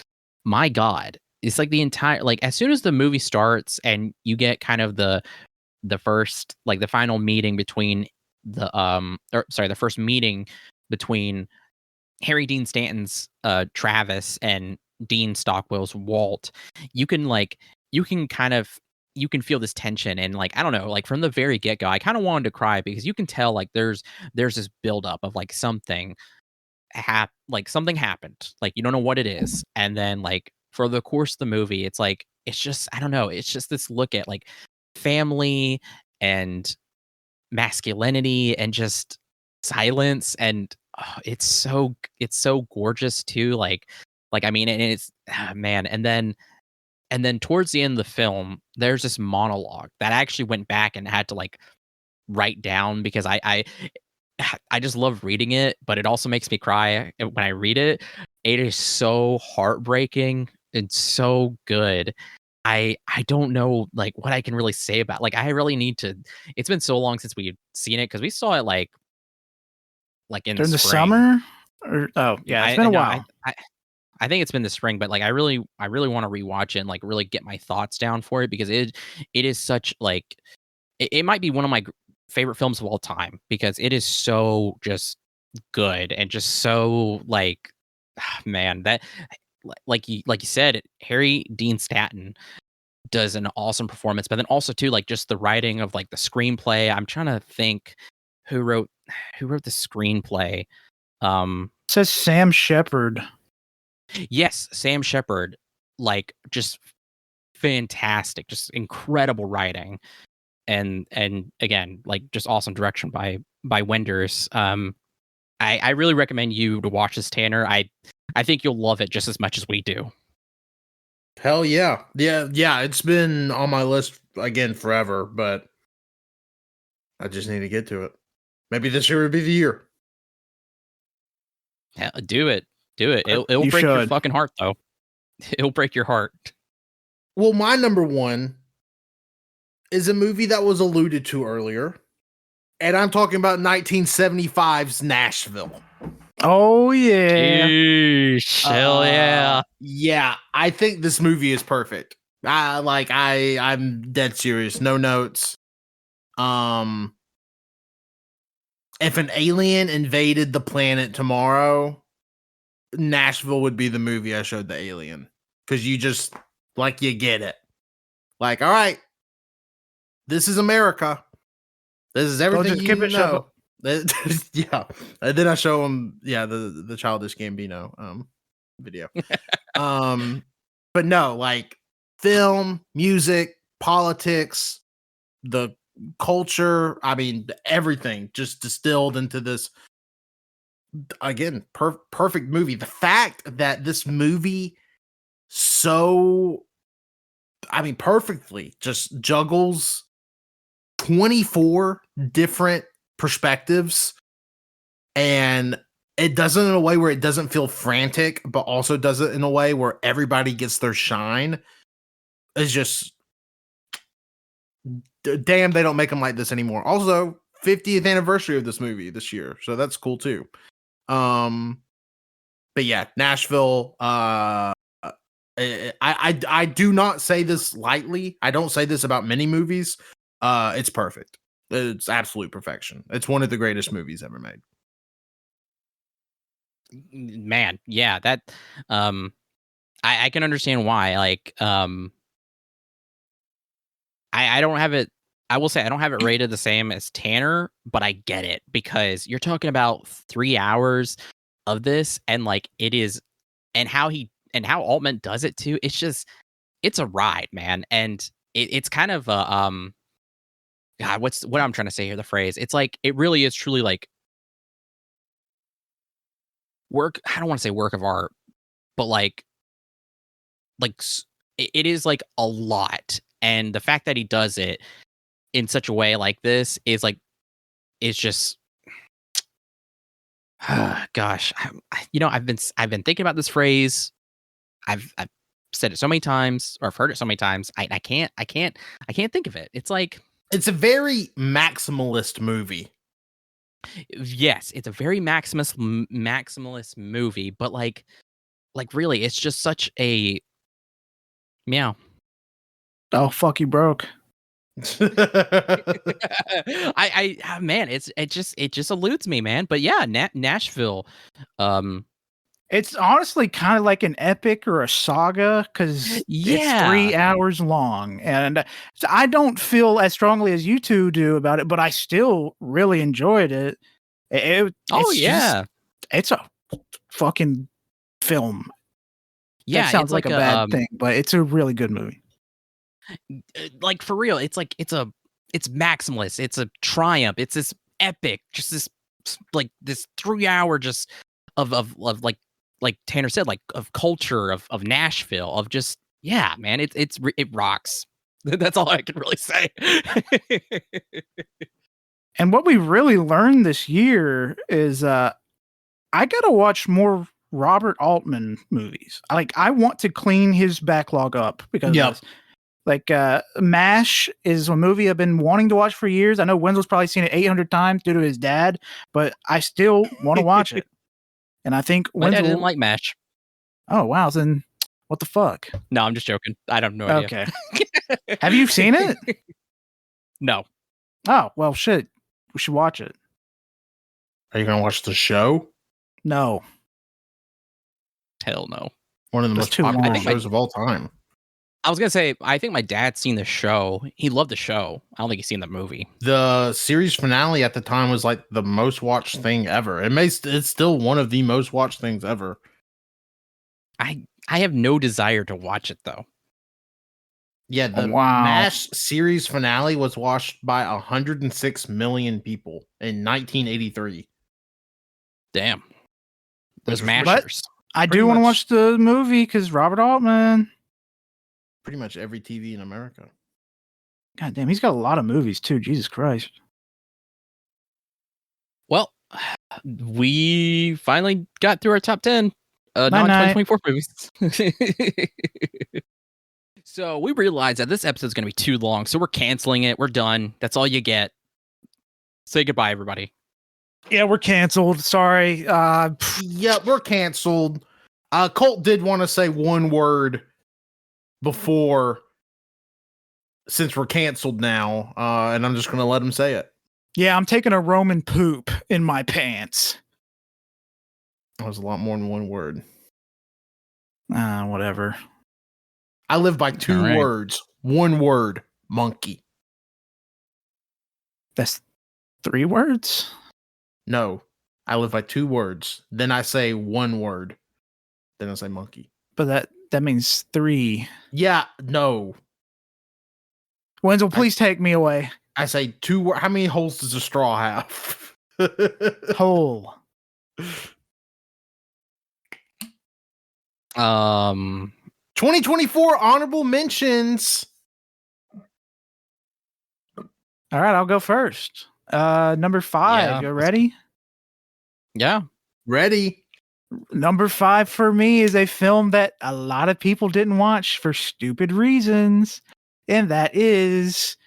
my God, it's like the entire, like as soon as the movie starts and you get kind of the first, like the final meeting between the first meeting between Harry Dean Stanton's Travis and Dean Stockwell's Walt, you can feel this tension, and like I don't know, like from the very get-go I kind of wanted to cry, because you can tell like there's this buildup of like something happened, like you don't know what it is, and then like for the course of the movie it's like it's just, I don't know, it's just this look at like family and masculinity and just silence, and it's so gorgeous too, like I mean, and it's man, and then towards the end of the film there's this monologue that I actually went back and had to like write down, because I just love reading it, but it also makes me cry when I read it. It is so heartbreaking and so good. I don't know like what I can really say about, like I really need to, it's been so long since we've seen it, because we saw it like in during the spring. Summer, or it's been a while. I think it's been the spring, but like I really want to rewatch it and like really get my thoughts down for it, because it is such like it might be one of my favorite films of all time, because it is so just good and just so like man, that like you said, Harry Dean Stanton does an awesome performance, but then also too like just the writing of like the screenplay. I'm trying to think who wrote the screenplay. It says Sam Shepard. Yes, Sam Shepard, like just fantastic, just incredible writing, and again, like just awesome direction by Wenders. I really recommend you to watch this, Tanner. I think you'll love it just as much as we do. Hell yeah. Yeah. It's been on my list again forever, but I just need to get to it. Maybe this year would be the year. Yeah, do it. It'll You break your should. fucking heart, though. It'll break your heart. Well, my number one is a movie that was alluded to earlier, and I'm talking about 1975's Nashville. Oh yeah. Sheesh, hell yeah. Yeah, I think this movie is perfect. I'm dead serious. No notes. If an alien invaded the planet tomorrow, Nashville would be the movie I showed the alien. Because you just, like, you get it. Like, all right, this is America. This is everything just you keep need it to know. Yeah. And then I show him, the Childish Gambino video. But no, like, film, music, politics, the culture, I mean, everything just distilled into this, again, perfect movie. The fact that this movie perfectly just juggles 24 different perspectives, and it does it in a way where it doesn't feel frantic, but also does it in a way where everybody gets their shine, is just damn, they don't make them like this anymore. Also, 50th anniversary of this movie this year, so that's cool too. But yeah, Nashville. I do not say this lightly. I don't say this about many movies. It's perfect. It's absolute perfection. It's one of the greatest movies ever made. Man, yeah, that I can understand why. Like, I don't have it. I will say I don't have it rated the same as Tanner, but I get it because you're talking about 3 hours of this, and like it is, and how Altman does it too. It's a ride, man, and it's kind of a God, what I'm trying to say here? The phrase. It's like it really is truly like work. I don't want to say work of art, but like it is like a lot, and the fact that he does it in such a way like this is like, it's just gosh, I've been thinking about this phrase. I've said it so many times, or I've heard it so many times. I can't think of it. It's like, it's a very maximalist movie. Yes, it's a very maximalist movie, but like really, it's just such a meow. Oh fuck, you broke. Man, it just eludes me, man. But yeah, Nashville. It's honestly kind of like an epic or a saga because it's 3 hours long, and I don't feel as strongly as you two do about it, but I still really enjoyed it. It's a fucking film. Yeah, that sounds it's like a bad thing, but it's a really good movie. Like for real, it's maximalist. It's a triumph. It's this epic, just this like this 3 hour just of like Tanner said, like of culture of Nashville, of just, yeah, man, it rocks. That's all I can really say. And what we really learned this year is I gotta watch more Robert Altman movies. I want to clean his backlog up because of this. Like MASH is a movie I've been wanting to watch for years. I know Wenzel's probably seen it 800 times due to his dad, but I still want to watch it. And I think my dad didn't like MASH. Oh wow, then what the fuck? No, I'm just joking. I don't know. Okay. Have you seen it? No. Oh well, shit. We should watch it. Are you gonna watch the show? No. Hell no. One of the most popular shows of all time. I was gonna say, I think my dad's seen the show. He loved the show. I don't think he's seen the movie. The series finale at the time was like the most watched thing ever. It's still one of the most watched things ever. I have no desire to watch it though. Yeah, the Wow. MASH series finale was watched by 106 million people in 1983. Damn. Those Which was mashers. I pretty do want to much- watch the movie because Robert Altman. Pretty much every TV in America. God damn, he's got a lot of movies too. Jesus Christ. Well, we finally got through our top 10 non-2024 movies. So we realized that this episode's going to be too long, so we're canceling it. We're done. That's all you get. Say goodbye, everybody. Yeah, we're canceled. Sorry. Yeah, we're canceled. Colt did want to say one word before, since we're canceled now, and I'm just going to let him say it. Yeah, I'm taking a Roman poop in my pants. That was a lot more than one word. Whatever. I live by two All right. words. One word, monkey. That's 3 words? No, I live by 2 words. Then I say one word. Then I say monkey. But that means 3. Yeah, no. Wenzel, please take me away. I say 2 words. How many holes does a straw have? Hole. 2024 honorable mentions. All right, I'll go first. Number 5. Yeah. You ready? Yeah. Ready? Number 5 for me is a film that a lot of people didn't watch for stupid reasons, and that is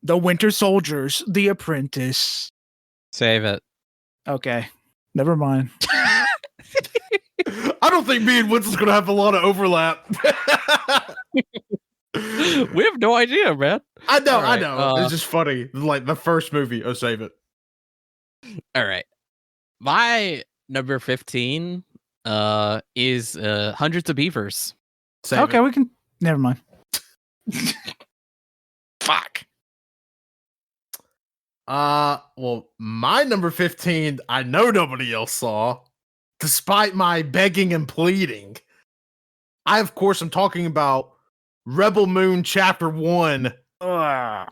The Winter Soldiers, The Apprentice. Save it. Okay, never mind. I don't think me and Wenzel's going to have a lot of overlap. We have no idea, man. I know, All right, I know. It's just funny. Like the first movie. Oh, save it. All right. My number 15 is Hundreds of Beavers. Save Okay, it. we can. Never mind. Fuck. Well, my number 15, I know nobody else saw, despite my begging and pleading. I, of course, am talking about Rebel Moon Chapter 1,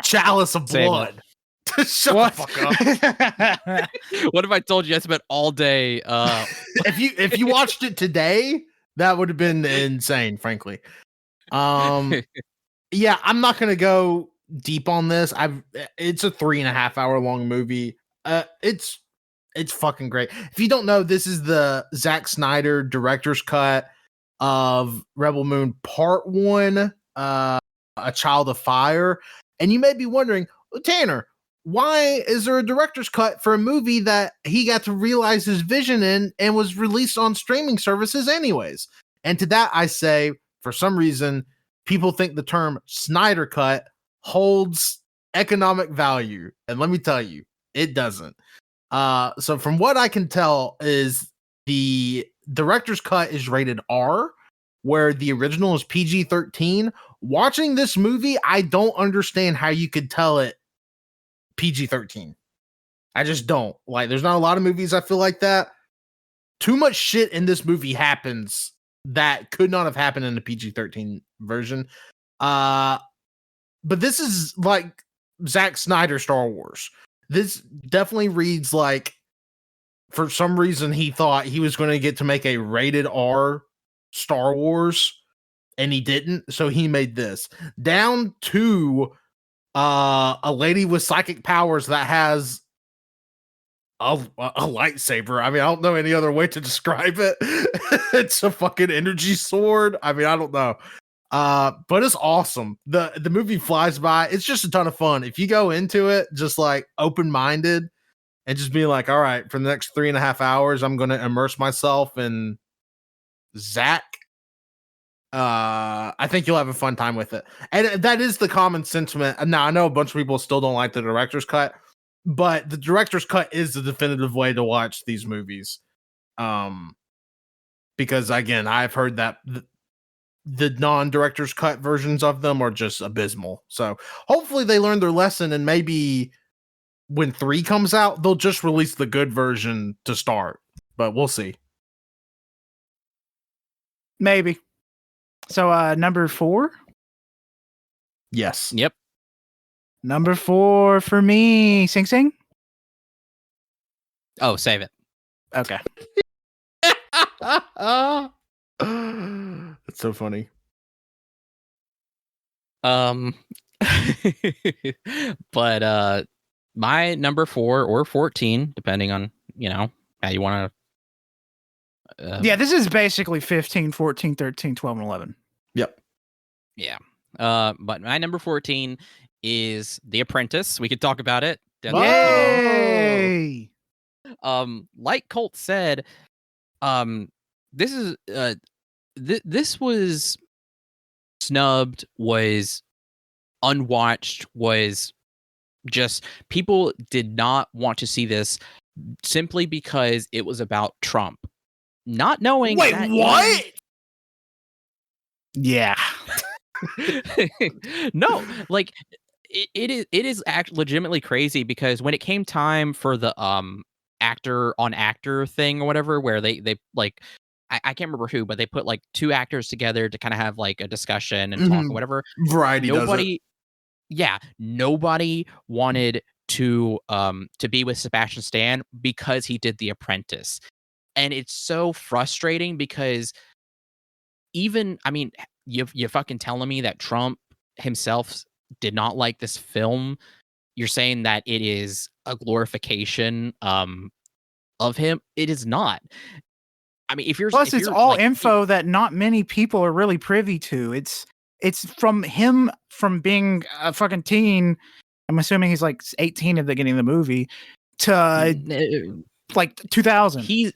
Chalice of Save it. Blood. Shut What? the fuck up. What if I told you I spent all day If you watched it today, that would have been insane, frankly. Yeah, I'm not gonna go deep on this. It's a 3.5 hour long movie. It's fucking great. If you don't know, this is the Zack Snyder director's cut of Rebel Moon Part 1, A Child of Fire. And you may be wondering, Tanner, why is there a director's cut for a movie that he got to realize his vision in and was released on streaming services anyways? And to that I say, for some reason, people think the term Snyder Cut holds economic value. And let me tell you, it doesn't. So from what I can tell is the director's cut is rated R, where the original is PG-13. Watching this movie, I don't understand how you could tell it PG-13. I just don't. Like, there's not a lot of movies I feel like that. Too much shit in this movie happens that could not have happened in the PG-13 version. But this is like Zack Snyder Star Wars. This definitely reads like, for some reason, he thought he was going to get to make a rated R Star Wars, and he didn't. So he made this down to a lady with psychic powers that has a lightsaber. I mean, I don't know any other way to describe it. It's a fucking energy sword. I mean, I don't know. But it's awesome. The movie flies by. It's just a ton of fun. If you go into it just like open-minded and just be like, all right, for the next 3.5 hours, I'm going to immerse myself in Zach. I think you'll have a fun time with it. And that is the common sentiment. Now, I know a bunch of people still don't like the director's cut, but the director's cut is the definitive way to watch these movies. Because again, I've heard that the non-director's cut versions of them are just abysmal. So hopefully they learned their lesson, and maybe when 3 comes out, they'll just release the good version to start. But we'll see. Maybe. So number 4. Yes. Yep. Number 4 for me. Sing Sing. Oh, save it. Okay. That's so funny. But my number 4 or 14, depending on, how you want to. Yeah, this is basically 15, 14, 13, 12, and 11. Yep. Yeah. But my number 14 is The Apprentice. We could talk about it. Yay! Like Colt said, this is this was snubbed, was unwatched, was just people did not want to see this simply because it was about Trump. Not knowing Wait, that what? Yeah. No, like it is legitimately crazy, because when it came time for the actor on actor thing or whatever, where they like I can't remember who, but they put like 2 actors together to kind of have like a discussion and talk or whatever. Variety does it. Nobody, yeah, nobody wanted to be with Sebastian Stan because he did The Apprentice. And it's so frustrating because even, I mean, you fucking telling me that Trump himself did not like this film. You're saying that it is a glorification of him. It is not. I mean, Plus, if it's you're all like, info that not many people are really privy to. It's from him from being a fucking teen. I'm assuming he's like 18 at the beginning of the movie to like 2000. He's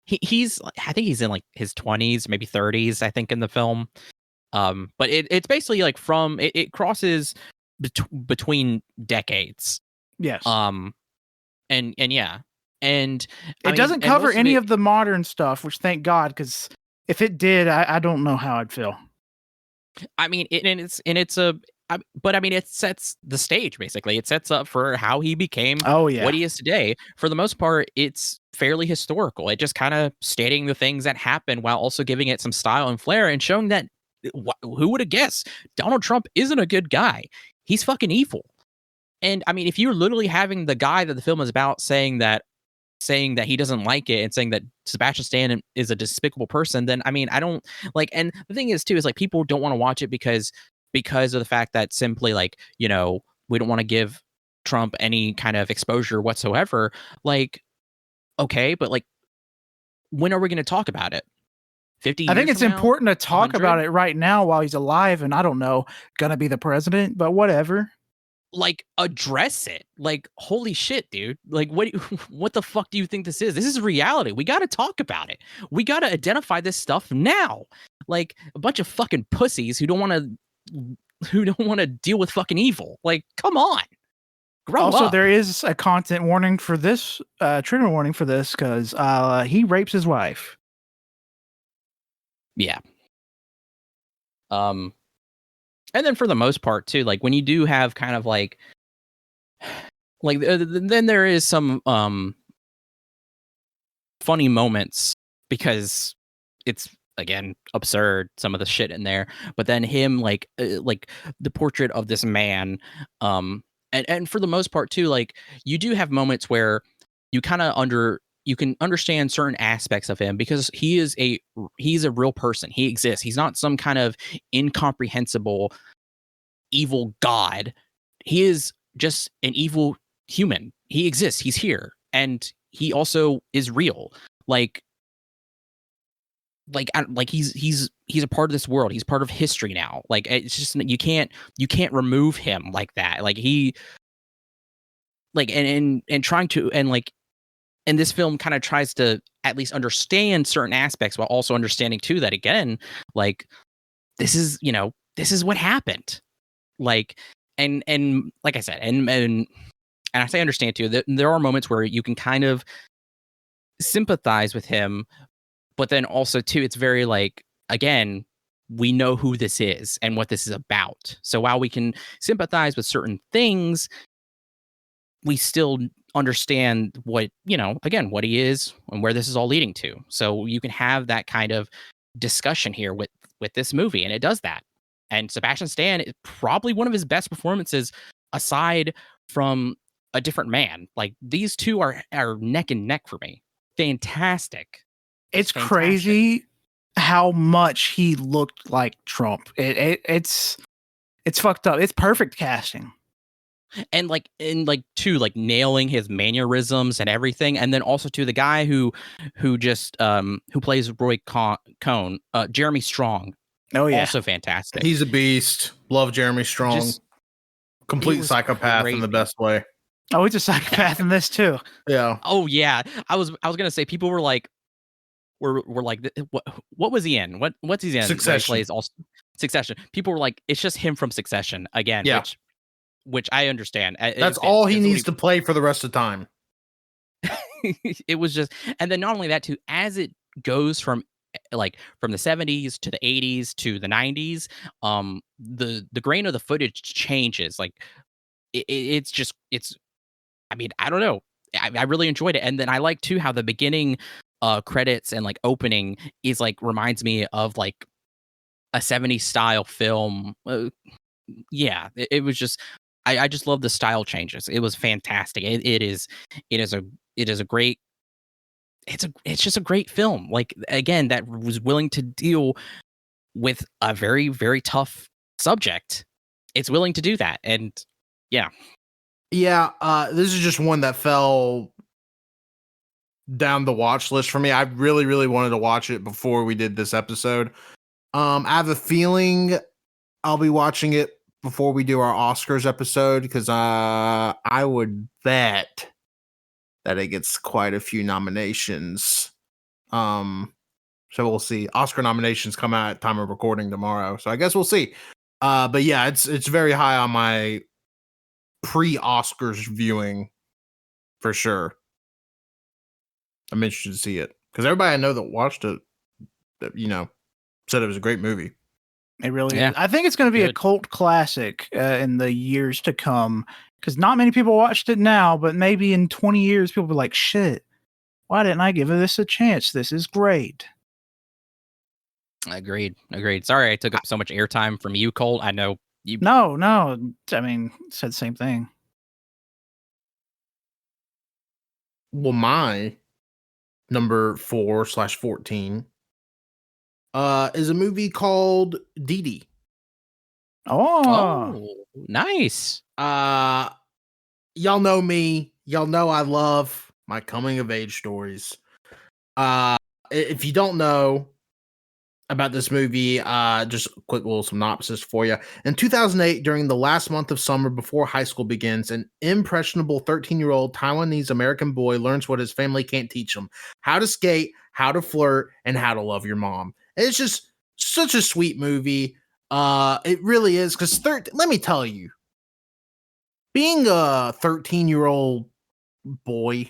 I think he's in like his 20s, maybe 30s, I think, in the film. But it's basically like from it crosses between decades. Yes. And yeah. And it doesn't cover any of the modern stuff, which thank God, because if it did, I don't know how I'd feel. I mean, but I mean, it sets the stage, basically. It sets up for how he became what he is today. For the most part, it's fairly historical. It just kind of stating the things that happened while also giving it some style and flair and showing that who would have guessed Donald Trump isn't a good guy. He's fucking evil. And I mean, if you're literally having the guy that the film is about saying that he doesn't like it and saying that Sebastian Stan is a despicable person, then I mean, I don't like. And the thing is too, is like people don't want to watch it because of the fact that simply like, we don't want to give Trump any kind of exposure whatsoever. Like, okay, but like, when are we going to talk about it? 50 years I think it's from now? important to talk 100? about it right now while he's alive and, I don't know, gonna be the president, but whatever. Like, address it. Like, holy shit, dude. Like, what the fuck do you think this is? This is reality. We got to talk about it. We got to identify this stuff now. Like, a bunch of fucking pussies who don't want to deal with fucking evil. Like, come on. Grow also, up. there is a content warning for this, trigger warning for this, because he rapes his wife. Yeah. And then for the most part too, like when you do have kind of like then there is some funny moments, because it's again absurd, some of the shit in there. But then him like the portrait of this man, and for the most part too, like you do have moments where you kind of you can understand certain aspects of him, because he's a real person. He exists. He's not some kind of incomprehensible evil god. He is just an evil human. He exists. He's here, and he also is real. Like he's a part of this world. He's part of history now. Like, it's just, you can't remove him like that. Like he like and trying to, and like, and this film kind of tries to at least understand certain aspects while also understanding too that, again, like this is what happened. Like, and like I said, and I say understand too, that there are moments where you can kind of sympathize with him, but then also too, it's very like, again, we know who this is and what this is about. So while we can sympathize with certain things, we still understand what, again, what he is and where this is all leading to. So you can have that kind of discussion here with this movie, and it does that. And Sebastian Stan is probably one of his best performances aside from A Different Man. Like these two are neck and neck for me. Fantastic. It's Fantastic. crazy how much he looked like Trump. It's fucked up. It's perfect casting. And too, like nailing his mannerisms and everything. And then also to the guy who plays Roy Cohn, Jeremy Strong. Oh yeah. Also fantastic. He's a beast. Love Jeremy Strong. Complete psychopath crazy. in the best way. Oh, he's a psychopath in this too. Yeah. Oh yeah. I was gonna say people were like, we're like, what was he in? What's he in? Succession. He plays all Succession. People were like, it's just him from Succession again. Yeah. Which I understand. That's all he needs to play for the rest of the time. It was just, and then not only that too, as it goes from the 70s to the 80s to the 90s, the grain of the footage changes. Like it's I mean, I don't know. I really enjoyed it. And then I like too how the beginning credits and like opening is like reminds me of like a 70s style film. Yeah, it was just I just love the style changes. It was fantastic. It is a great it's just a great film. Like again, that was willing to deal with a very, very tough subject. It's willing to do that. And yeah. Yeah, this is just one that fell down the watch list for me. I really, really wanted to watch it before we did this episode. I have a feeling I'll be watching it before we do our Oscars episode because I would bet that it gets quite a few nominations. So we'll see. Oscar nominations come out at time of recording tomorrow, so I guess we'll see. But yeah, it's very high on my pre-Oscars viewing for sure. I'm interested to see it because everybody I know that watched it, said it was a great movie. It really is. I think it's going to be a cult classic in the years to come because not many people watched it now, but maybe in 20 years, people will be like, shit, why didn't I give this a chance? This is great. Agreed. Sorry I took up so much airtime from you, Colt. I know you. No. I mean, said the same thing. Well, my number 4/14 is a movie called Dee Dee. Oh, nice. Y'all know me. Y'all know I love my coming of age stories. If you don't know about this movie, just a quick little synopsis for you. In 2008, during the last month of summer before high school begins, an impressionable 13-year-old Taiwanese American boy learns what his family can't teach him: how to skate, how to flirt, and how to love your mom. It's just such a sweet movie. It really is, because let me tell you, being a 13-year-old boy,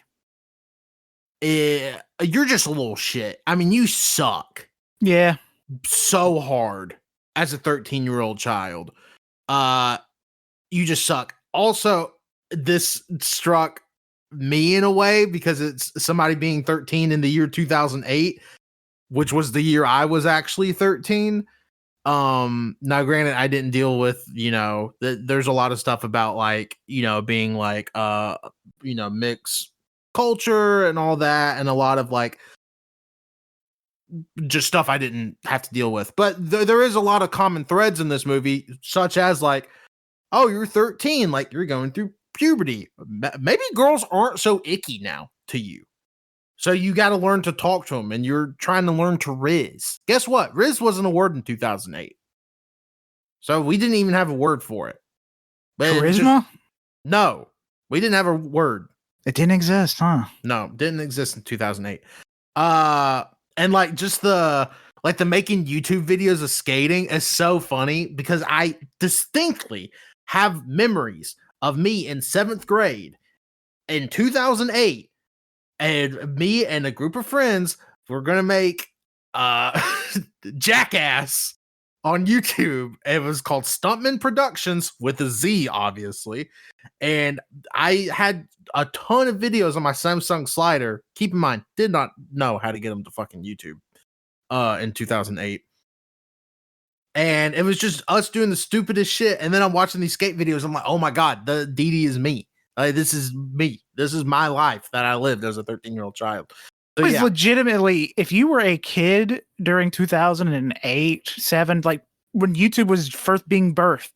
you're just a little shit. I mean, you suck. Yeah. So hard as a 13-year-old child. You just suck. Also, this struck me in a way because it's somebody being 13 in the year 2008, which was the year I was actually 13. Now granted, I didn't deal with, there's a lot of stuff about like, being like, mixed culture and all that, and a lot of like just stuff I didn't have to deal with. But there is a lot of common threads in this movie, such as like, oh, you're 13, like you're going through puberty. Maybe girls aren't so icky now to you. So you got to learn to talk to them, and you're trying to learn to Riz. Guess what? Riz wasn't a word in 2008. So we didn't even have a word for it. But Charisma? No, we didn't have a word. It didn't exist, huh? No, didn't exist in 2008. And like just the making YouTube videos of skating is so funny because I distinctly have memories of me in 7th grade in 2008, and me and a group of friends were gonna make Jackass on YouTube. It was called Stuntman Productions with a Z, obviously. And I had a ton of videos on my Samsung slider. Keep in mind, did not know how to get them to fucking YouTube in 2008. And it was just us doing the stupidest shit. And then I'm watching these skate videos. I'm like, oh my God, the DD is me. This is me. This is my life that I lived as a 13-year-old child. So, It was legitimately, if you were a kid during 2008, 7, like when YouTube was first being birthed,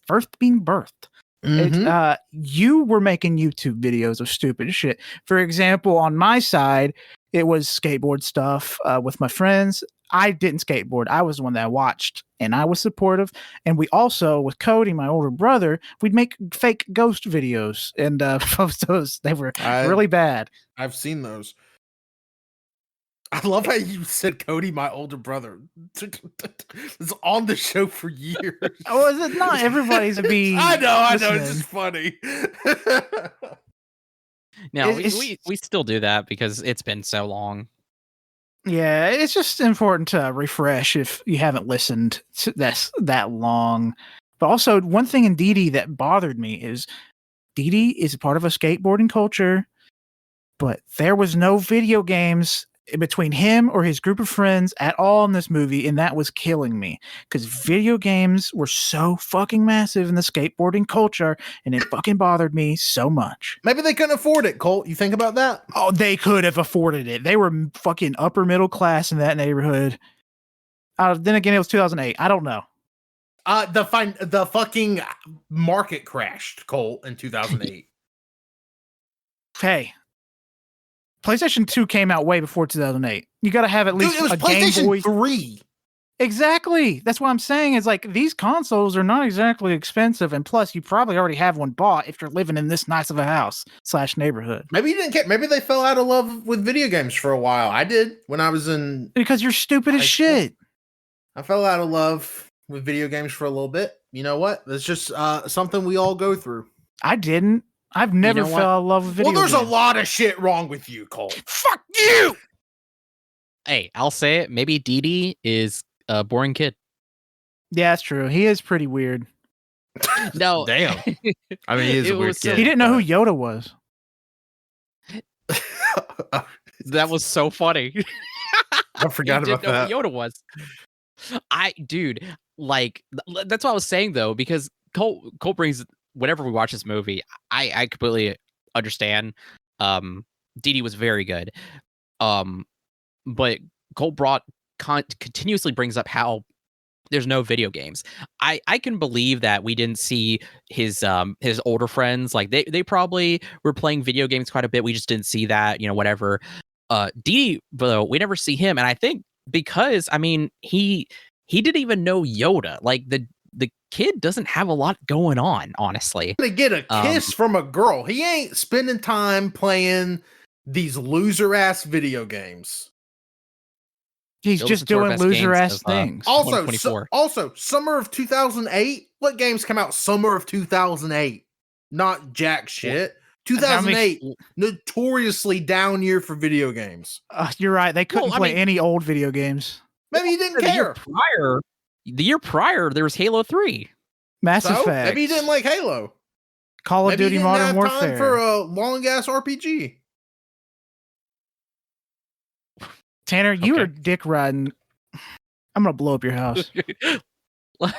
you were making YouTube videos of stupid shit. For example, on my side, it was skateboard stuff with my friends. I didn't skateboard. I was the one that watched, and I was supportive. And we also, with Cody, my older brother, we'd make fake ghost videos and post those. They were really bad. I've seen those. I love how you said Cody, my older brother. It's on the show for years. Oh, is it not everybody's to be? I know. It's just funny. No, we still do that because it's been so long. Yeah, it's just important to refresh if you haven't listened to this that long. But also, one thing in DD that bothered me is DD is a part of a skateboarding culture, but there was no video games between him or his group of friends at all in this movie, and that was killing me because video games were so fucking massive in the skateboarding culture, and it fucking bothered me so much. Maybe they couldn't afford it, Colt. You think about that? Oh, they could have afforded it. They were fucking upper middle class in that neighborhood. Then again, it was 2008. I don't know. The fucking market crashed, Colt, in 2008. Hey. PlayStation 2 came out way before 2008. You got to have at least it was a PlayStation Game Boy 3. Exactly. That's what I'm saying. Is like these consoles are not exactly expensive, and plus you probably already have one bought if you're living in this nice of a house / neighborhood. Maybe you didn't care. Maybe they fell out of love with video games for a while. I did when I was in. Because you're stupid as shit. I fell out of love with video games for a little bit. You know what? It's just something we all go through. I didn't. I've never fell in love with video games. Well, there's a lot of shit wrong with you, Cole. Fuck you! Hey, I'll say it. Maybe DD is a boring kid. Yeah, that's true. He is pretty weird. No. Damn. I mean, he is a weird kid. He didn't know who Yoda was. That was so funny. I forgot about that. Know who Yoda was. Dude, like, that's what I was saying, though, because Colt brings... Whenever we watch this movie, I completely understand. DD was very good. But Colt continuously brings up how there's no video games. I can believe that we didn't see his older friends. Like they probably were playing video games quite a bit. We just didn't see that, whatever. DD, though, we never see him. And I think because, I mean, he didn't even know Yoda. Like the kid doesn't have a lot going on, honestly. To get a kiss from a girl, he ain't spending time playing these loser ass video games. He's just doing loser ass things. Also, summer of 2008. What games come out summer of 2008? Not jack shit. 2008, notoriously down year for video games. You're right. They couldn't play any old video games. Maybe you didn't care. The year prior, there was Halo 3. Mass Effect. Maybe you didn't like Halo. Call of Duty Modern Warfare. Time for a long ass RPG. Tanner, you are dick riding. I'm gonna blow up your house. I'm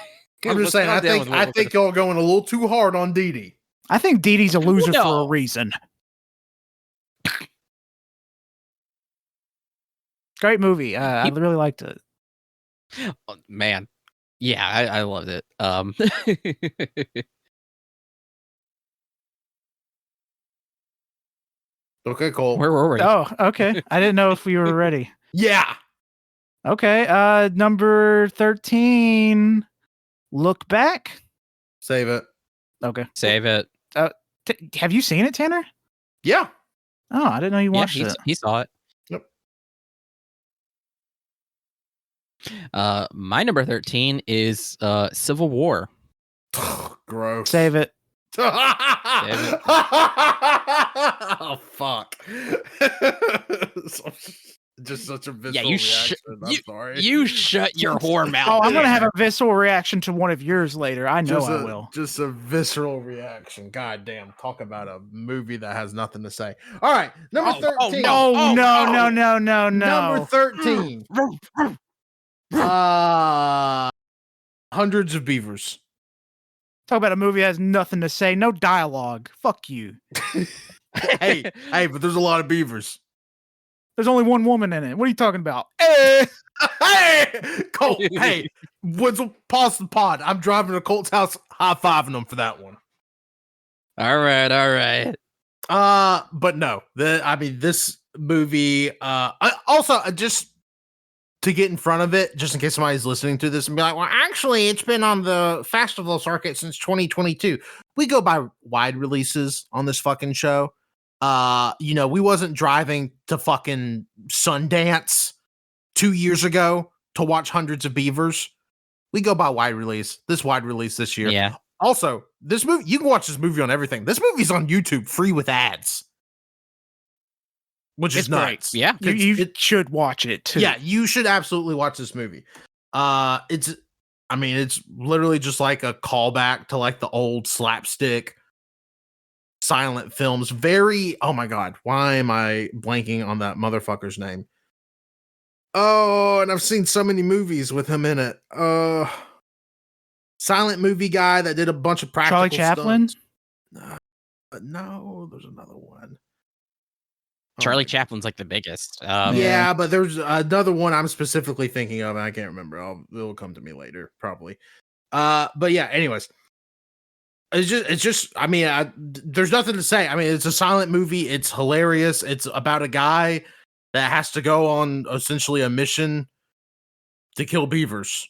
just saying. I think y'all going a little too hard on DD. I think DD's a loser for a reason. Great movie. I really liked it. Oh, man. Yeah, I loved it. Okay, Cole. Where were we? Oh, okay. I didn't know if we were ready. Yeah. Okay. Number 13. Look Back. Save it. Okay. Save it. Have you seen it, Tanner? Yeah. Oh, I didn't know you watched it. He saw it. Yep. My number 13 is Civil War. Gross. Save it. Oh fuck. Just such a visceral reaction. I'm sorry. You shut your whore mouth. Oh, I'm gonna have a visceral reaction to one of yours later. I know I will. Just a visceral reaction. God damn. Talk about a movie that has nothing to say. All right, number 13. No. Number 13. Hundreds of Beavers. Talk about a movie that has nothing to say, no dialogue. Fuck you. hey, but there's a lot of beavers. There's only one woman in it. What are you talking about? Hey, Colt. Hey, Wenzel, pause the pod. I'm driving to Colt's house, high-fiving them for that one. All right. But no, this movie. Also, just to get in front of it, just in case somebody's listening to this and be like, well, actually, it's been on the festival circuit since 2022. We go by wide releases on this fucking show. We wasn't driving to fucking Sundance 2 years ago to watch Hundreds of Beavers. We go by wide release. This wide release this year. Yeah. Also, this movie, you can watch this movie on everything. This movie's on YouTube free with ads. Which is nuts. Yeah. You should watch it too. Yeah, you should absolutely watch this movie. It's literally just like a callback to like the old slapstick silent films. Very, oh my God, why am I blanking on that motherfucker's name? Oh, and I've seen so many movies with him in it. Silent movie guy that did a bunch of practical Charlie Chaplin? stunts. No, there's another one. Charlie Chaplin's like the biggest. Yeah, but there's another one I'm specifically thinking of, and I can't remember. It'll come to me later, probably. But yeah, anyways. It's just, there's nothing to say. I mean, it's a silent movie. It's hilarious. It's about a guy that has to go on essentially a mission to kill beavers.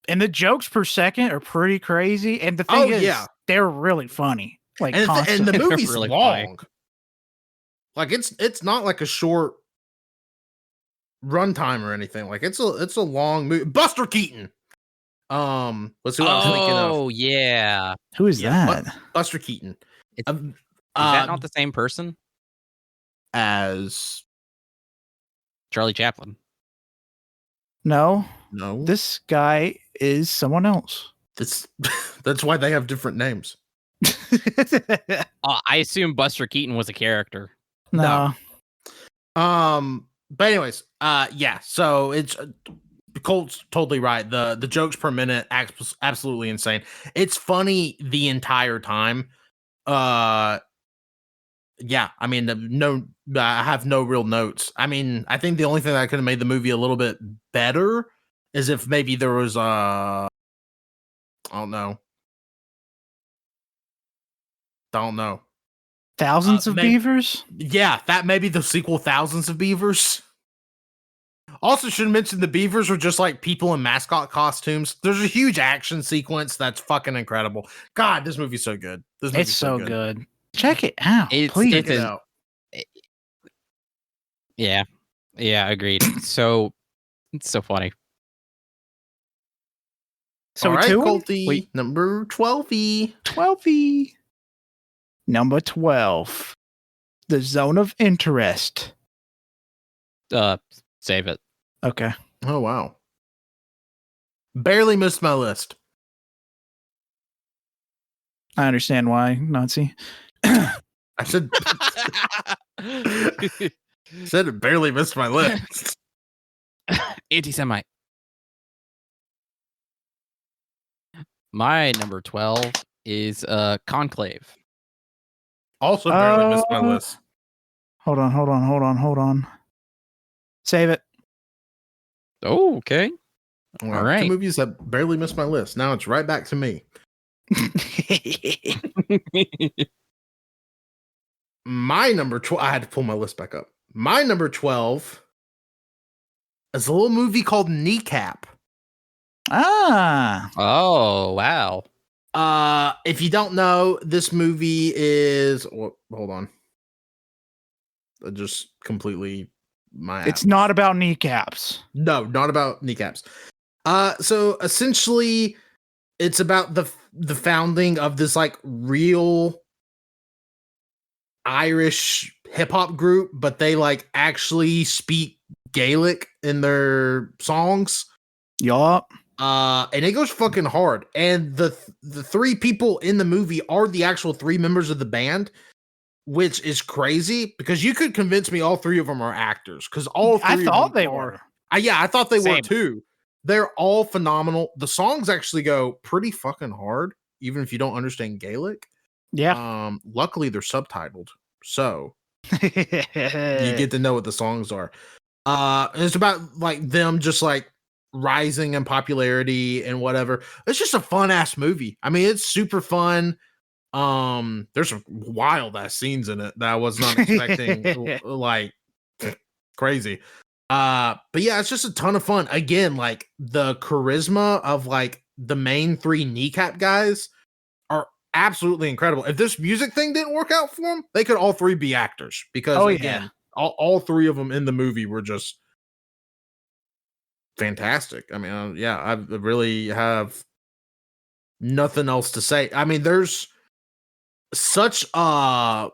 And the jokes per second are pretty crazy. And the thing is, they're really funny. Like, and the movie's really long. Funny. Like it's not like a short runtime or anything. Like it's a long movie. Buster Keaton. Let's see what I was thinking of. Oh yeah. Who is that? Buster Keaton. Is that not the same person as Charlie Chaplin? No. No. This guy is someone else. That's why they have different names. I assume Buster Keaton was a character. No. But anyways, so it's Colt's totally right. The jokes per minute absolutely insane. It's funny the entire time. I have no real notes. I mean, I think the only thing that could have made the movie a little bit better is if maybe there was I don't know. Thousands of beavers? Yeah, that may be the sequel, Thousands of Beavers. Also, should mention the beavers are just like people in mascot costumes. There's a huge action sequence that's fucking incredible. God, this movie's so good. It's so good. Check it out. Please check it out. Yeah, agreed. So it's so funny. So all right, two? Colty, Wait. number 12. 12. Number 12. The Zone of Interest. Save it. Okay. Oh, wow. Barely missed my list. I understand why, Nazi. I said it barely missed my list. Anti-Semite. My number 12 is Conclave. Also barely missed my list. Hold on. Save it. Oh, okay. All right. 2 movies that barely missed my list. Now it's right back to me. My number 12, I had to pull my list back up. My number 12 is a little movie called Kneecap. Ah. Oh, wow. If you don't know, this movie is hold on. I just completely It's not about kneecaps. No, not about kneecaps. So essentially it's about the founding of this like real Irish hip hop group, but they like actually speak Gaelic in their songs. Yup. And it goes fucking hard. And the 3 people in the movie are the actual 3 members of the band, which is crazy because you could convince me all 3 of them are actors because all 3 I thought they were. Yeah, I thought they were Same. too. They're all phenomenal. The songs actually go pretty fucking hard, even if you don't understand Gaelic. Yeah. Luckily they're subtitled, so you get to know what the songs are. It's about like them just like rising in popularity and whatever. It's just a fun ass movie. I mean, it's super fun. There's some wild ass scenes in it that I was not expecting. Like crazy. But yeah, it's just a ton of fun. Again, like the charisma of like the main three kneecap guys are absolutely incredible. If this music thing didn't work out for them, they could all three be actors because again, all three of them in the movie were just fantastic. I mean, yeah, I really have nothing else to say. I mean, there's such a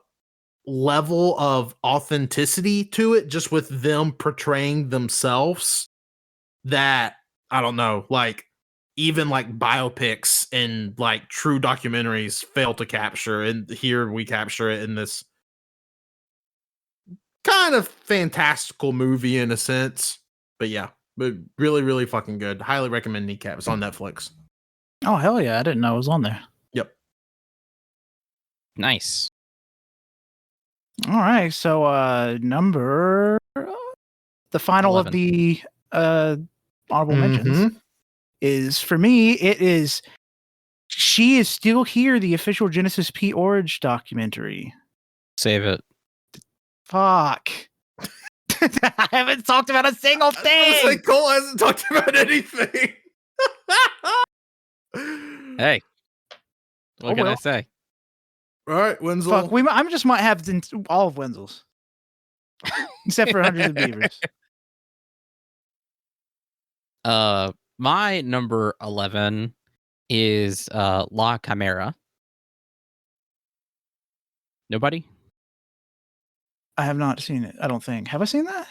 level of authenticity to it just with them portraying themselves that I don't know, like even like biopics and like true documentaries fail to capture, and here we capture it in this kind of fantastical movie in a sense. But yeah, but really, really fucking good. Highly recommend Kneecap. It's on Netflix. Oh hell yeah! I didn't know it was on there. Yep. Nice. All right, so number the final 11. of the honorable mentions is for me. It is She Is Still Here, the official Genesis P. Orridge documentary. Save it. Fuck. I haven't talked about a single thing. Like Cole hasn't talked about anything. Hey, what can I say? All right, Wenzel. Fuck, I just might have all of Wenzel's, except for Hundreds of Beavers. My number 11 is La Chimera. Nobody? I have not seen it. I don't think. Have I seen that?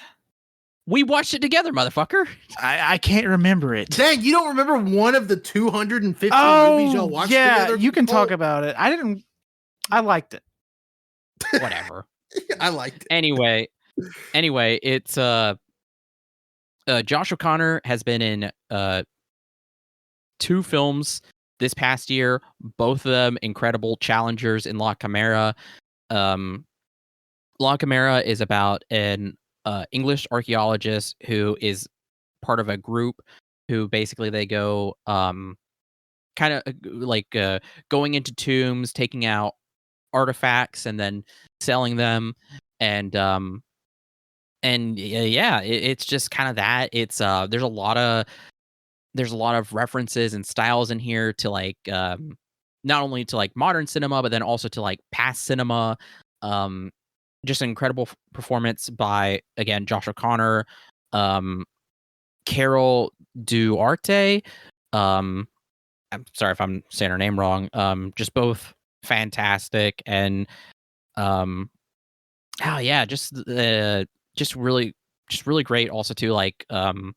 We watched it together, motherfucker. I can't remember it. Dang, you don't remember one of the 250 movies y'all watched together? You can talk about it. I liked it. Whatever. I liked it. Anyway, it's Josh O'Connor has been in 2 films this past year, both of them incredible challengers in La Chimera. La Chimera is about an English archaeologist who is part of a group who basically they go kind of like going into tombs, taking out artifacts and then selling them, and it's just kind of that. It's there's a lot of references and styles in here to like not only to like modern cinema but then also to like past cinema. Just an incredible performance by, again, Josh O'Connor, Carol Duarte. I'm sorry if I'm saying her name wrong. Just both fantastic, and just really great. Also, too, like kind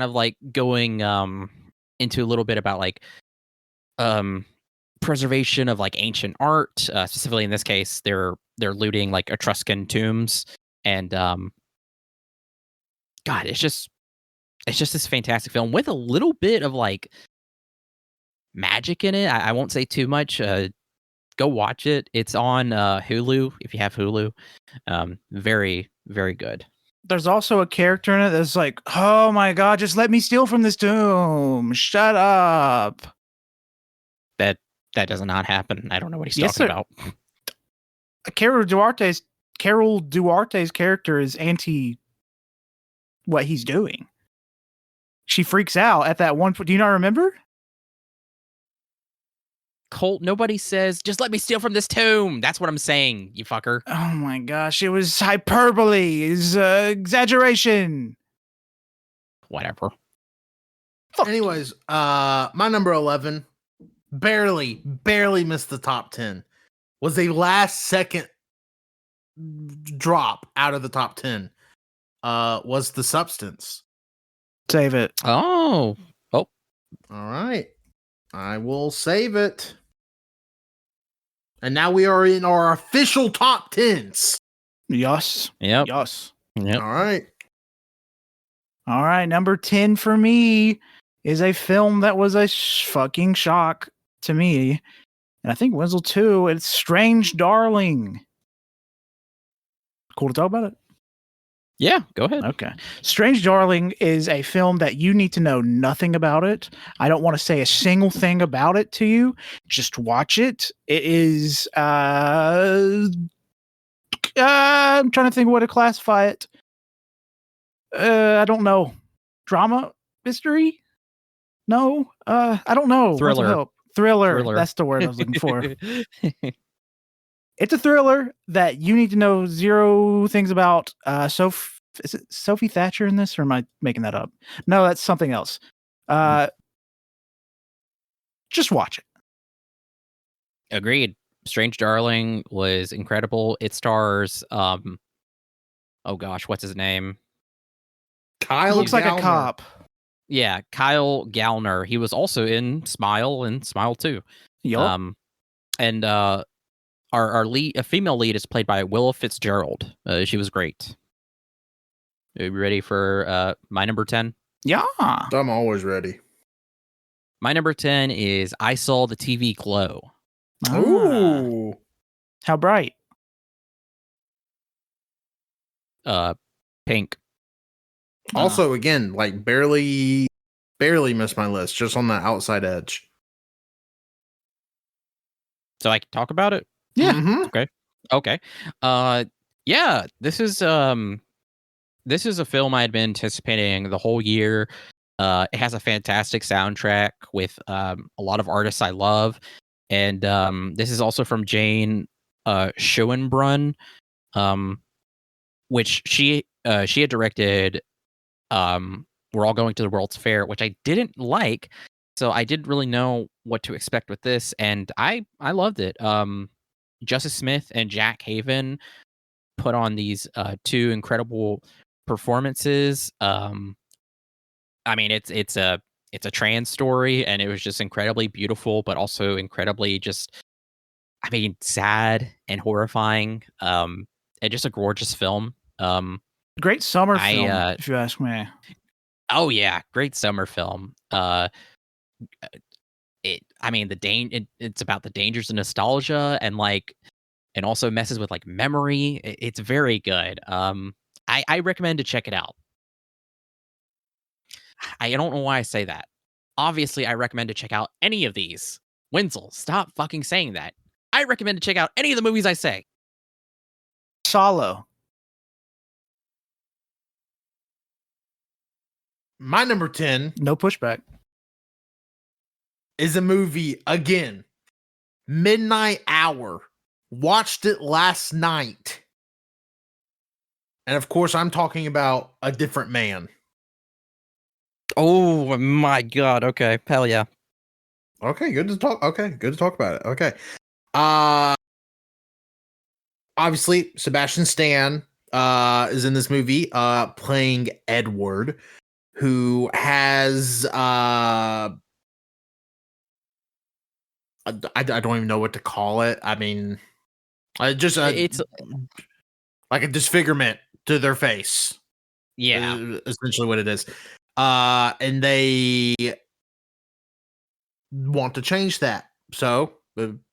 of like going into a little bit about like preservation of like ancient art, specifically in this case they're looting like Etruscan tombs, and God, it's just this fantastic film with a little bit of like magic in it. I won't say too much. Go watch it. It's on Hulu if you have Hulu. Very, very good. There's also a character in it that's like, oh my god, just let me steal from this tomb. Shut up. That does not happen. I don't know what he's talking about. Carol Duarte's character is anti what he's doing. She freaks out at that one point. Do you not remember? Colt, nobody says, just let me steal from this tomb. That's what I'm saying, you fucker. Oh my gosh, it was hyperbole. It's exaggeration. Whatever. Anyways, my number 11 barely missed the top 10. Was a last second drop out of the top 10. Was The Substance. Save it. Oh. All right. I will save it. And now we are in our official top 10s. Yes. Yep. Yes. Yep. All right. All right, number 10 for me is a film that was a fucking shock to me. And I think Wenzel too. It's Strange Darling. Cool to talk about it? Yeah, go ahead. Okay. Strange Darling is a film that you need to know nothing about it. I don't want to say a single thing about it to you. Just watch it. It is I'm trying to think of what to classify it. I don't know. Drama? Mystery? No. I don't know. Thriller. Help. Thriller. That's the word I was looking for. It's a thriller that you need to know zero things about. Is it Sophie Thatcher in this, or am I making that up? No, that's something else. Just watch it. Agreed. Strange Darling was incredible. It stars oh gosh, what's his name? Kyle Looks like Gallner. a cop. Yeah, Kyle Gallner. He was also in Smile and Smile 2. Yup. And our lead, a female lead, is played by Willa Fitzgerald. She was great. Are you ready for my number 10? Yeah. I'm always ready. My number 10 is I Saw the TV Glow. Ooh. How bright? Pink. Also, again, like barely missed my list, just on the outside edge. So I can talk about it? Yeah. Mm-hmm. Okay. Yeah, this is a film I had been anticipating the whole year. It has a fantastic soundtrack with a lot of artists I love. And this is also from Jane Schoenbrunn, which she had directed We're All Going to the World's Fair, which I didn't like. So I didn't really know what to expect with this, and I loved it. Justice Smith and Jack Haven put on these two incredible performances. I mean, it's a trans story, and it was just incredibly beautiful, but also incredibly just, I mean, sad and horrifying. And just a gorgeous film. Great summer film, if you ask me. Oh yeah, great summer film. It's about the dangers of nostalgia and also messes with like memory. It's very good. I recommend to check it out. I don't know why I say that. Obviously, I recommend to check out any of these. Wenzel, stop fucking saying that. I recommend to check out any of the movies I say. Solo. My number 10. No pushback. Is a movie, again, Midnight Hour. Watched it last night. And of course, I'm talking about A Different Man. Oh my god, okay. Hell yeah. Okay, good to talk. Okay, good to talk about it. Okay. Obviously, Sebastian Stan is in this movie, playing Edward, who has I don't even know what to call it. I mean, it's like a disfigurement to their face. Yeah, essentially what it is. And they want to change that. So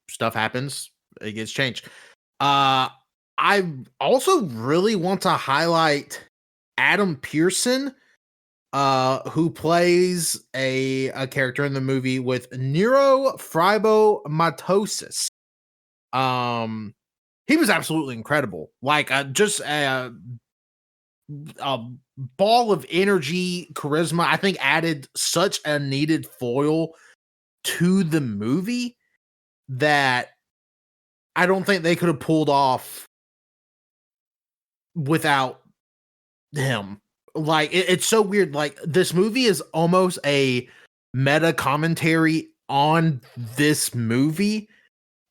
stuff happens. It gets changed. I also really want to highlight Adam Pearson, who plays a character in the movie with neurofibromatosis. He was absolutely incredible. Like just a ball of energy, charisma. I think added such a needed foil to the movie that I don't think they could have pulled off without him. Like it's so weird. Like this movie is almost a meta commentary on this movie.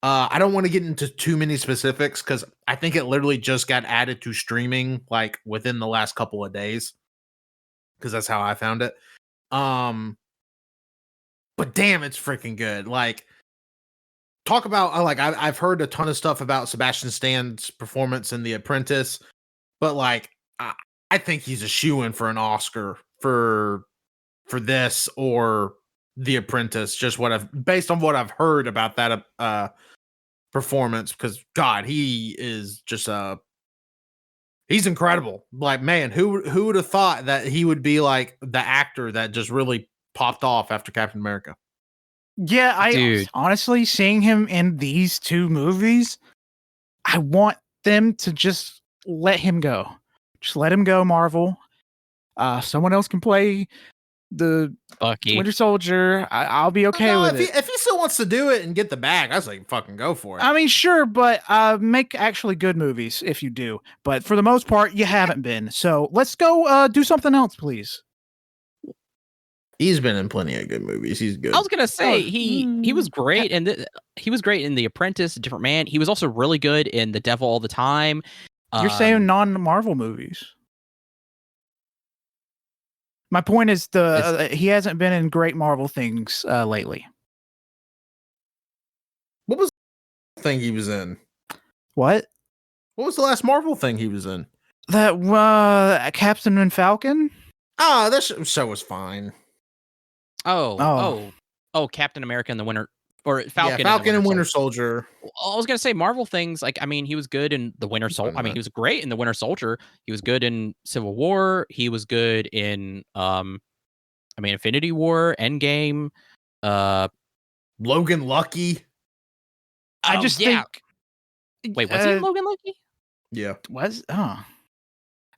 I don't want to get into too many specifics because I think it literally just got added to streaming like within the last couple of days, because that's how I found it. But damn, it's freaking good. Like, talk about like I've heard a ton of stuff about Sebastian Stan's performance in The Apprentice, but like I think he's a shoo-in for an Oscar for this or The Apprentice. Just based on what I've heard about that performance, because God, he is just he's incredible. Like, man, who would have thought that he would be like the actor that just really popped off after Captain America? Yeah, Dude. honestly, seeing him in these two movies, I want them to just let him go. Just let him go, Marvel. Someone else can play the Bucky. Winter Soldier. I'll be okay with it. If he still wants to do it and get the bag, I say fucking go for it. I mean, sure, but make actually good movies if you do. But for the most part, you haven't been. So let's go do something else, please. He's been in plenty of good movies. He's good. I was gonna say he was great, and he was great in The Apprentice, A Different Man. He was also really good in The Devil All the Time. You're saying non-Marvel movies. My point is he hasn't been in great Marvel things lately. What was the thing he was in? What? What was the last Marvel thing he was in? That Captain and Falcon? Ah, that show was fine. Oh, Captain America and the Winter, or Falcon. Yeah, Falcon and Winter Soldier. I was gonna say Marvel things. Like, I mean, he was good in the Winter Soldier. I mean, he was great in the Winter Soldier. He was good in Civil War. He was good in Infinity War, Endgame, Logan Lucky. I just think. Wait, was he in Logan Lucky? Yeah. I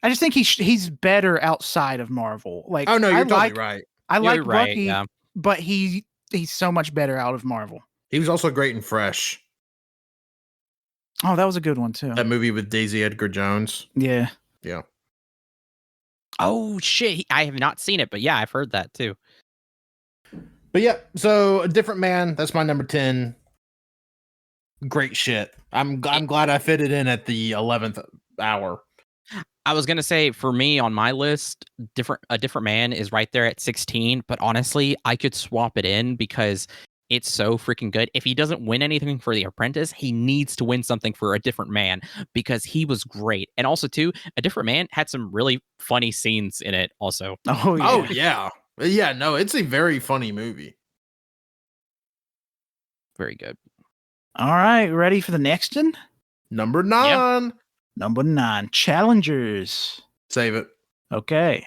just think he's better outside of Marvel. Like, oh no, you're totally right. I like right, Bucky, yeah. but he's so much better out of Marvel. He was also great in Fresh. Oh, that was a good one too. That movie with Daisy Edgar Jones. Yeah. Yeah. Oh shit! I have not seen it, but yeah, I've heard that too. But yeah, so A Different Man. That's my number 10. Great shit. I'm glad I fit it in at the 11th hour. I was gonna say, for me on my list, A Different Man is right there at 16. But honestly, I could swap it in because it's so freaking good. If he doesn't win anything for The Apprentice, he needs to win something for A Different Man because he was great. And also, too, A Different Man had some really funny scenes in it. Also, oh yeah, yeah. No, it's a very funny movie. Very good. All right, ready for the next one? Number 9. Yep. Number 9, Challengers. Save it. Okay.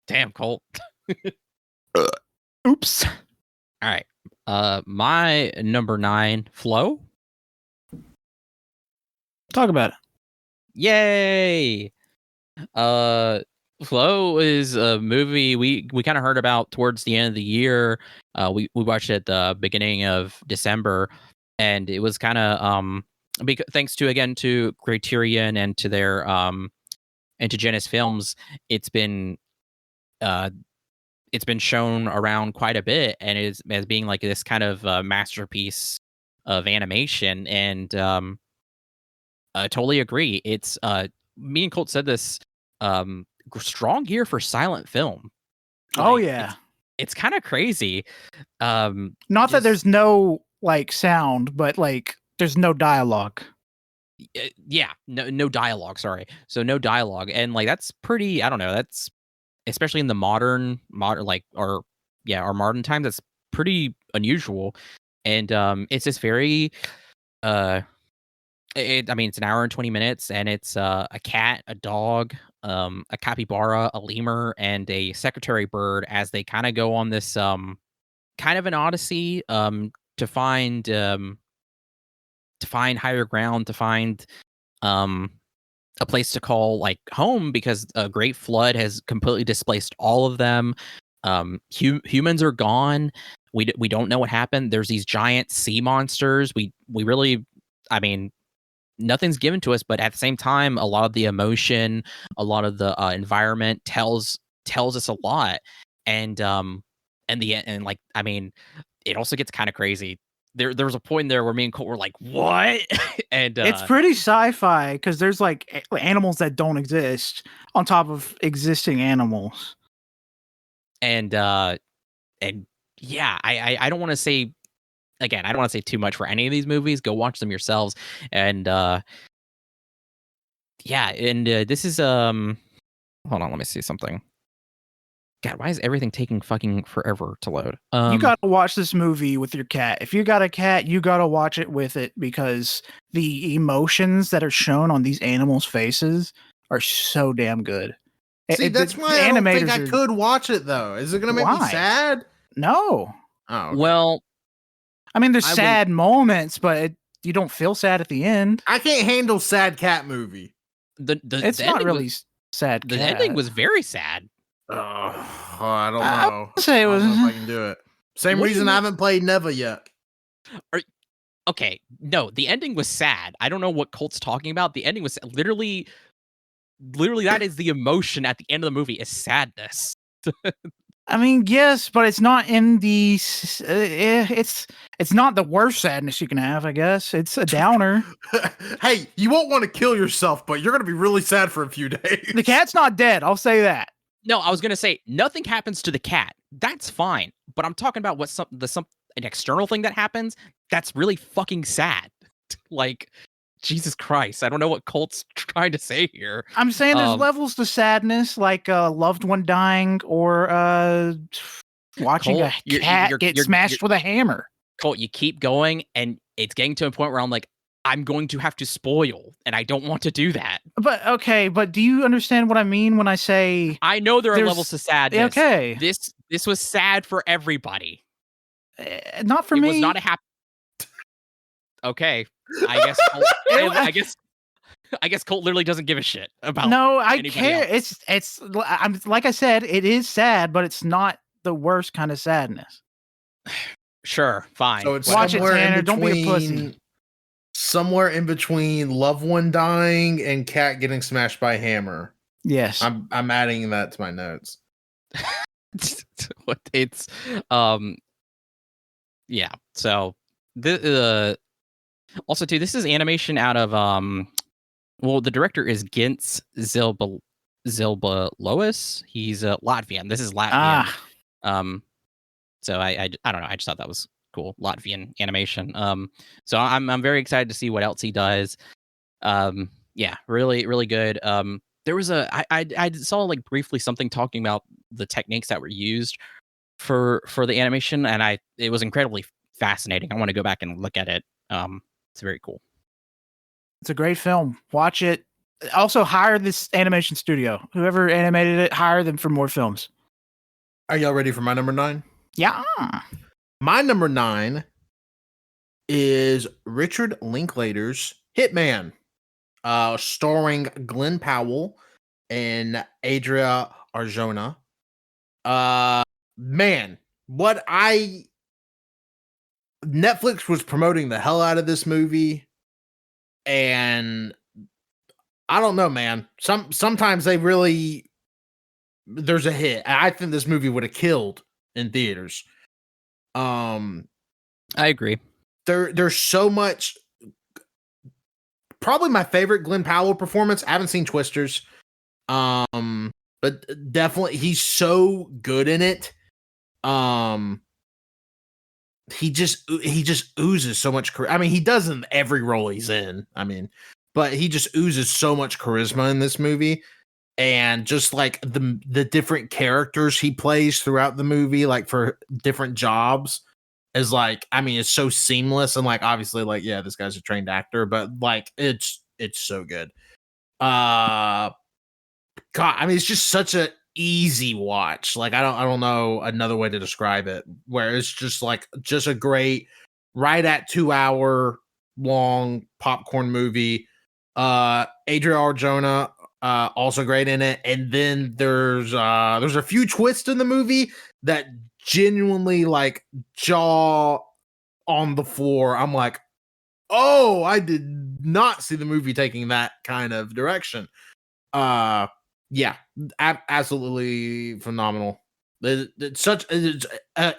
Damn, Colt. Oops. All right. My number 9, Flow. Talk about it. Yay! Flow is a movie we kind of heard about towards the end of the year. We watched it at the beginning of December, and it was kind of thanks to Criterion and to their and to Genesis Films. It's been shown around quite a bit, and is as being like this kind of masterpiece of animation. And I totally agree. It's me and Colt said this. Strong year for silent film. Oh yeah, it's kind of crazy. Not that there's no like sound, but like there's no dialogue. Yeah, no dialogue. Sorry, so no dialogue, and like that's pretty. I don't know. That's especially in the modern like our modern times. That's pretty unusual, and it's this very it's an hour and 20 minutes, and it's a cat, a dog, a capybara, a lemur, and a secretary bird as they kind of go on this kind of an odyssey to find higher ground, to find a place to call like home, because a great flood has completely displaced all of them. Humans are gone. We don't know what happened. There's these giant sea monsters. We really, nothing's given to us, but at the same time, a lot of the emotion, a lot of the environment tells us a lot. And it also gets kind of crazy. There was a point there where me and Colt were like, "What?" And it's pretty sci-fi because there's like animals that don't exist on top of existing animals. And yeah, I don't want to say. Again, I don't want to say too much for any of these movies. Go watch them yourselves. And this is hold on, let me see something. God, why is everything taking fucking forever to load? You got to watch this movie with your cat. If you got a cat, you got to watch it with it because the emotions that are shown on these animals' faces are so damn good. See, that's why I don't think I could watch it though. Is it going to make me sad? No. Oh, okay. Well, I mean, there's sad moments, but you don't feel sad at the end. I can't handle sad cat movie. It's not really sad. The ending was very sad. I don't know. I'll say it was. I don't know if I can do it. Same reason I haven't played Never yet. Okay, no, the ending was sad. I don't know what Colt's talking about. The ending was literally that is the emotion at the end of the movie is sadness. I mean, yes, but it's not in the. It's not the worst sadness you can have. I guess it's a downer. Hey, you won't want to kill yourself, but you're gonna be really sad for a few days. The cat's not dead. I'll say that. No, I was gonna say nothing happens to the cat. That's fine, but I'm talking about what an external thing that happens. That's really fucking sad. Like, Jesus Christ, I don't know what Colt's trying to say here. I'm saying there's levels to sadness, like a loved one dying or watching Colt, a cat get smashed with a hammer. Colt, you keep going, and it's getting to a point where I'm like, I'm going to have to spoil, and I don't want to do that. But okay, but do you understand what I mean when I say I know there are levels to sadness. Okay, this was sad for everybody. Not for me. It was not a happy. Okay, I guess. Colt, I guess Colt literally doesn't give a shit about. No, I care. Else. It's. I'm like I said, it is sad, but it's not the worst kind of sadness. Sure, fine. So it's watch it, Tanner. Don't be a pussy. Somewhere in between loved one dying and cat getting smashed by a hammer. Yes, I'm adding that to my notes. It's yeah. So also too, this is animation out of well, the director is Gintz Zilba-Lois. He's Latvian. This is Latvian. So I don't know. I just thought that was cool. Latvian animation. So I'm very excited to see what else he does. Yeah, really good. There was I saw like briefly something talking about the techniques that were used for the animation, and it was incredibly fascinating. I want to go back and look at it. It's very cool. It's a great film. Watch it. Also, hire this animation studio. Whoever animated it, hire them for more films. Are y'all ready for my number 9? Yeah. My number 9 is Richard Linklater's Hitman, starring Glenn Powell and Adria Arjona. Man, Netflix was promoting the hell out of this movie, and I don't know, man. Sometimes there's a hit. I think this movie would have killed in theaters. I agree. There's so much. Probably my favorite Glenn Powell performance. I haven't seen Twisters, but definitely he's so good in it. He just oozes so much charisma. I mean, he does in every role he's in. I mean, but he just oozes so much charisma in this movie, and just like the different characters he plays throughout the movie, like for different jobs, is like, I mean, it's so seamless, and like obviously, like, yeah, this guy's a trained actor, but like it's so good. God, I mean, it's just such a easy watch. Like I don't know another way to describe it, where it's just a great right at 2 hour long popcorn movie. Adria Arjona also great in it, and then there's a few twists in the movie that genuinely like jaw on the floor. I'm like, oh, I did not see the movie taking that kind of direction. Yeah, absolutely phenomenal. It's such an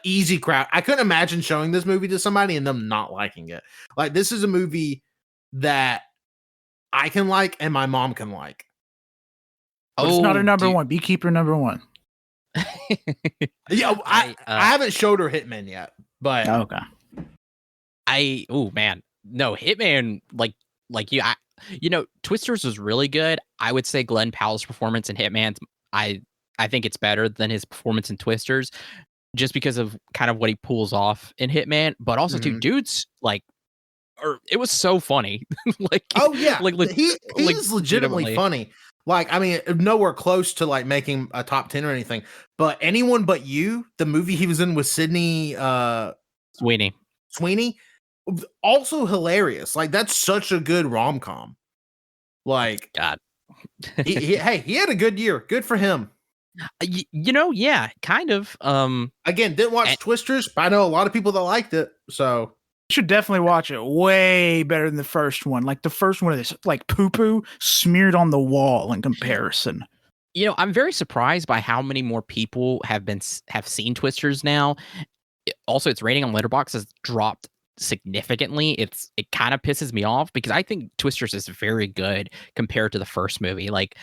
easy crowd. I couldn't imagine showing this movie to somebody and them not liking it. Like, this is a movie that I can like and my mom can like. But it's not her number one. Beekeeper number one. Yeah, I haven't showed her Hitman yet, but okay. Man, no, Hitman, Twisters was really good. I would say Glenn Powell's performance in Hitman, I think it's better than his performance in Twisters, just because of kind of what he pulls off in Hitman. But also, too, dude's like, it was so funny. Like, oh yeah, like he's legitimately funny. Like, I mean, nowhere close to like making a top 10 or anything. But Anyone But You, the movie he was in with Sydney Sweeney, also hilarious. Like, that's such a good rom-com. Like, God. he had a good year. Good for him. Yeah, kind of. Again, didn't watch Twisters, but I know a lot of people that liked it. So you should definitely watch it. Way better than the first one. Like the first one is like poo-poo smeared on the wall in comparison. I'm very surprised by how many more people have seen Twisters now. Also, its rating on Letterboxd has dropped significantly. It kind of pisses me off because I think Twisters is very good compared to the first movie. Like,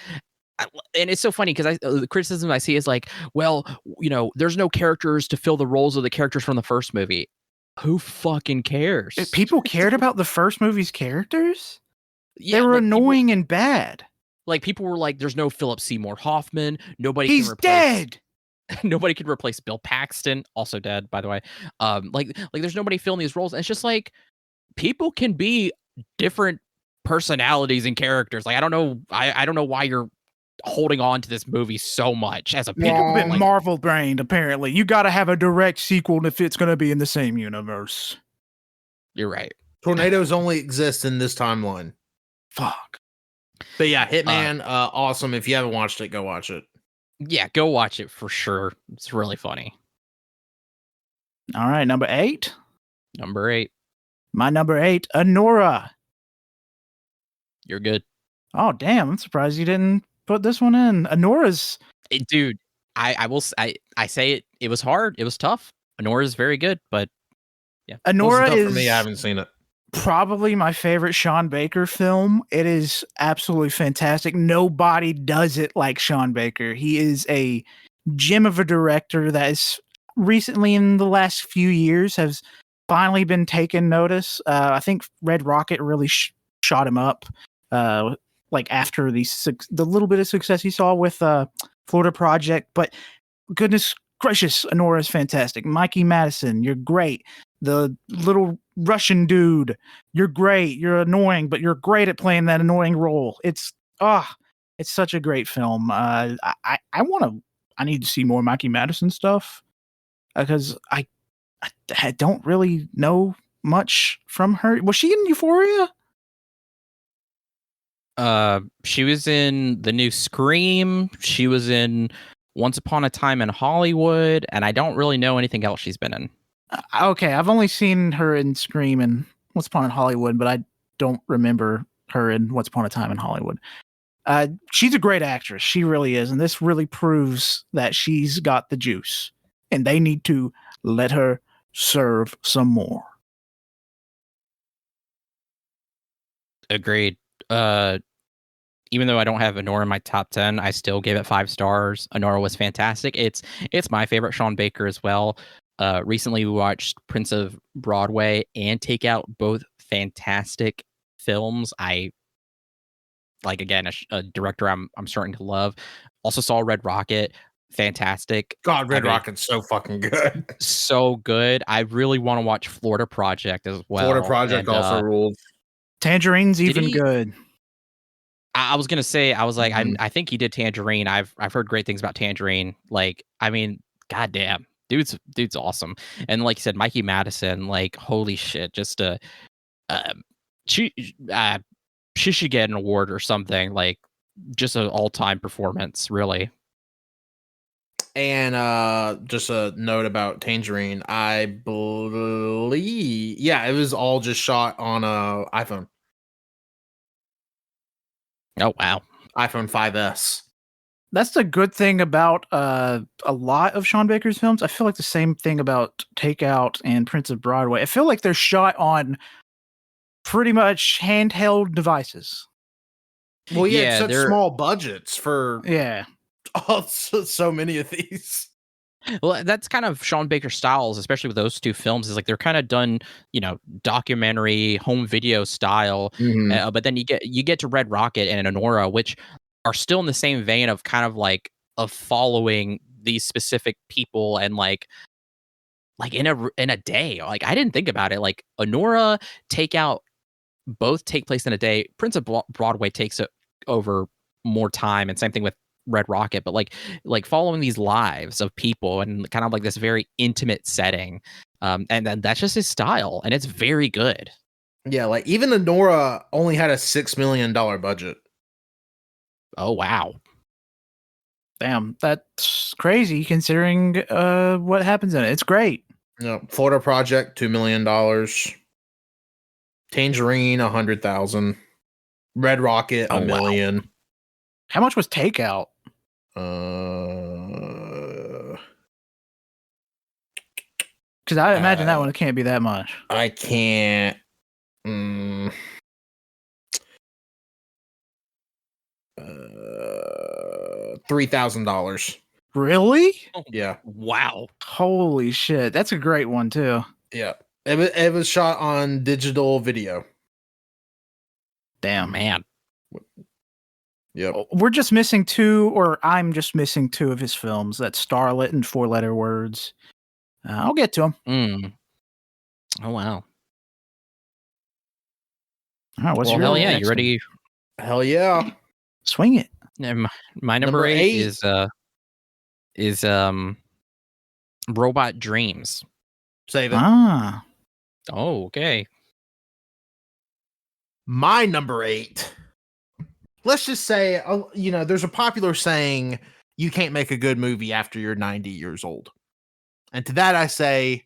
and it's so funny because the criticism I see is like, well, there's no characters to fill the roles of the characters from the first movie. Who fucking cares? People cared about the first movie's characters? Yeah, they were annoying and bad. Like, people were like, there's no Philip Seymour Hoffman. He's dead. Nobody could replace Bill Paxton, also dead, by the way. Like there's nobody filling these roles. And it's just like, people can be different personalities and characters. Like, I don't know why you're holding on to this movie so much as a people been Marvel brained. Apparently, you got to have a direct sequel if it's going to be in the same universe. You're right. Tornadoes only exist in this timeline. Fuck. But yeah, Hitman, awesome. If you haven't watched it, go watch it. Yeah, go watch it for sure. It's really funny. All right, number 8. Number 8. My number 8, Anora. You're good. Oh damn! I'm surprised you didn't put this one in. Anora's, dude. I say it. It was hard. It was tough. Anora's very good, but yeah, Anora is for me. I haven't seen it. Probably my favorite Sean Baker film. It is absolutely fantastic. Nobody does it like Sean Baker. He is a gem of a director that is recently, in the last few years, has finally been taken notice. I think Red Rocket really shot him up. Like after the little bit of success he saw with Florida Project, but goodness gracious, Anora is fantastic. Mikey Madison, you're great. The little Russian dude, you're great. You're annoying, but you're great at playing that annoying role. It's such a great film. I need to see more Mikey Madison stuff because I don't really know much from her. Was she in Euphoria? She was in the new Scream. She was in Once Upon a Time in Hollywood, and I don't really know anything else she's been in. Okay, I've only seen her in Scream and Once Upon a Hollywood, but I don't remember her in Once Upon a Time in Hollywood. She's a great actress. She really is, and this really proves that she's got the juice, and they need to let her serve some more. Agreed. Even though I don't have Anora in my top 10, I still gave it 5 stars. Anora was fantastic. It's my favorite Sean Baker as well. Recently we watched Prince of Broadway and Take Out, both fantastic films. I like, again, a director I'm starting to love. Also saw Red Rocket, fantastic. God, Red Rocket's so fucking good. So good. I really want to watch Florida Project as well. Florida Project also ruled. Tangerine's even good. I was gonna say, I was like, I think he did Tangerine. I've heard great things about Tangerine. Like, I mean, goddamn, dude's awesome. And like you said, Mikey Madison, like, holy shit, just she should get an award or something. Like, just an all-time performance, really. And just a note about Tangerine, I believe, yeah, it was all just shot on a iPhone. Oh wow, iPhone 5S. That's the good thing about a lot of Sean Baker's films. I feel like the same thing about Take Out and Prince of Broadway. I feel like they're shot on pretty much handheld devices. Well, yeah, such small budgets for so many of these. Well, that's kind of Sean Baker's styles, especially with those two films, is like they're kind of done, documentary home video style. But then you get to Red Rocket and Anora, which are still in the same vein of kind of like of following these specific people and like in a day. Like I didn't think about it. Like Honora, Takeout, both take place in a day. Prince of Broadway takes it over more time, and same thing with Red Rocket. But like following these lives of people and kind of like this very intimate setting, and then that's just his style, and it's very good. Yeah, like even Honora only had a $6 million budget. Oh wow. Damn, that's crazy considering what happens in it. It's great. Yeah, Florida Project, $2 million. Tangerine, 100,000. Red Rocket, $1 million. Wow. How much was Takeout? Because I imagine that one can't be that much. I can't. $3,000. Really? Yeah. Wow. Holy shit. That's a great one too. Yeah. It was shot on digital video. Damn. Man. Yep. We're just missing two, or I'm just missing two of his films. That's Starlet and Four Letter Words. I'll get to them. Oh, wow. All right, what's your hell yeah, you ready? Hell yeah. Swing it. My number 8 is Robot Dreams. Save it. Ah. Oh, okay. My number 8. Let's just say, there's a popular saying, you can't make a good movie after you're 90 years old. And to that I say,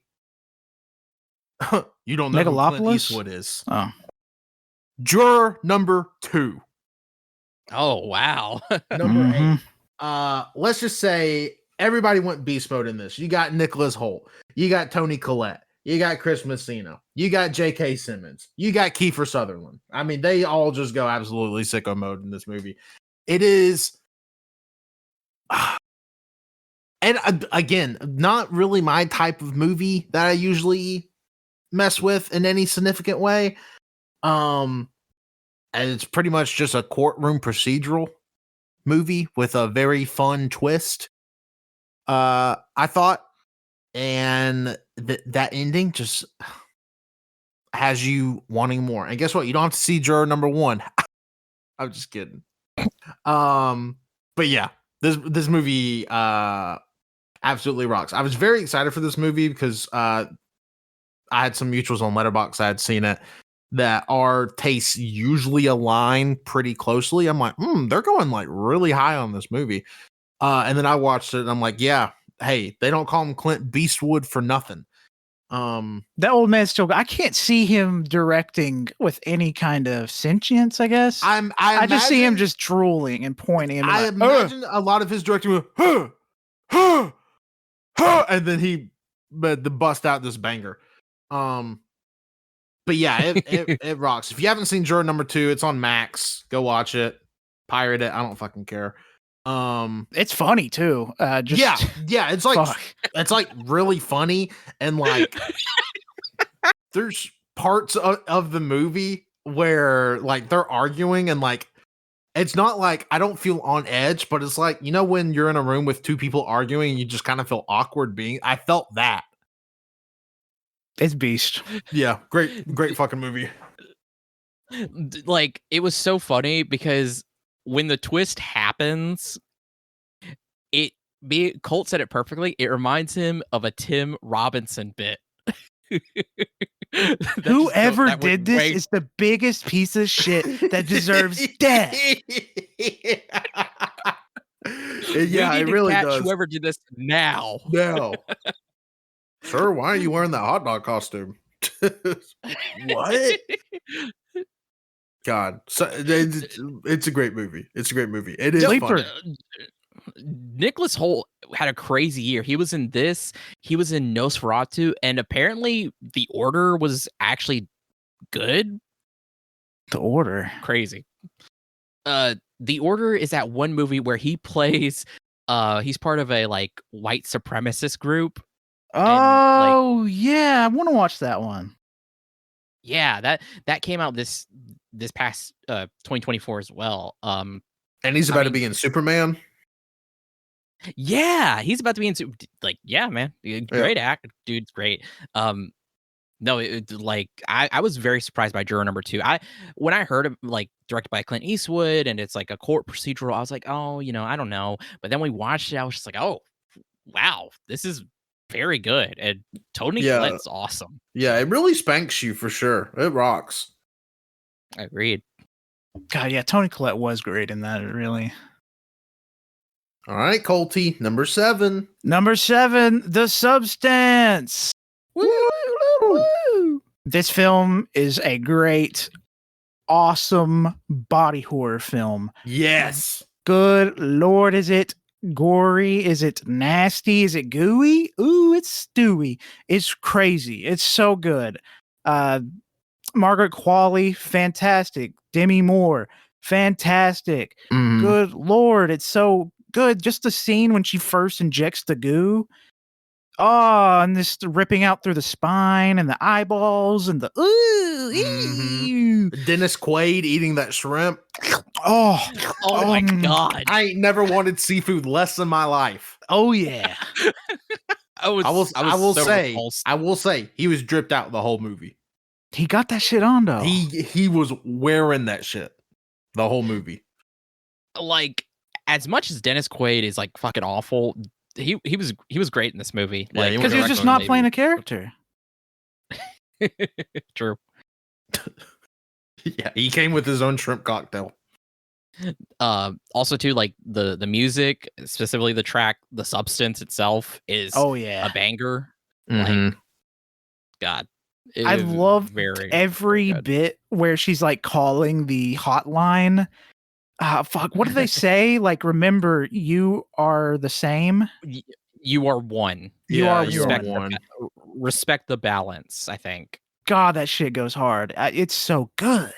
you don't know who Clint Eastwood is. Oh. Juror number 2. Oh, wow. Number 8. Let's just say everybody went beast mode in this. You got Nicholas Hoult. You got Toni Collette. You got Chris Messina. You got J.K. Simmons. You got Kiefer Sutherland. I mean, they all just go absolutely sicko mode in this movie. It is... And again, not really my type of movie that I usually mess with in any significant way. And it's pretty much just a courtroom procedural movie with a very fun twist. I thought, and that ending just has you wanting more. And guess what? You don't have to see juror number 1. I'm just kidding. But yeah, this movie absolutely rocks. I was very excited for this movie because I had some mutuals on Letterboxd. I had seen it that our tastes usually align pretty closely. I'm like, they're going like really high on this movie. And then I watched it and I'm like, yeah, hey, they don't call him Clint Beastwood for nothing. That old man still, I can't see him directing with any kind of sentience, I guess. I just see him just drooling and pointing. And I imagine a lot of his directing with, and then he bust out this banger. But yeah, it rocks. If you haven't seen Juror number 2, it's on Max. Go watch it. Pirate it. I don't fucking care. It's funny too. Yeah. It's like it's like really funny, and like there's parts of the movie where like they're arguing, and like it's not like I don't feel on edge, but it's like, when you're in a room with two people arguing, you just kind of feel awkward being. I felt that. It's beast. Yeah, great fucking movie. Like, it was so funny because when the twist happens, Colt said it perfectly. It reminds him of a Tim Robinson bit. Whoever did this is the biggest piece of shit that deserves death. Yeah, it really does. Whoever did this now. Sir, why are you wearing that hot dog costume? What? God, so it's a great movie. It's a great movie. It is fun. Nicholas Hoult had a crazy year. He was in this. He was in Nosferatu, and apparently The Order was actually good. The Order, crazy. The Order is that one movie where he plays. He's part of a like white supremacist group. Oh, yeah, I want to watch that one. Yeah, that came out this past 2024 as well. And he's about to be in Superman. Yeah, he's about to be in like, yeah, man, great act, dude's great. No, like I was very surprised by Juror Number 2. When I heard of like directed by Clint Eastwood and it's like a court procedural, I was like, oh, I don't know. But then we watched it, I was just like, oh, wow, this is very good, and Tony Collette's awesome. Yeah, it really spanks you for sure. It rocks. Agreed. God, yeah, Tony Collette was great in that. Really. All right, Colty, number 7. Number 7, The Substance. Woo! This film is a great, awesome body horror film. Yes. Good Lord, is it gory? Is it nasty? Is it gooey? Ooh, it's stewy. It's crazy. It's so good. Margaret Qualley, fantastic. Demi Moore, fantastic. Good Lord, it's so good. Just the scene when she first injects the goo. Oh, and this ripping out through the spine and the eyeballs and the ooh, Dennis Quaid eating that shrimp. Oh my God. I ain't never wanted seafood less in my life. Oh yeah. I will say he was dripped out the whole movie. He got that shit on though. He was wearing that shit the whole movie. Like, as much as Dennis Quaid is like fucking awful, he was great in this movie. Yeah, like, because he was just not playing a character. True. Yeah, he came with his own shrimp cocktail. Also too, like the music, specifically the track The Substance itself, is a banger. Like, God, I love every bit where she's like calling the hotline. Fuck, what do they say? Like, remember, you are the same. You are one. You are one. Respect the balance, I think. God, that shit goes hard. It's so good.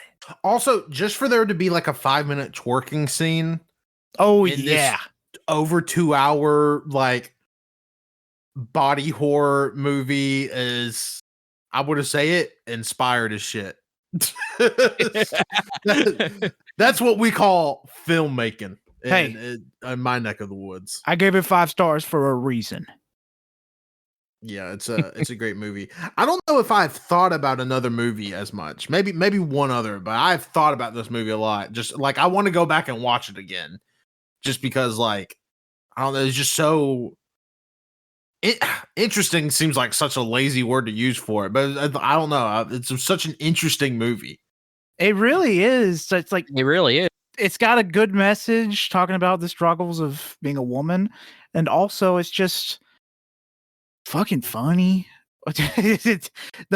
Also, just for there to be like a 5-minute twerking scene. Oh yeah. Over 2-hour like body horror movie is, I would say it, inspired as shit. That's what we call filmmaking in my neck of the woods. I gave it 5 stars for a reason. Yeah, it's a great movie. I don't know if I've thought about another movie as much. Maybe one other, but I've thought about this movie a lot. Just like I want to go back and watch it again. Just because, like, I don't know, it's just so interesting. Seems like such a lazy word to use for it, but I don't know. It's such an interesting movie. It really is. It's like, it really is. It's got a good message talking about the struggles of being a woman, and also it's just fucking funny. The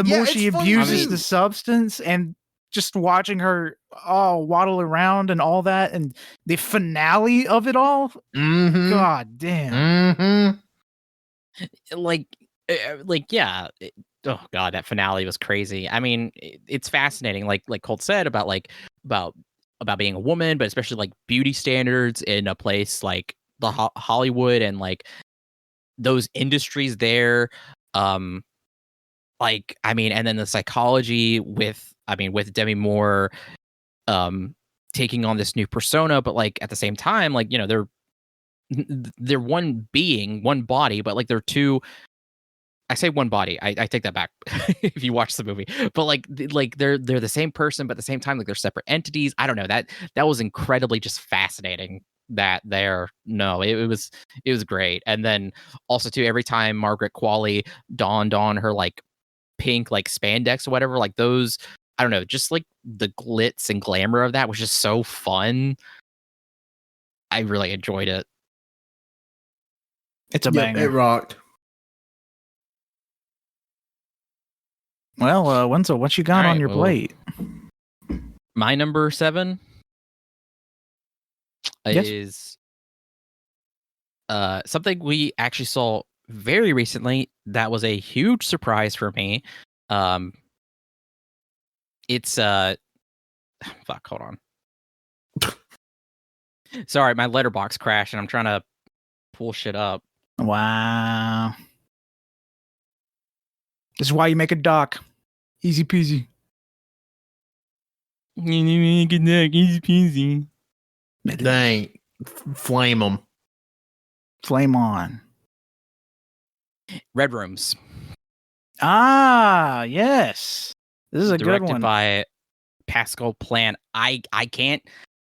more she abuses the substance, and just watching her waddle around and all that, and the finale of it all. God damn. Like yeah. Oh God, that finale was crazy. I mean, it's fascinating. Like Colt said about being a woman, but especially like beauty standards in a place like the Hollywood and like those industries there. Like, I mean, and then the psychology with Demi Moore taking on this new persona, but like at the same time, like, they're one being, one body, but like they're two. I say one body. I take that back if you watch the movie. But like they're the same person, but at the same time, like they're separate entities. I don't know. That was incredibly just fascinating. It was great. And then also too, every time Margaret Qualley donned on her like pink like spandex or whatever, like those, I don't know, just like the glitz and glamour of that was just so fun. I really enjoyed it. It's a banger. It rocked. Well, Wenzel, what you got on your plate? My number 7 is something we actually saw very recently that was a huge surprise for me. It's fuck, hold on. Sorry, my letterbox crashed and I'm trying to pull shit up. Wow. This is why you make a doc. Easy peasy. Dang. Flame them. Flame on. Red Rooms. Ah, yes. This is a Directed good one. by Pascal Plan. I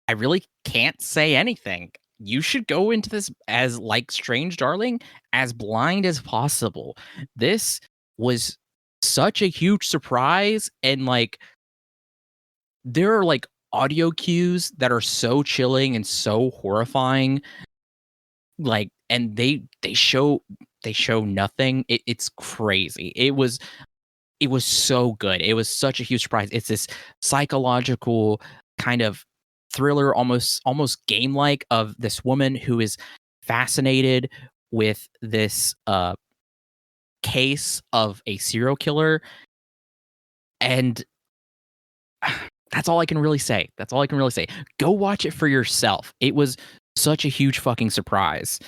really can't say anything. You should go into this as like Strange Darling, as blind as possible. This was such a huge surprise, and like there are like audio cues that are so chilling and so horrifying. Like, and they show nothing. It's crazy. It was so good. It was such a huge surprise. It's this psychological kind of thriller, almost game like, of this woman who is fascinated with this case of a serial killer, and that's all I can really say. That's all I can really say. Go watch it for yourself. It was such a huge fucking surprise.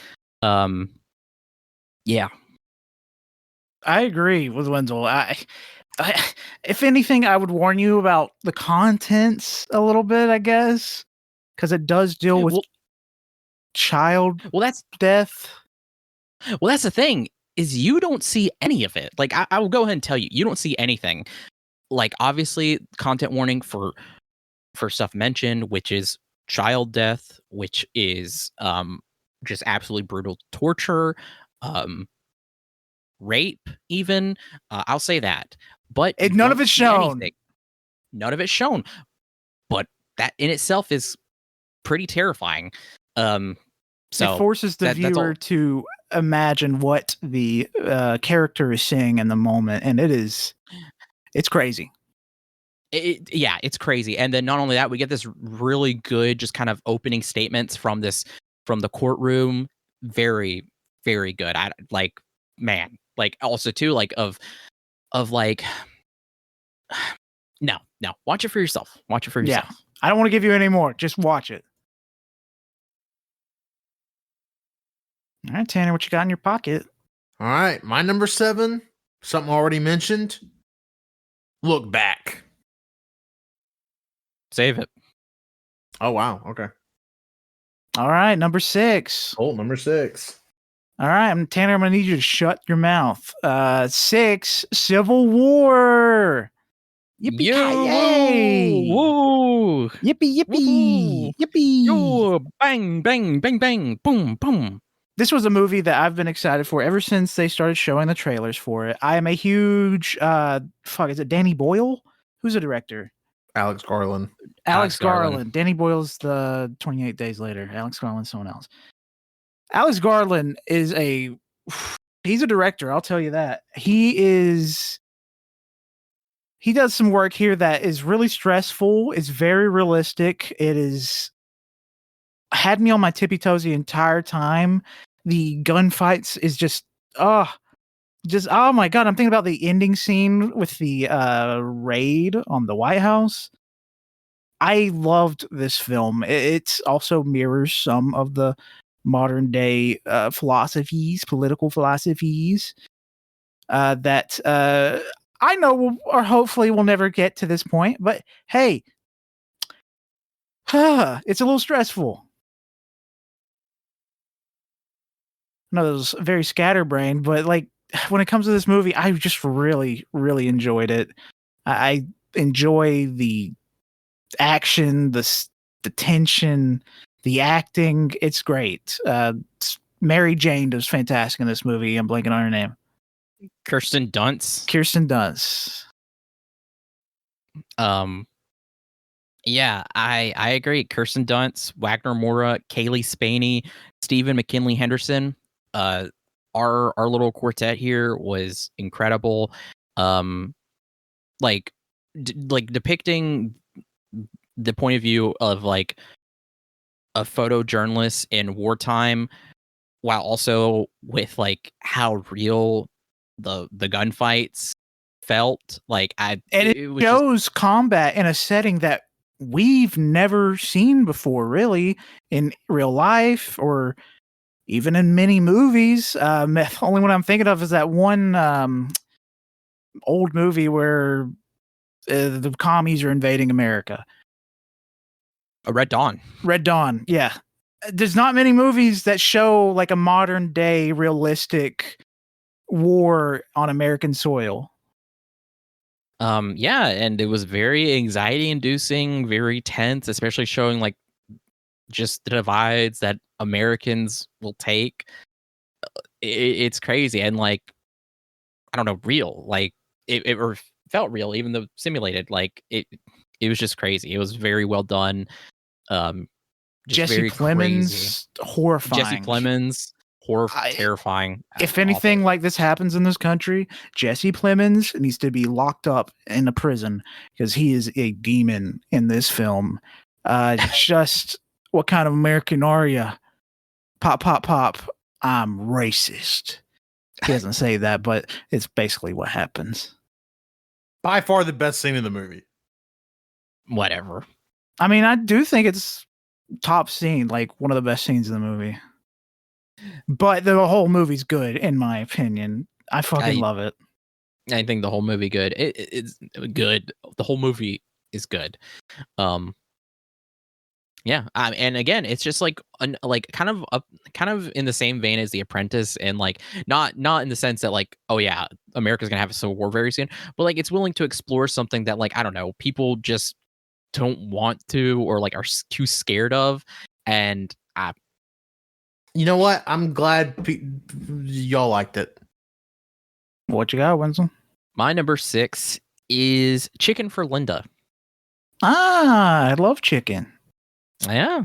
Yeah. I agree with Wenzel. If anything, I would warn you about the contents a little bit, I guess, because it does deal with child that's death. Well, that's the thing, is you don't see any of it. Like, I will go ahead and tell you, you don't see anything. Like, obviously, content warning for stuff mentioned, which is child death, which is just absolutely brutal torture, rape, even. I'll say that. But None of it's shown. None of it's shown. But that in itself is pretty terrifying. So it forces the viewer to imagine what the character is seeing in the moment, and it's crazy. It's crazy. And then not only that, we get this really good just kind of opening statements from the courtroom. Very, very good. I like, man, like, also too, like, of like, no, watch it for yourself. Watch it for yourself. Yeah. I don't want to give you any more. Just watch it. All right, Tanner, what you got in your pocket? All right, my number 7, something already mentioned. Look Back. Save it. Oh, wow. Okay. All right, number 6. Oh, number 6. All right, Tanner, I'm going to need you to shut your mouth. 6, Civil War. Yippee-ki-yay! Woo! Yippee, yippee, Woo-hoo! yippee. Yo, bang, bang, bang, bang, boom, boom. This was a movie that I've been excited for ever since they started showing the trailers for it. I am a huge, is it Danny Boyle? Who's the director? Alex Garland. Alex Garland. Danny Boyle's the 28 Days Later. Alex Garland's someone else. Alex Garland is he's a director, I'll tell you that. He does some work here that is really stressful. It's very realistic. It is had me on my tippy toes the entire time. The gunfights is just oh my God. I'm thinking about the ending scene with the raid on the White House. I loved this film. It also mirrors some of the modern day political philosophies that I know or hopefully will never get to this point. But hey, it's a little stressful. I know that was very scatterbrained, but like when it comes to this movie, I just really, really enjoyed it. I enjoy the action, the tension, the acting. It's great. Mary Jane does fantastic in this movie. I'm blanking on her name. Kirsten Dunst. Yeah, I agree. Kirsten Dunst, Wagner Moura, Kaylee Spaney, Stephen McKinley Henderson. Our little quartet here was incredible. Like depicting the point of view of like a photojournalist in wartime, while also with like how real the gunfights felt. Like it shows combat in a setting that we've never seen before, really, in real life or even in many movies. Only one I'm thinking of is that one old movie where the commies are invading America. Red Dawn. Yeah. there's not many movies that show like a modern day realistic war on American soil. Yeah, and it was very anxiety inducing, very tense, especially showing like just the divides that Americans will take. It's crazy and like I don't know, real. Like it or felt real, even though simulated. Like it was just crazy. It was very well done. Um, just Jesse very crazy. Plemons, horrifying. Jesse Plemons, terrifying. If anything awful. like this happens in this country, Jesse Plemons needs to be locked up in a prison because he is a demon in this film. Just what kind of American are you? Pop, pop, pop. I'm racist. He doesn't say that, but it's basically what happens. By far the best scene in the movie. Whatever. I mean, I do think it's top scene, like one of the best scenes in the movie. But the whole movie's good, in my opinion. I fucking love it. I think the whole movie good. It's good. The whole movie is good. Yeah, and again, it's just like kind of in the same vein as The Apprentice, and like not in the sense that like, oh yeah, America's gonna have a civil war very soon, but like it's willing to explore something that like I don't know, people just don't want to or like are too scared of, and you know what? I'm glad y'all liked it. What you got, Wenzel? My number 6 is Chicken for Linda. I love chicken. Yeah.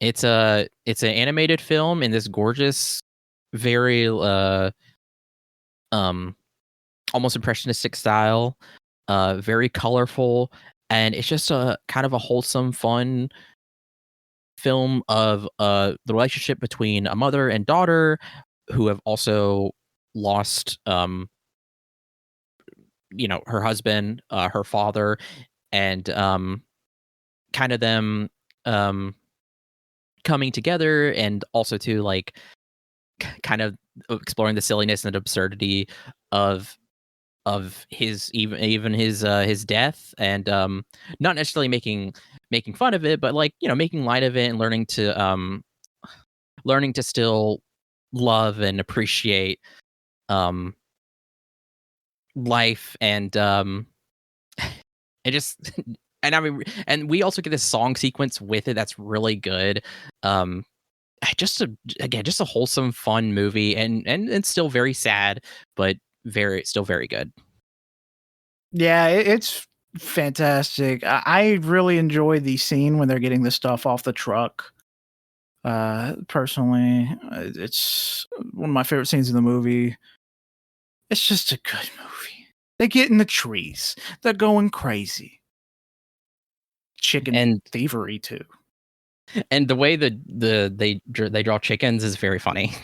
It's an animated film in this gorgeous, very almost impressionistic style, very colorful, and it's just a kind of a wholesome, fun film of the relationship between a mother and daughter who have also lost her husband, her father, and kind of them coming together, and also to like kind of exploring the silliness and absurdity of his even his death, and not necessarily making fun of it, but like making light of it and learning to still love and appreciate life, and it just and I mean, and we also get this song sequence with it that's really good. Just a wholesome, fun movie, and still very sad, but still very good. Yeah, it's fantastic. I really enjoy the scene when they're getting the stuff off the truck. Personally, it's one of my favorite scenes in the movie. It's just a good movie. They get in the trees. They're going crazy. Chicken and thievery too. And the way that they draw chickens is very funny.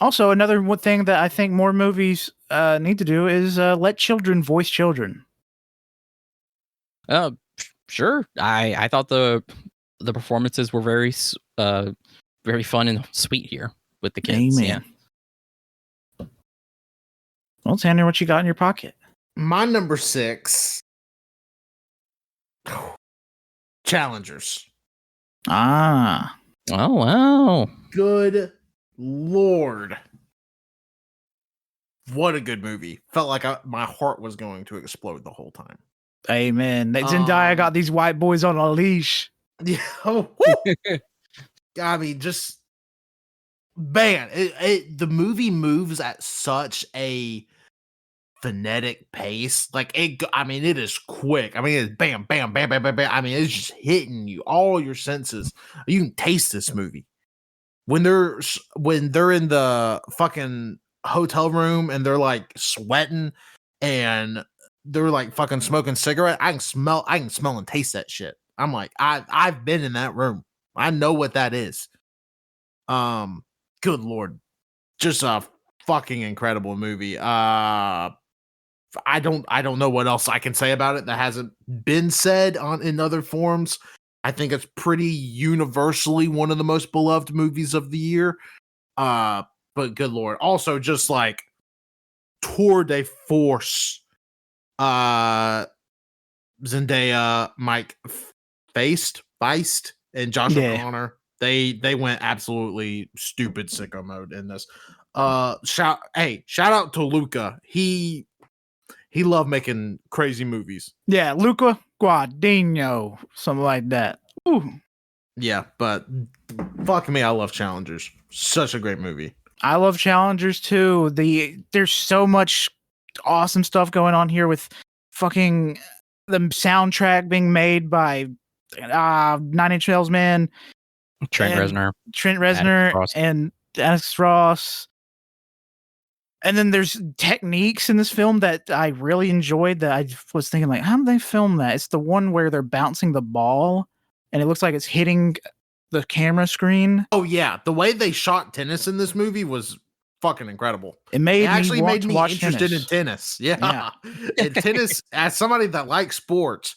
Also, another thing that I think more movies need to do is let children voice children. Sure. I thought the performances were very fun and sweet here with the kids. Amen. Yeah. Well, Tanner, what you got in your pocket? My number 6. Challengers. Oh, wow. Good Lord. What a good movie. Felt like my heart was going to explode the whole time. Amen. Zendaya got these white boys on a leash. Yeah. I mean, just man, the movie moves at such a phonetic pace. Like it is quick. I mean, it's bam, bam, bam, bam, bam, bam. I mean, it's just hitting you, all your senses. You can taste this movie when they're in the fucking hotel room and they're like sweating and they're like fucking smoking cigarette. I can smell and taste that shit. I'm like, I've been in that room. I know what that is. Good Lord. Just a fucking incredible movie. I don't know what else I can say about it that hasn't been said in other forms. I think it's pretty universally one of the most beloved movies of the year. But good Lord. Also just like tour de force. Zendaya, Mike Feist, and Josh Yeah. O'Connor. They went absolutely stupid sicko mode in this. Shout out to Luca. He loved making crazy movies. Yeah, Luca Guadagnino, something like that. Ooh. Yeah, but fuck me, I love Challengers. Such a great movie. I love Challengers too. There's so much awesome stuff going on here with fucking the soundtrack being made by 9 Inch Nails man, Trent and Reznor. Trent Atticus Reznor, Ross. and Atticus Ross. And then there's techniques in this film that I really enjoyed that I was thinking, like, how did they film that? It's the one where they're bouncing the ball and it looks like it's hitting the camera screen. Oh yeah, the way they shot tennis in this movie was fucking incredible. It made It actually me want made to me watch interested tennis. in tennis. Yeah. Yeah. And tennis, as somebody that likes sports,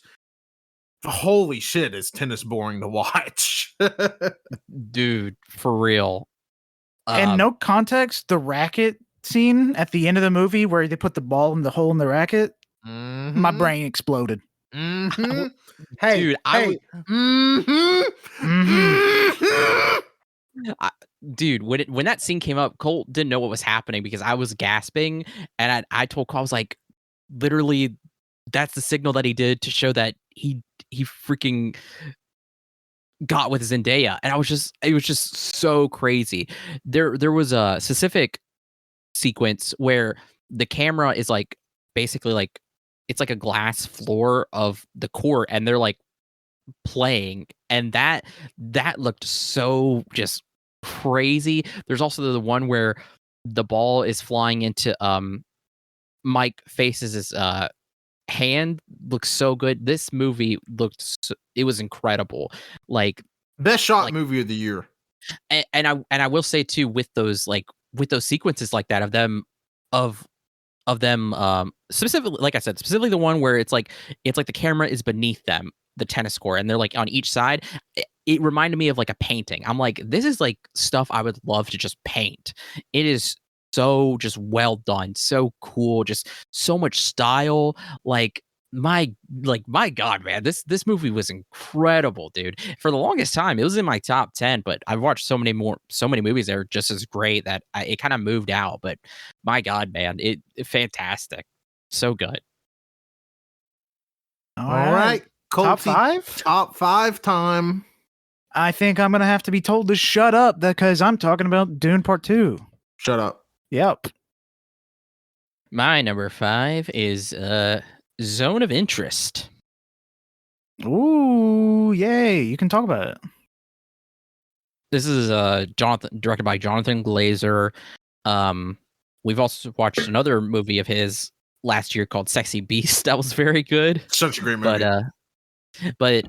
holy shit, is tennis boring to watch. Dude, for real. And no context, the racket scene at the end of the movie where they put the ball in the hole in the racket, my brain exploded. Mhm. Hey, Dude, dude, when that scene came up, Colt didn't know what was happening because I was gasping, and I told Colt, I was like, literally, that's the signal that he did to show that he freaking got with Zendaya, and it was just so crazy. There was a specific sequence where the camera is like basically like it's like a glass floor of the court, and they're like playing, and that looked so just crazy. There's also the one where the ball is flying into Mike Faces' hand. Looks so good. This movie it was incredible. Like best shot movie of the year. and I will say too, with those sequences like that of them specifically, like I said, specifically the one where it's like the camera is beneath them, the tennis court, and they're like on each side. It reminded me of like a painting. I'm like, this is like stuff I would love to just paint. It is so just well done, so cool, just so much style. Like my God, man, this movie was incredible, dude. For the longest time, it was in my top 10, but I've watched so many movies that are just as great that it kind of moved out. But my God, man, it fantastic, so good. All right. Top Colty, 5? Top 5 time. I think I'm going to have to be told to shut up because I'm talking about Dune Part 2. Shut up. Yep. My number 5 is Zone of Interest. Ooh, yay. You can talk about it. This is directed by Jonathan Glazer. We've also watched another movie of his last year called Sexy Beast. That was very good. Such a great movie. But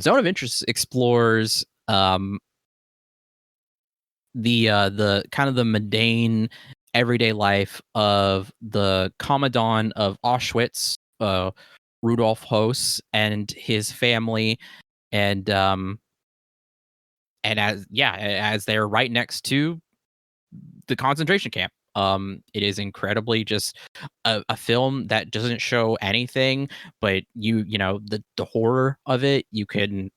Zone of Interest explores the kind of the mundane everyday life of the commandant of Auschwitz, Rudolf Höss, and his family, and as they're right next to the concentration camp. It is incredibly just a film that doesn't show anything, but you know the horror of it. You can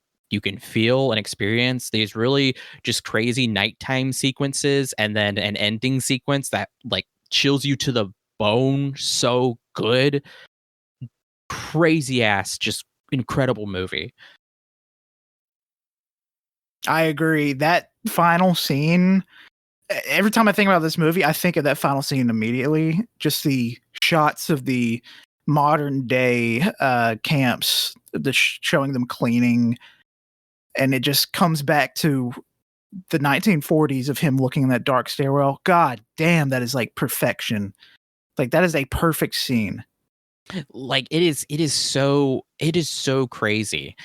feel and experience these really just crazy nighttime sequences, and then an ending sequence that like chills you to the bone. So good, crazy ass, just incredible movie. I agree. That final scene, every time I think about this movie, I think of that final scene immediately. Just the shots of the modern day camps, showing them cleaning. And it just comes back to the 1940s of him looking in that dark stairwell. God damn, that is like perfection. Like that is a perfect scene. Like it is so crazy.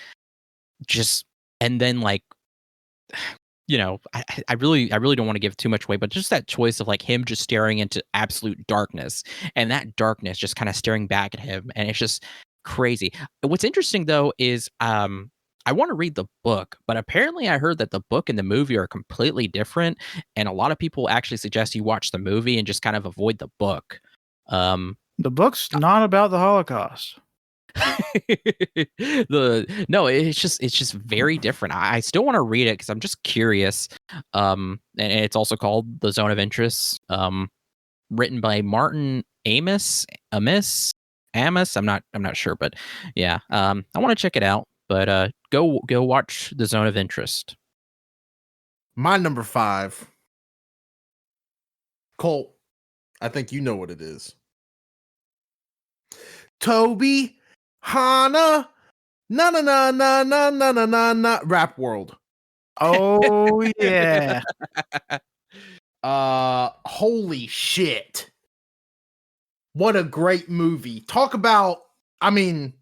Just, and then like, you know, I really don't want to give too much away, but just that choice of like him just staring into absolute darkness, and that darkness just kind of staring back at him, and it's just crazy. What's interesting though is I want to read the book, but apparently I heard that the book and the movie are completely different, and a lot of people actually suggest you watch the movie and just kind of avoid the book. The book's not about the Holocaust. It's just very different. I still want to read it because I'm just curious. And it's also called The Zone of Interest. Written by Martin Amos. I'm not sure, but yeah. I want to check it out. But go watch The Zone of Interest. My number 5. Colt, I think you know what it is. Toby, Hana, na na na na na na na na na Rap World. Oh yeah. Holy shit. What a great movie. Talk about, I mean,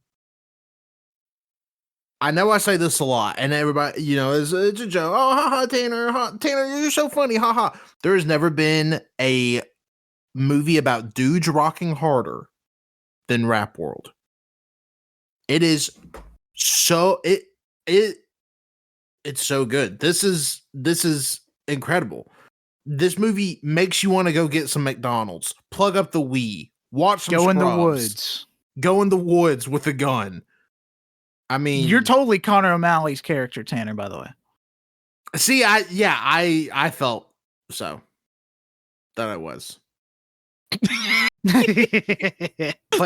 I know I say this a lot, and everybody, it's a joke. Oh, haha, Tanner, you're so funny, haha. There has never been a movie about dudes rocking harder than Rap World. It is so it's so good. This is incredible. This movie makes you want to go get some McDonald's, plug up the Wii, watch some Go in the Scrubs, woods. Go in the woods with a gun. I mean, You're totally Connor O'Malley's character, Tanner, by the way. See, I felt so that I was. But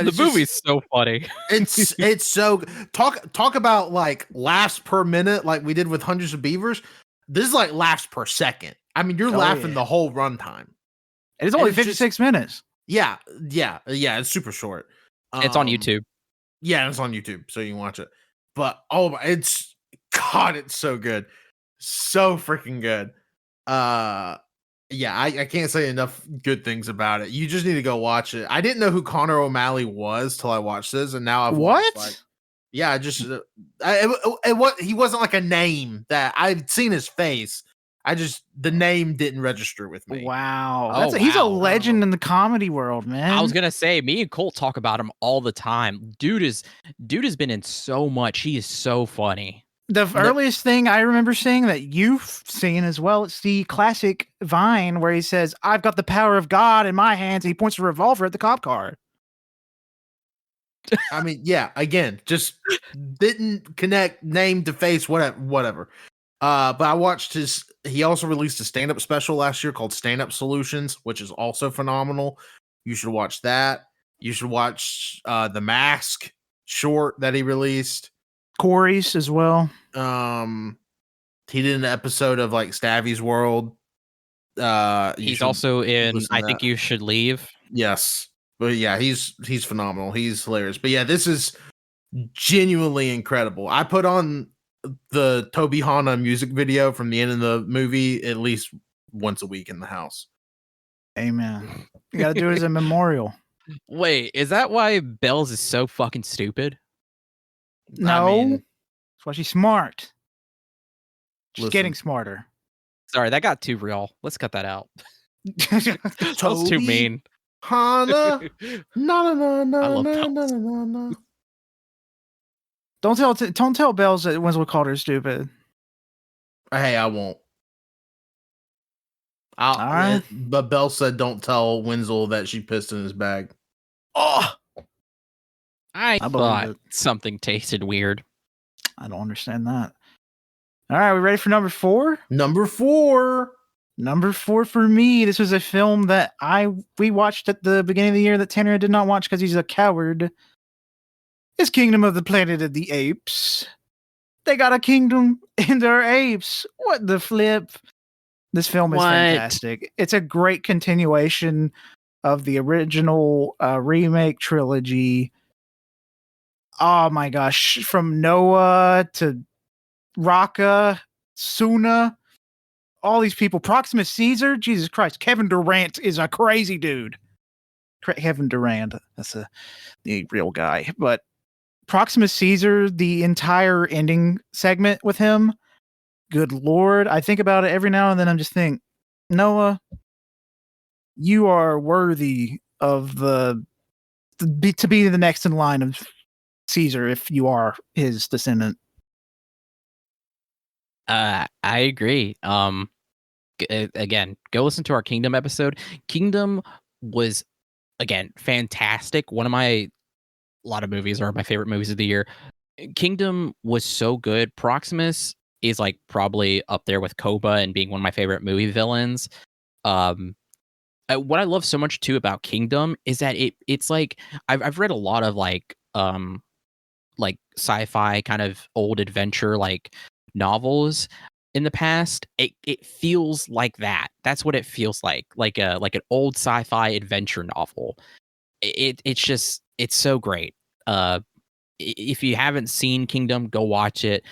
The movie's so funny. It's so talk about like laughs per minute, like we did with Hundreds of Beavers. This is like laughs per second. I mean, you're laughing the whole runtime. It's only 56 minutes. Yeah. It's super short. It's on YouTube. Yeah, it's on YouTube, so you can watch it. But it's so good, so freaking good. Yeah, I can't say enough good things about it. You just need to go watch it. I didn't know who Connor O'Malley was till I watched this, and now I've watched, like, yeah, I just he wasn't like a name that I've seen his face. The name didn't register with me. Wow, he's a legend in the comedy world, man. I was gonna say, me and Colt talk about him all the time. Dude has been in so much. He is so funny. The earliest thing I remember seeing that you've seen as well, it's the classic Vine where he says, "I've got the power of God in my hands." And he points a revolver at the cop car. I mean, yeah, again, just didn't connect name to face, whatever. But I watched he also released a stand-up special last year called Stand Up Solutions, which is also phenomenal. You should watch that. You should watch The Mask short that he released. Corey's as well. He did an episode of like Stabby's World. He's also in I Think You Should Leave. Yes. But yeah, he's phenomenal. He's hilarious. But yeah, this is genuinely incredible. I put on the Toby Hana music video from the end of the movie at least once a week in the house. Amen. You got to do it as a memorial. Wait, is that why Bells is so fucking stupid? No, that's why she's smart. She's getting smarter. Sorry, that got too real. Let's cut that out. That was too mean. Hana, no. Don't tell Bells that Wenzel called her stupid. Hey, I won't. All right. But Bell said, "Don't tell Wenzel that she pissed in his bag." Oh, I thought something tasted weird. I don't understand that. All right, we ready for number 4? Number 4 for me. This was a film that we watched at the beginning of the year that Tanner did not watch because he's a coward. It's Kingdom of the Planet of the Apes. They got a kingdom in their apes. What the flip? This film is fantastic. It's a great continuation of the original remake trilogy. Oh my gosh. From Noah to Raka, Suna, all these people. Proximus Caesar, Jesus Christ. Kevin Durant is a crazy dude. Kevin Durant, that's the real guy. But Proximus Caesar, the entire ending segment with him, good Lord. I think about it every now and then. I'm just think, Noah, you are worthy of to be the next in line of Caesar if you are his descendant. I agree. Again, go listen to our Kingdom episode. Kingdom was, again, fantastic. One of my lot of movies are my favorite movies of the year. Kingdom was so good. Proximus is like probably up there with Koba and being one of my favorite movie villains. What I love so much too about Kingdom is that it's like I've read a lot of like sci-fi kind of old adventure like novels in the past. It feels like that. That's what it feels like an old sci-fi adventure novel. It's so great. If you haven't seen Kingdom, go watch it.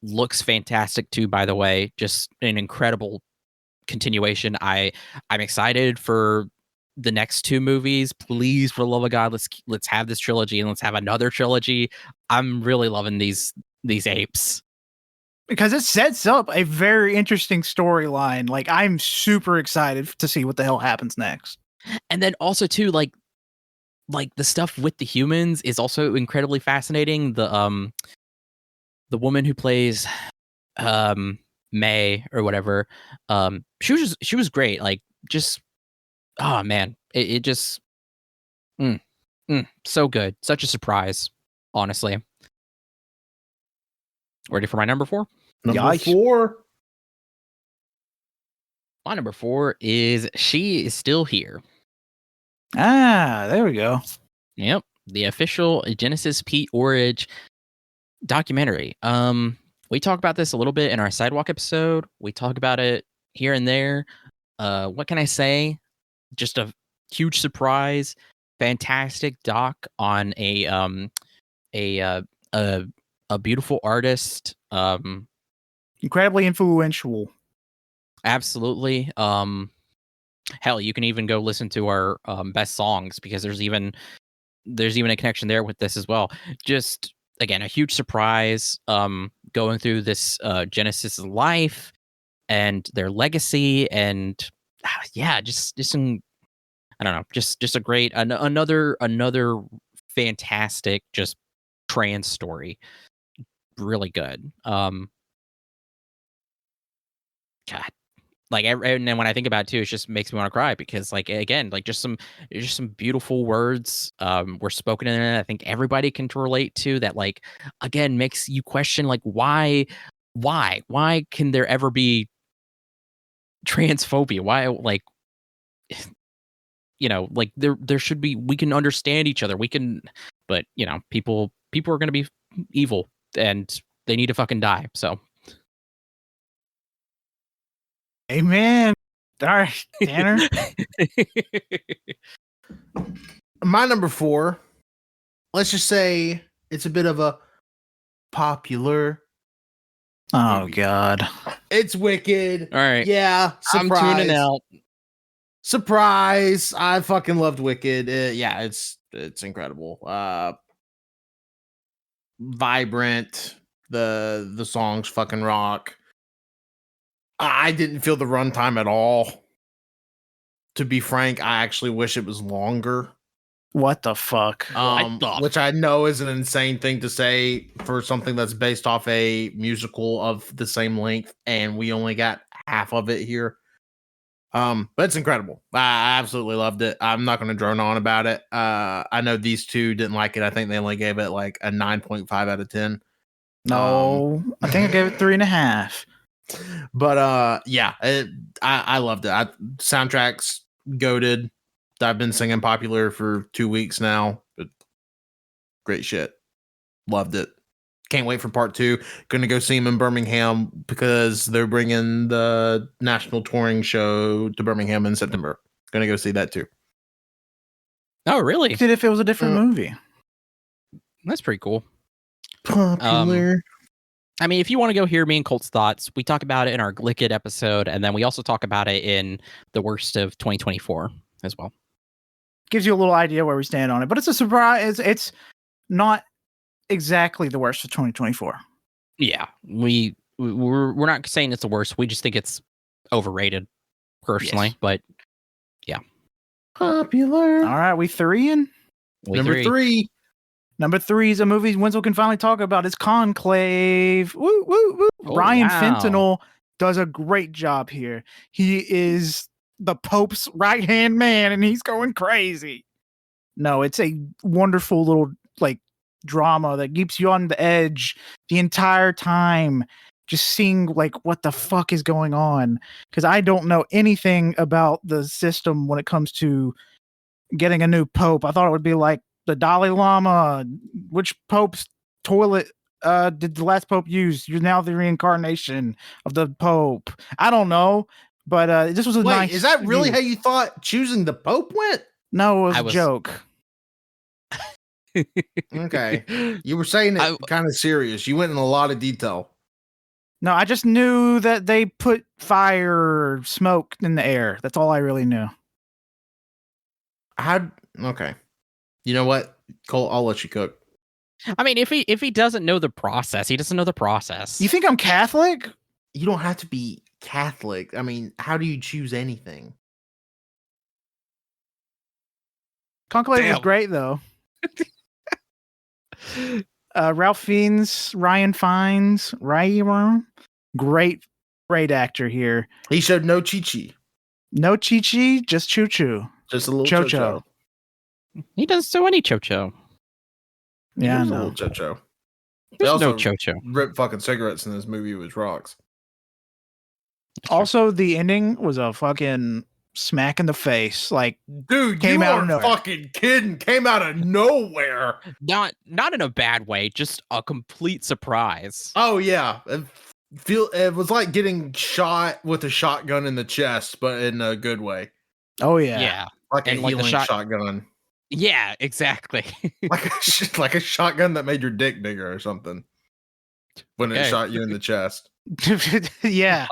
Looks fantastic too, by the way. Just an incredible continuation. I'm excited for the next two movies. Please, for the love of God, let's have this trilogy and let's have another trilogy. I'm really loving these apes because it sets up a very interesting storyline. Like, I'm super excited to see what the hell happens next. And then also too, like the stuff with the humans is also incredibly fascinating. The woman who plays May or whatever, she was great. Like, just, oh man, it just so good. Such a surprise, honestly. Ready for my number 4? Number 4. My number 4 is She Is Still Here. Ah, there we go. Yep, the official Genesis Pete Orridge documentary. We talk about this a little bit in our Sidewalk episode. We talk about it here and there. What can I say? Just a huge surprise. Fantastic doc on a beautiful artist. Incredibly influential. Absolutely. Hell, you can even go listen to our best songs, because there's even a connection there with this as well. Just, again, a huge surprise, going through this Genesis life and their legacy, and just some, I don't know, just a great another fantastic just trans story. Really good. God, like, and then when I think about it too, it just makes me want to cry, because, like, again, like, just some beautiful words were spoken in it. I think everybody can relate to that. Like, again, makes you question, like, why can there ever be transphobia? Why, like, like, there should be, we can understand each other. We can, but people are going to be evil, and they need to fucking die. So, amen. All right, Tanner. My number 4, let's just say it's a bit of a popular. Oh movie. God. It's Wicked. All right. Yeah. Surprise. I'm tuning out. Surprise. I fucking loved Wicked. Yeah, it's incredible. Vibrant. The songs fucking rock. I didn't feel the runtime at all. To be frank, I actually wish it was longer. What the fuck? Which I know is an insane thing to say for something that's based off a musical of the same length, and we only got half of it here. But it's incredible. I absolutely loved it. I'm not going to drone on about it. I know these two didn't like it. I think they only gave it like a 9.5 out of 10. No, I think I gave it 3.5. But yeah, I loved it. Soundtrack's goated. I've been singing Popular for 2 weeks now. But great shit. Loved it. Can't wait for part 2. Gonna go see him in Birmingham because they're bringing the national touring show to Birmingham in September. Gonna go see that too. Oh, really? Did if it was a different movie. That's pretty cool. Popular. I mean, if you want to go hear me and Colt's thoughts, we talk about it in our Glicked episode, and then we also talk about it in the worst of 2024 as well. Gives you a little idea where we stand on it, but it's a surprise. It's not exactly the worst of 2024. Yeah, we're not saying it's the worst. We just think it's overrated, personally. Yes. But yeah, Popular. All right, we 3 in. Number 3. Number 3 is a movie Wenzel can finally talk about. It's Conclave. Woo, woo, woo. Oh, Brian wow. Fentanyl does a great job here. He is the Pope's right-hand man, and he's going crazy. No, it's a wonderful little, like, drama that keeps you on the edge the entire time, just seeing like what the fuck is going on. Because I don't know anything about the system when it comes to getting a new pope. I thought it would be like the Dalai Lama. Which pope's toilet did the last pope use? You're now the reincarnation of the pope. I don't know, but this was a nice. Is that really how you thought choosing the pope went? No, it was a joke. Okay, you were saying it kind of serious. You went in a lot of detail. No, I just knew that they put fire or smoke in the air. That's all I really knew. Okay. You know what, Cole? I'll let you cook. I mean, if he doesn't know the process, he doesn't know the process. You think I'm Catholic? You don't have to be Catholic. I mean, how do you choose anything? Conclave was great, though. Ralph Fiennes, Ryan Fiennes, great actor here. He showed no chi-chi. No chi-chi, just choo-choo. Just a little cho-cho. He doesn't show any cho-cho. Yeah, a little cho-cho. There's no cho-cho. Ripped fucking cigarettes in this movie with rocks. Also, the ending was a fucking smack in the face. Like, dude, came you out are of nowhere. Fucking kidding. Came out of nowhere. Not in a bad way, just a complete surprise. Oh yeah. It was like getting shot with a shotgun in the chest, but in a good way. Oh yeah. Yeah. Like a healing shotgun. Yeah, exactly. like a shotgun that made your dick bigger or something. When it shot you in the chest. Yeah.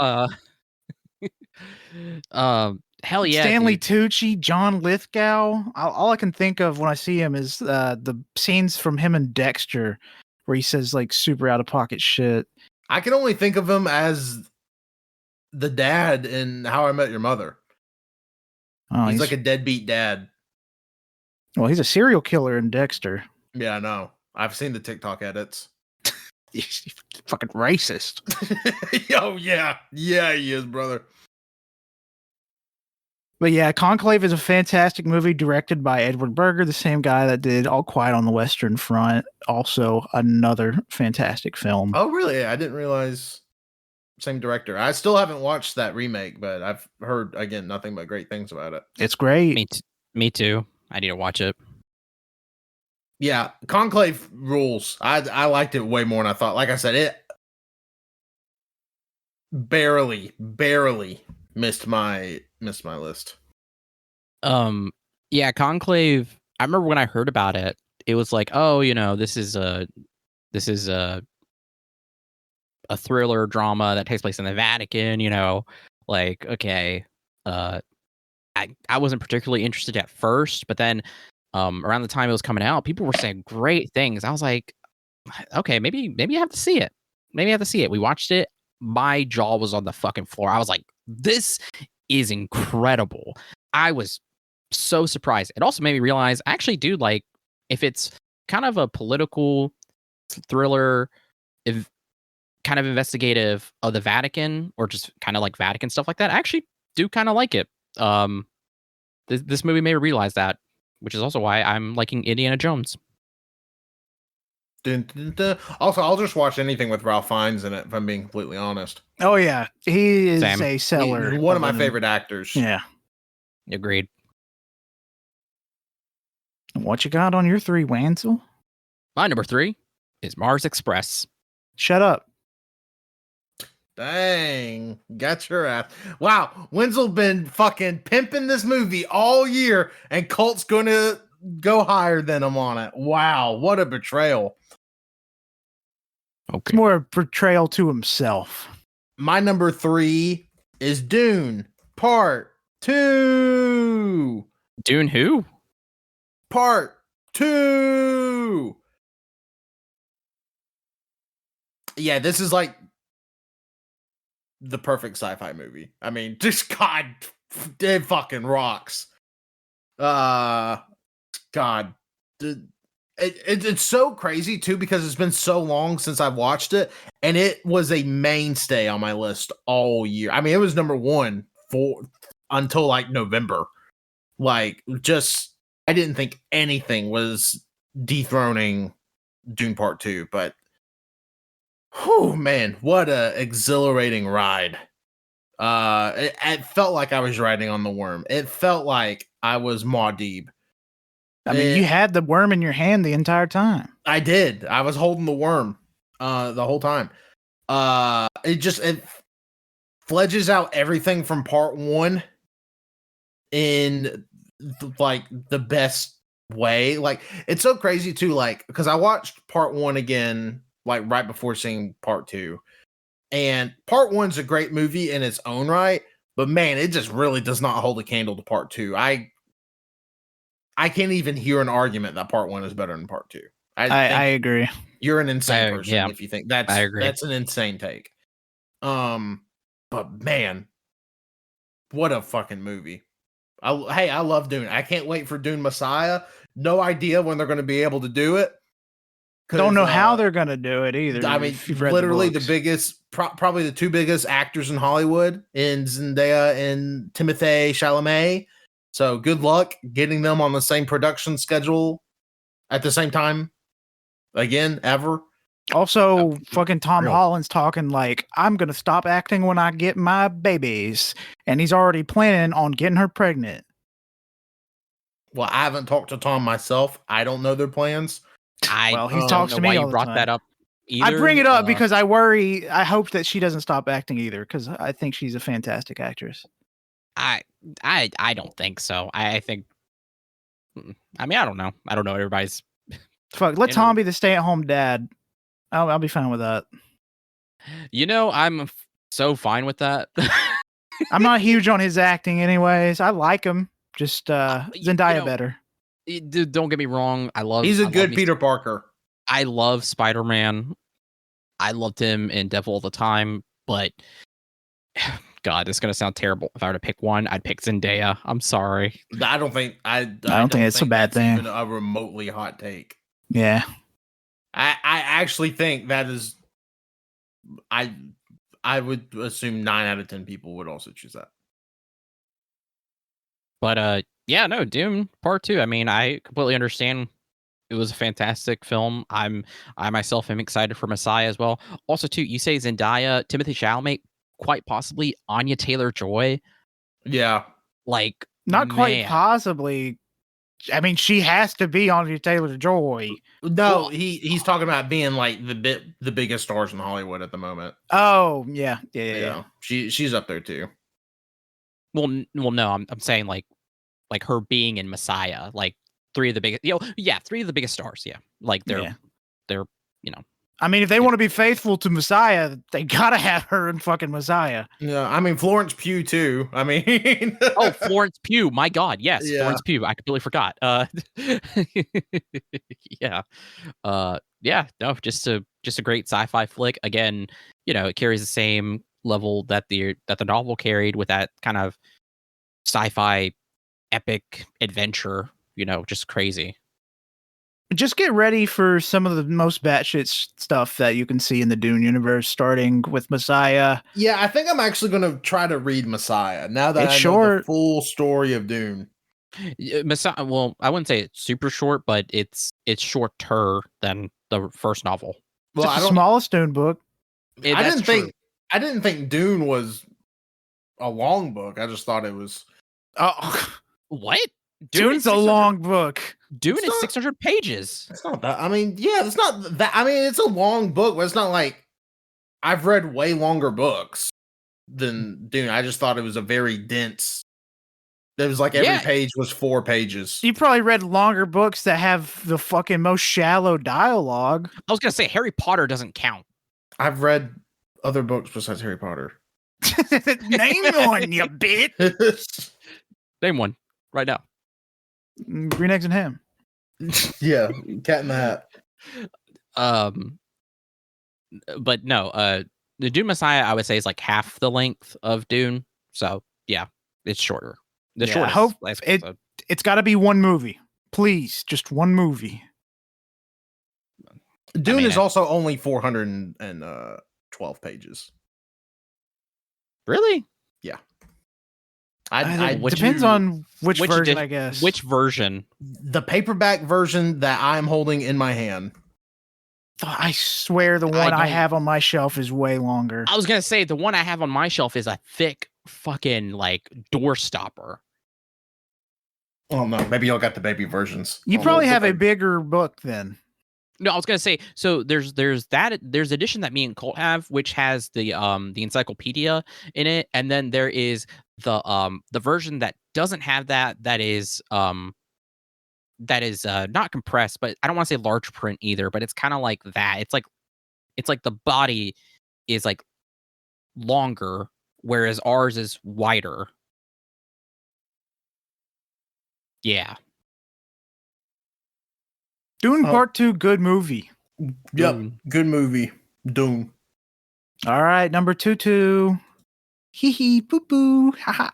Hell yeah. Stanley Tucci, John Lithgow. All I can think of when I see him is the scenes from him and Dexter where he says like super out of pocket shit. I can only think of him as the dad in How I Met Your Mother. Oh, he's like a deadbeat dad. Well, he's a serial killer in Dexter. Yeah, I know. I've seen the TikTok edits. He's fucking racist. Oh, yeah. Yeah, he is, brother. But yeah, Conclave is a fantastic movie directed by Edward Berger, the same guy that did All Quiet on the Western Front. Also, another fantastic film. Oh, really? I didn't realize. Same director. I still haven't watched that remake, but I've heard, again, nothing but great things about it. It's great. Me too. I need to watch it. Yeah, Conclave rules. I liked it way more than I thought. Like I said, it barely missed my list. Yeah, Conclave. I remember when I heard about it, it was like, oh, this is a thriller drama that takes place in the Vatican. Like, okay, I wasn't particularly interested at first, but then around the time it was coming out, people were saying great things. I was like, okay, maybe I have to see it. We watched it. My jaw was on the fucking floor. I was like, this is incredible. I was so surprised. It also made me realize I actually do like, if it's kind of a political thriller, kind of investigative of the Vatican, or just kind of like Vatican stuff like that, I actually do kind of like it. This movie made me realize that, which is also why I'm liking Indiana Jones. Dun, dun, dun. Also, I'll just watch anything with Ralph Fiennes in it, if I'm being completely honest. Oh yeah, he is a seller. He's one of my favorite actors. Yeah, agreed. What you got on your 3, Wenzel? My number 3 is Mars Express. Shut up. Dang, got your ass. Wow, Wenzel been fucking pimping this movie all year, and Colt's gonna go higher than him on it. Wow, what a betrayal. Okay. It's more a betrayal to himself. My number 3 is Dune Part 2. Dune who? Part 2. Yeah, this is like the perfect sci-fi movie. I mean, just God, it fucking rocks. God, it's so crazy too, because it's been so long since I've watched it, and it was a mainstay on my list all year. I mean, it was number 1 until like November. Like, just I didn't think anything was dethroning Dune Part 2, but whew, man, what a exhilarating ride. It felt like I was riding on the worm. It felt like I was Muad'Dib. I mean, you had the worm in your hand the entire time. I did. I was holding the worm the whole time. It fledges out everything from part 1 in like the best way. Like, it's so crazy too, like, because I watched part 1 again like right before seeing part 2, and part 1's a great movie in its own right, but man, it just really does not hold a candle to part 2. I can't even hear an argument that part 1 is better than part 2. I agree. You're an insane person if you think that's I agree. That's an insane take. But man, what a fucking movie. I love Dune. I can't wait for Dune Messiah. No idea when they're going to be able to do it. Don't know how they're going to do it either. I mean, literally the biggest, probably the 2 biggest actors in Hollywood, in Zendaya and Timothée Chalamet. So good luck getting them on the same production schedule at the same time again, ever. Also, fucking Tom Holland's talking like, I'm going to stop acting when I get my babies. And he's already planning on getting her pregnant. Well, I haven't talked to Tom myself. I don't know their plans. Well, he talks to me all the brought time. that up either. I bring it up because I hope that she doesn't stop acting either, because I think she's a fantastic actress. I don't think so. I think, I mean, I don't know. I don't know. Everybody's fuck. Let Tom be the stay-at-home dad. I'll be fine with that. You know, I'm so fine with that. I'm not huge on his acting, anyways. I like him. Just Zendaya better. Dude, don't get me wrong. He's a good Peter Parker. I love Spider-Man. I loved him in Devil All the Time, but God, this is gonna sound terrible. If I were to pick one, I'd pick Zendaya. I'm sorry. I don't think it's a bad thing. Even a remotely hot take. Yeah. I actually think that is. I would assume 9 out of 10 people would also choose that. But yeah, no, Dune Part 2. I mean, I completely understand. It was a fantastic film. I myself am excited for Messiah as well. Also, too, you say Zendaya, Timothée Chalamet, quite possibly Anya Taylor-Joy. Yeah, like not quite possibly. I mean, she has to be Anya Taylor-Joy. No, he's talking about being like the biggest stars in Hollywood at the moment. Oh yeah. She's up there too. Well, no, I'm saying like her being in Messiah, like 3 of the biggest, 3 of the biggest stars. Yeah, like they're I mean, if they want to be faithful to Messiah, they gotta have her in fucking Messiah. Yeah, I mean Florence Pugh too. I mean, oh, Florence Pugh, my God, yes, yeah. Florence Pugh. I completely forgot. Yeah, no, just a great sci-fi flick. Again, it carries the same level that the novel carried, with that kind of sci-fi epic adventure. Just crazy. Just get ready for some of the most batshit stuff that you can see in the Dune universe, starting with Messiah. Yeah, I think I'm actually going to try to read Messiah now that I know the full story of Dune. Messiah. Well, I wouldn't say it's super short, but it's shorter than the first novel. Well, it's the smallest Dune book. I didn't think Dune was a long book. I just thought it was. Oh, what? Dune's a long book. Dune is 600 pages. It's not that. I mean, yeah, it's not that. I mean, it's a long book, but it's not like I've read way longer books than Dune. I just thought it was a very dense. It was like every page was 4 pages. You probably read longer books that have the fucking most shallow dialogue. I was gonna say Harry Potter doesn't count. I've read other books besides Harry Potter. Name one, you bitch. Name one right now. Green Eggs and Ham. Yeah, Cat in the Hat. But no, the Dune Messiah, I would say, is like half the length of Dune. So yeah, it's shorter. Shortest. I hope it's got to be one movie, please, just one movie. Dune is also only 412 pages. Really? Yeah. Depends on which version, I guess. Which version? The paperback version that I'm holding in my hand. I swear the one I have on my shelf is way longer. I was gonna say the one I have on my shelf is a thick fucking like door stopper. Oh no, maybe y'all got the baby versions. You probably have a bigger book then. No, I was gonna say, so there's edition that me and Colt have, which has the encyclopedia in it, and then there is the version that doesn't have that is not compressed, but I don't want to say large print either, but it's kind of like that. It's like the body is like longer, whereas ours is wider. Yeah. Dune Part 2, good movie. Yep, Dune. good movie. Dune. All right, number 2. Hee hee, boo boo, haha.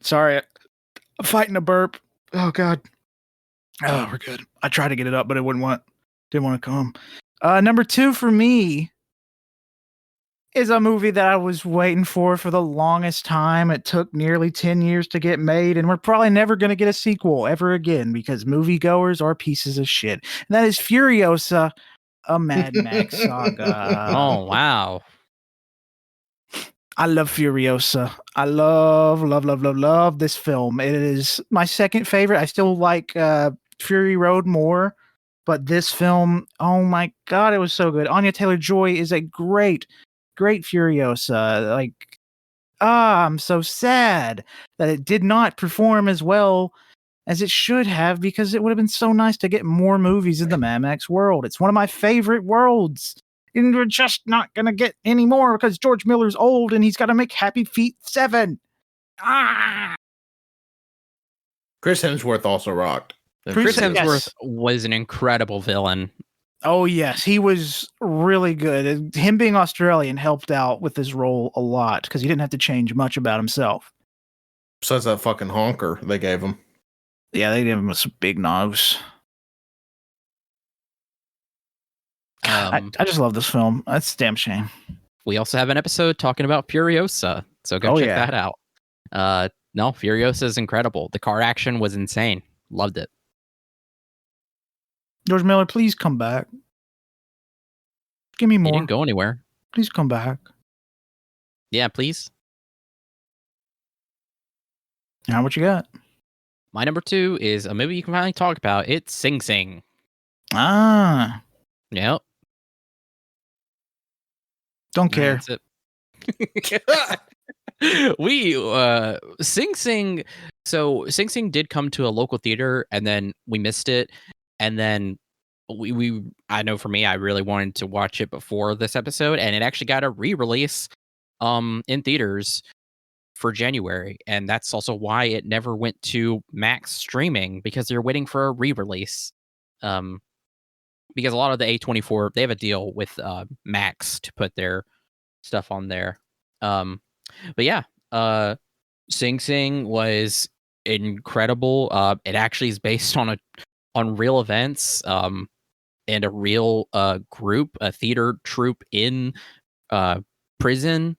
Sorry, I'm fighting a burp. Oh God. Oh, we're good. I tried to get it up, but it didn't want to come. Number 2 for me is a movie that I was waiting for the longest time. It took nearly 10 years to get made, and we're probably never going to get a sequel ever again because moviegoers are pieces of shit. And that is Furiosa, a Mad Max saga. Oh wow. I love Furiosa. I love this film. It is my second favorite. I still like Fury Road more, but this film, oh my God, it was so good. Anya Taylor-Joy is a great Furiosa. Like, I'm so sad that it did not perform as well as it should have, because it would have been so nice to get more movies in the Mad Max world. It's one of my favorite worlds. And we're just not going to get any more because George Miller's old and he's got to make Happy Feet 7. Chris Hemsworth also rocked. Chris Hemsworth was an incredible villain. Oh, yes. He was really good. Him being Australian helped out with his role a lot because he didn't have to change much about himself. Besides that fucking honker they gave him. Yeah, they gave him a big nose. I just love this film. That's a damn shame. We also have an episode talking about Furiosa, so go check that out. No, Furiosa is incredible. The car action was insane. Loved it. George Miller, please come back. Give me more. He didn't go anywhere. Please come back. Yeah, please. Now, what you got? My number 2 is a movie you can finally talk about. It's Sing Sing. Ah. Yep. Don't care. That's it. We Sing Sing. So Sing Sing did come to a local theater, and then we missed it, and then we I know for me, I really wanted to watch it before this episode, and it actually got a re-release in theaters for January, and that's also why it never went to Max streaming, because they're waiting for a re-release. Because a lot of the A24, they have a deal with Max to put their stuff on there. But yeah, Sing Sing was incredible. It actually is based on real events, and a real group, a theater troupe in prison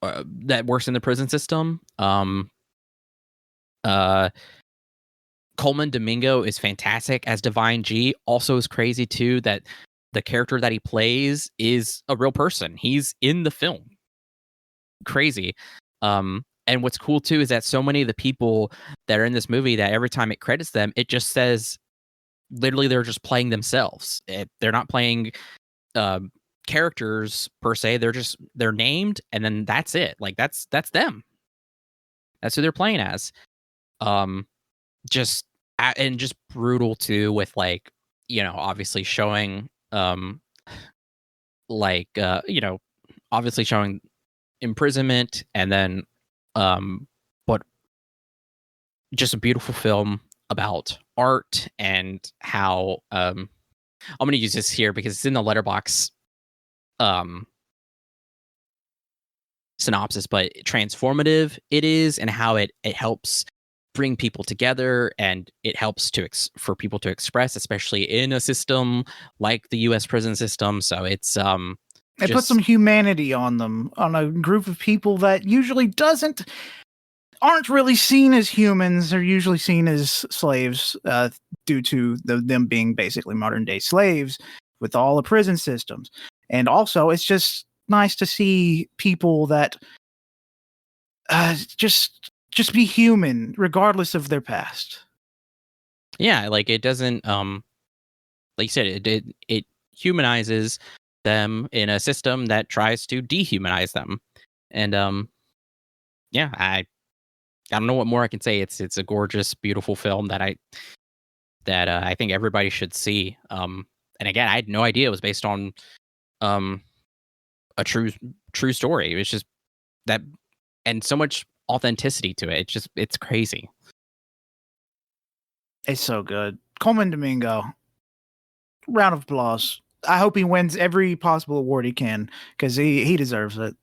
that works in the prison system. Coleman Domingo is fantastic as Divine G. Also is crazy too that the character that he plays is a real person. He's in the film. Crazy. And what's cool too is that so many of the people that are in this movie, that every time it credits them, it just says literally they're just playing themselves. They're not playing characters per se. They're named, and then that's it. Like that's them. That's who they're playing as. Just brutal too, with like, you know, obviously showing obviously showing imprisonment, and then but just a beautiful film about art and how I'm going to use this here because it's in the Letterboxd synopsis, but transformative it is, and how it helps bring people together, and it helps for people to express, especially in a system like the U.S. prison system. So it's it puts some humanity on them, on a group of people that usually doesn't aren't really seen as humans. They're usually seen as slaves due to them being basically modern day slaves with all the prison systems. And also, it's just nice to see people that just be human regardless of their past. Yeah, like it doesn't like you said, it humanizes them in a system that tries to dehumanize them. And yeah, I don't know what more I can say. It's a gorgeous, beautiful film that I think everybody should see. And again, I had no idea it was based on a true story. It was just that, and so much authenticity to it. It's crazy. It's so good. Coleman Domingo, round of applause. I hope he wins every possible award he can because he deserves it.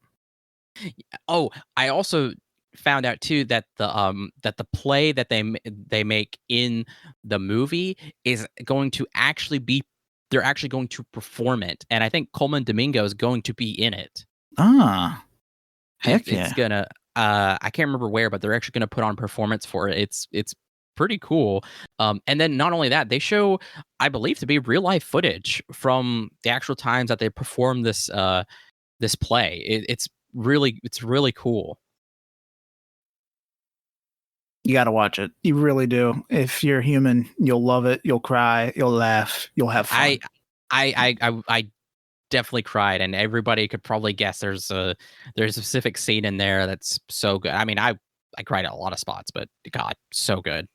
Oh, I also found out too that the play that they make in the movie is going to actually be, they're actually going to perform it, and I think Coleman Domingo is going to be in it. Ah, heck yeah! It's gonna I can't remember where, but they're actually gonna put on performance for it. It's pretty cool. And then not only that, they show, I believe, to be real life footage from the actual times that they performed this play. It's really cool. You got to watch it. You really do. If you're human, you'll love it. You'll cry. You'll laugh. You'll have fun. I definitely cried, and everybody could probably guess there's a specific scene in there that's so good. I mean, I cried at a lot of spots, but God, so good.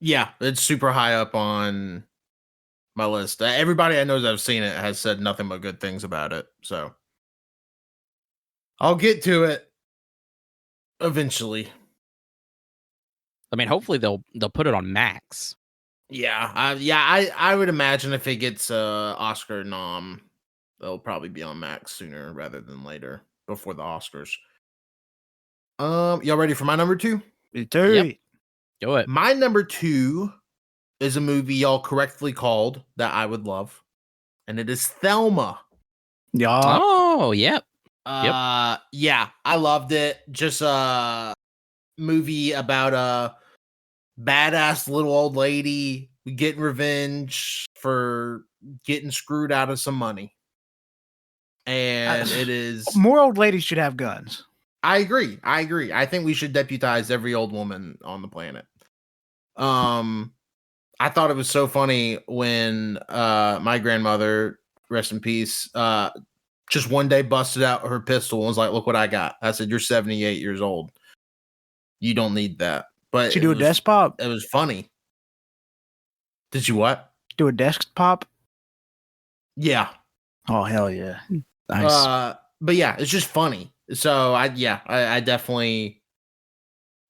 Yeah, it's super high up on my list. Everybody I know that have seen it has said nothing but good things about it. So I'll get to it eventually. I mean, hopefully they'll put it on Max. Yeah, I would imagine if it gets Oscar nom, it'll probably be on Max sooner rather than later before the Oscars. Y'all ready for my number 2? Yep. Do it. My number 2 is a movie y'all correctly called that I would love, and it is Thelma. Yeah. Oh, yep. Yeah, I loved it. Just a movie about a badass little old lady getting revenge for getting screwed out of some money. And it is more old ladies should have guns. I agree. I think we should deputize every old woman on the planet. I thought it was so funny when my grandmother, rest in peace, just one day busted out her pistol and was like, "Look what I got." I said, "You're 78 years old. You don't need that." But did you do a desk pop? It was funny. Did you what? Do a desk pop? Yeah. Oh hell yeah! Nice. But yeah, it's just funny. So I definitely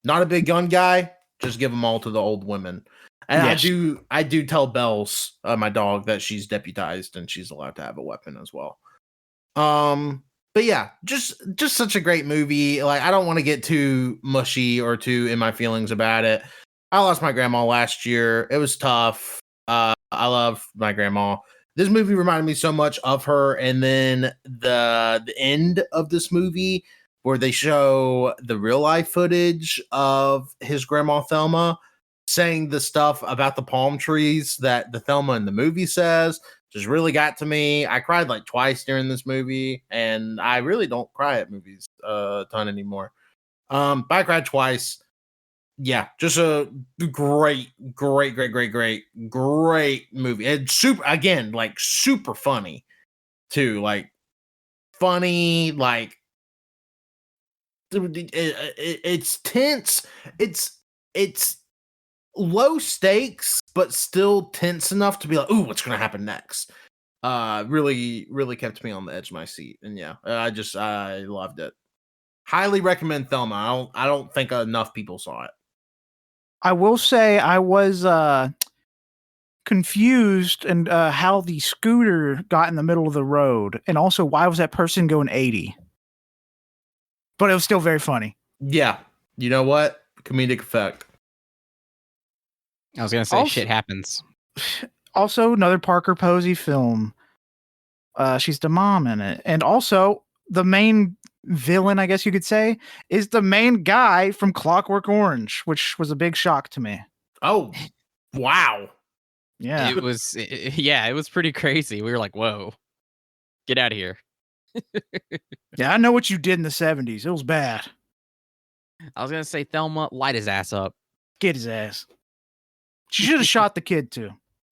not a big gun guy. Just give them all to the old women. And yes. I do tell Bells, my dog, that she's deputized and she's allowed to have a weapon as well. But yeah, just such a great movie. Like, I don't want to get too mushy or too in my feelings about it. I lost my grandma last year. It was tough. I love my grandma. This movie reminded me so much of her. And then the end of this movie where they show the real life footage of his grandma Thelma saying the stuff about the palm trees that the Thelma in the movie says, just really got to me. I cried like twice during this movie, and I really don't cry at movies a ton anymore. But I cried twice. Yeah, just a great movie. And super funny too. Like funny, like it's tense. It's low stakes, but still tense enough to be like, ooh, what's going to happen next? Really kept me on the edge of my seat. And yeah, I loved it. Highly recommend Thelma. I don't think enough people saw it. I will say I was confused and how the scooter got in the middle of the road, and also why was that person going 80? But it was still very funny. Yeah, you know what? Comedic effect. I was gonna say also, shit happens. Also, another Parker Posey film. She's the mom in it, and also the main villain, I guess you could say, is the main guy from Clockwork Orange, which was a big shock to me. Oh, wow. Yeah. It was, yeah, it was pretty crazy. We were like, whoa, get out of here. Yeah, I know what you did in the 70s. It was bad. I was going to say, Thelma, light his ass up. Get his ass. She should have shot the kid too.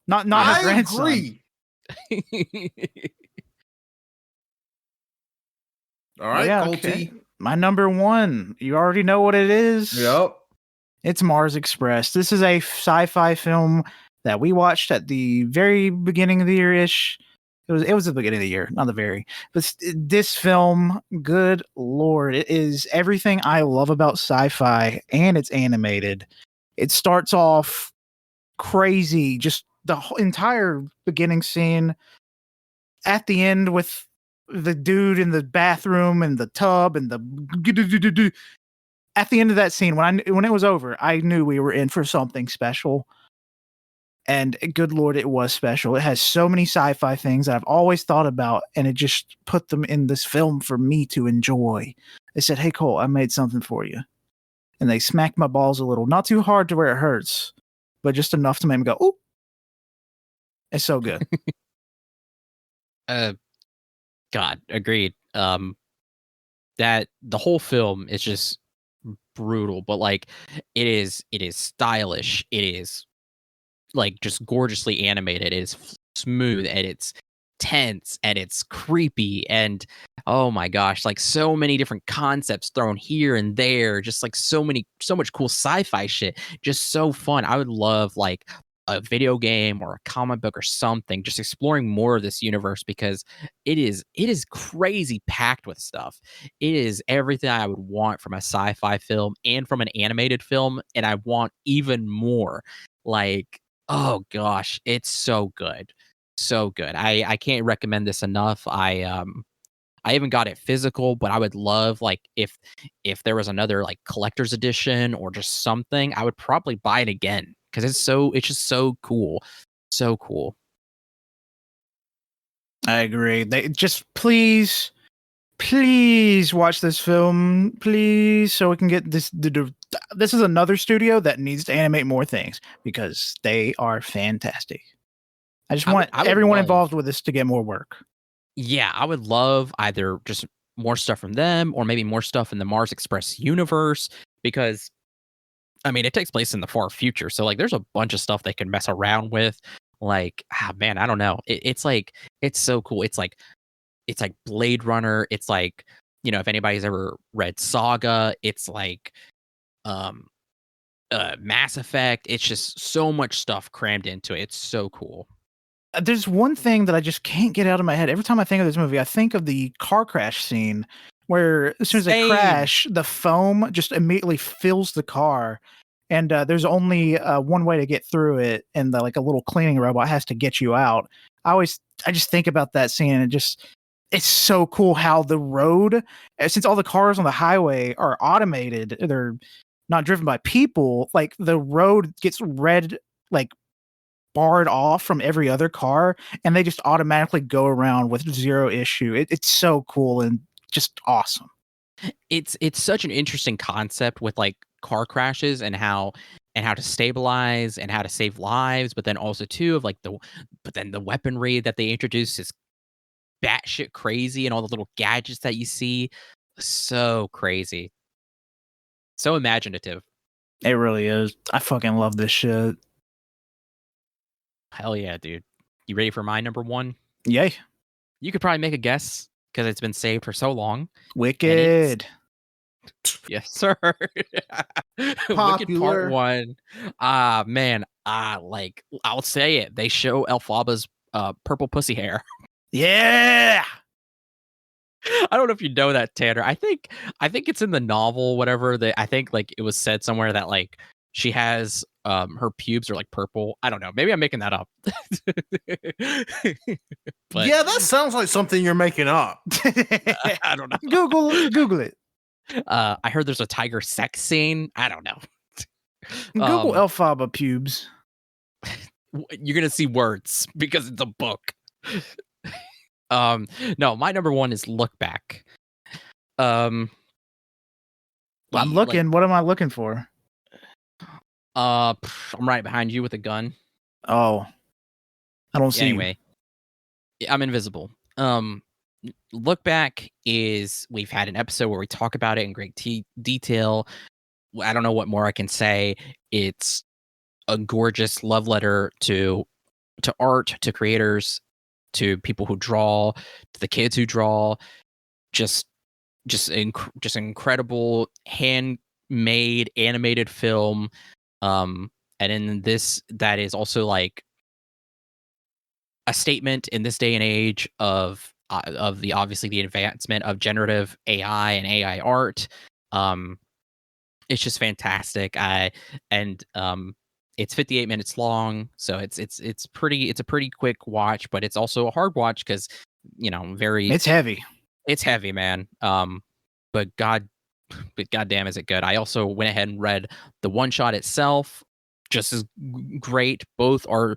Not her I grandson. agree. All right, Yeah, Colty. okay. My number one. You already know what it is. Yep. It's Mars Express. This is a sci-fi film that we watched at the very beginning of the year-ish. It was the beginning of the year, not the very. But this film, good lord, it is everything I love about sci-fi, and it's animated. It starts off crazy, just the whole entire beginning scene. At the end with the dude in the bathroom and the tub and the at the end of that scene, when it was over, I knew we were in for something special. And good lord, it was special. It has so many sci-fi things that I've always thought about, and it just put them in this film for me to enjoy. They said, "Hey Cole, I made something for you," and they smacked my balls a little, not too hard to where it hurts, but just enough to make me go, "Ooh!" It's so good. God, agreed. That the whole film is just brutal, but like it is stylish. It is like just gorgeously animated. It is smooth and it's tense and it's creepy and oh my gosh, like so many different concepts thrown here and there, just like so much cool sci-fi shit. Just so fun. I would love like a video game or a comic book or something, just exploring more of this universe because it is crazy packed with stuff. It is everything I would want from a sci-fi film and from an animated film, and I want even more. Like, oh gosh, it's so good. So good. I can't recommend this enough. I even got it physical, but I would love like if there was another like collector's edition or just something, I would probably buy it again because it's just so cool. So cool. I agree. They just please watch this film, please, so we can get this. This is another studio that needs to animate more things because they are fantastic. I just want I would everyone love- involved with this to get more work. Yeah, I would love either just more stuff from them or maybe more stuff in the Mars Express universe because I mean, it takes place in the far future. So like there's a bunch of stuff they can mess around with. Like, man, I don't know. It's like it's so cool. It's like Blade Runner. It's like, if anybody's ever read Saga, it's like Mass Effect. It's just so much stuff crammed into it. It's so cool. There's one thing that I just can't get out of my head. Every time I think of this movie, I think of the car crash scene where as soon as they Same. crash, the foam just immediately fills the car. And there's only one way to get through it, and like a little cleaning robot has to get you out. I just think about that scene, and it's so cool how the road, since all the cars on the highway are automated, they're not driven by people. Like the road gets barred off from every other car, and they just automatically go around with zero issue. It's so cool and just awesome. It's such an interesting concept with like car crashes and how to stabilize and how to save lives, but then also too of like the weaponry that they introduce is batshit crazy and all the little gadgets that you see, so crazy, so imaginative. It really is. I fucking love this shit. Hell yeah, dude. You ready for my number one? Yay. You could probably make a guess because it's been saved for so long. Wicked. Yes, sir. Wicked Popular. Part 1. Man, like I'll say it. They show Elphaba's purple pussy hair. Yeah. I don't know if you know that, Tanner. I think it's in the novel, whatever. I think like it was said somewhere that like she has her pubes are like purple. I don't know. Maybe I'm making that up. But Yeah, that sounds like something you're making up. I don't know. Google it. I heard there's a tiger sex scene. I don't know. Google Elphaba pubes. You're gonna see words because it's a book. No, my number one is Look Back. I'm Like, looking. What am I looking for? I'm right behind you with a gun. Oh, I don't see you. Anyway, I'm invisible. Look Back is we've had an episode where we talk about it in great detail. I don't know what more I can say. It's a gorgeous love letter to art, to creators, to people who draw, to the kids who draw. Just incredible handmade animated film. And in this, that is also like a statement in this day and age of the obviously the advancement of generative AI and AI art. It's just fantastic. It's 58 minutes long, so it's a pretty quick watch, but it's also a hard watch because It's heavy. it's heavy, man. But goddamn, is it good? I also went ahead and read the one shot itself, just as great. Both are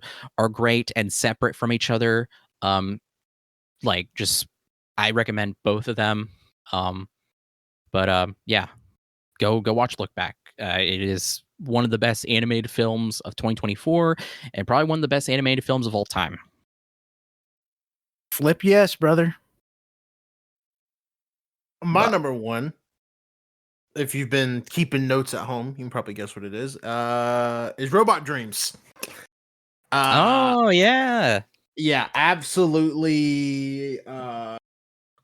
great and separate from each other. Just I recommend both of them. Yeah, go watch Look Back. It is one of the best animated films of 2024, and probably one of the best animated films of all time. Flip yes, brother. My number one, if you've been keeping notes at home, you can probably guess what it is Robot Dreams. Oh yeah. Yeah, absolutely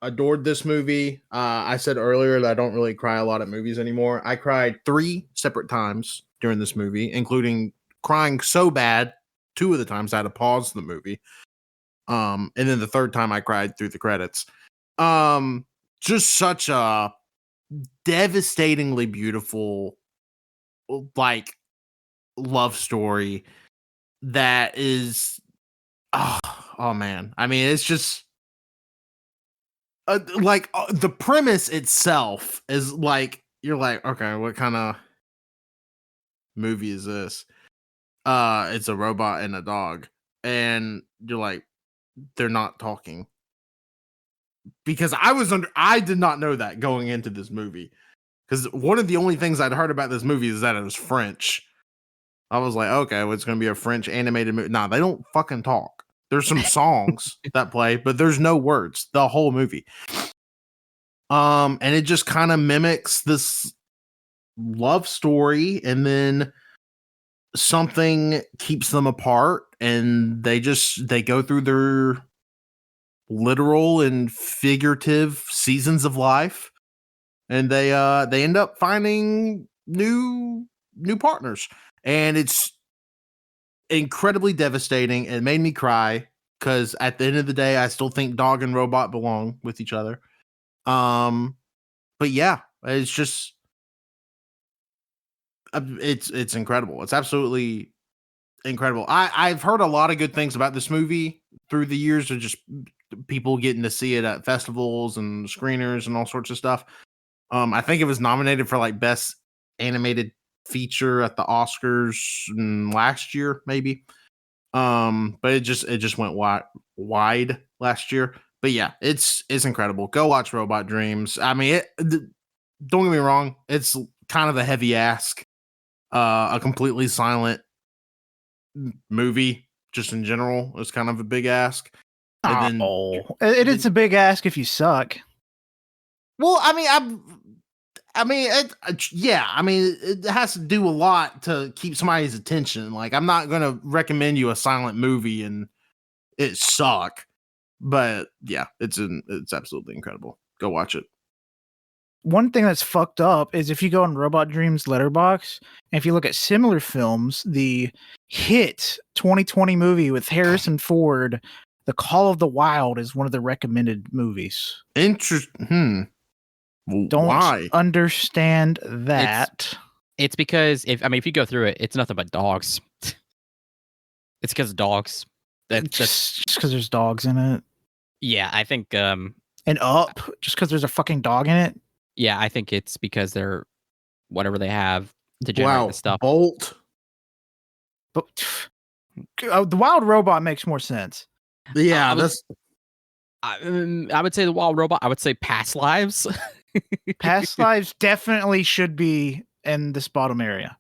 adored this movie. I said earlier that I don't really cry a lot at movies anymore. I cried 3 separate times during this movie, including crying so bad 2 of the times I had to pause the movie. And then the third time I cried through the credits. Just such a devastatingly beautiful like love story that is oh man. I mean, it's just the premise itself is like you're like, okay, what kind of movie is this? It's a robot and a dog, and you're like, they're not talking. Because I did not know that going into this movie. Because one of the only things I'd heard about this movie is that it was French. I was like, okay, well, it's going to be a French animated movie. Nah, they don't fucking talk. There's some songs that play, but there's no words the whole movie. And it just kind of mimics this love story, and then something keeps them apart, and they go through their literal and figurative seasons of life, and they end up finding new partners, and it's incredibly devastating. It made me cry because at the end of the day, I still think dog and robot belong with each other. But yeah, it's just it's incredible. It's absolutely incredible. I've heard a lot of good things about this movie through the years of just people getting to see it at festivals and screeners and all sorts of stuff. I think it was nominated for like best animated feature at the Oscars last year, maybe. But it just went wide last year. But yeah, it's incredible. Go watch Robot Dreams. I mean, don't get me wrong, it's kind of a heavy ask. A completely silent movie, just in general, is kind of a big ask. And then it's a big ask if you suck. Well, I mean, it has to do a lot to keep somebody's attention. Like, I'm not gonna recommend you a silent movie and it suck, but yeah, it's absolutely incredible. Go watch it. One thing that's fucked up is if you go on Robot Dreams Letterbox, and if you look at similar films, the hit 2020 movie with Harrison Ford, The Call of the Wild, is one of the recommended movies. Interesting. Don't Why? understand that. It's because if you go through it, it's nothing but dogs. It's because dogs. That's just because there's dogs in it. Yeah, I think. And Up, just because there's a fucking dog in it. Yeah, I think it's because they're whatever they have to generate the stuff. Bolt. But the Wild Robot makes more sense. Yeah, I would say The Wild Robot. I would say Past Lives. Past Lives definitely should be in this bottom area.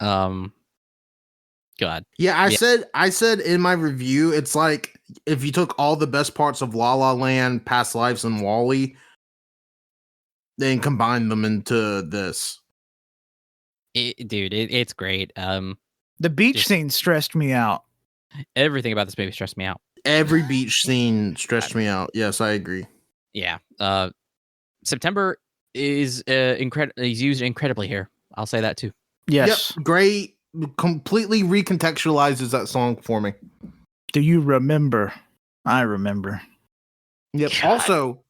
God. Yeah, Yeah. I said in my review, it's like if you took all the best parts of La La Land, Past Lives, and Wall-E, then combined them into this. Dude, it's great. The beach Just- scene stressed me out. Everything about this movie stressed me out. Every beach scene stressed me out. Yes, I agree. Yeah. September is is used incredibly here. I'll say that too. Yes. Yep, great. Completely recontextualizes that song for me. Do you remember? I remember. Yep. God. Also,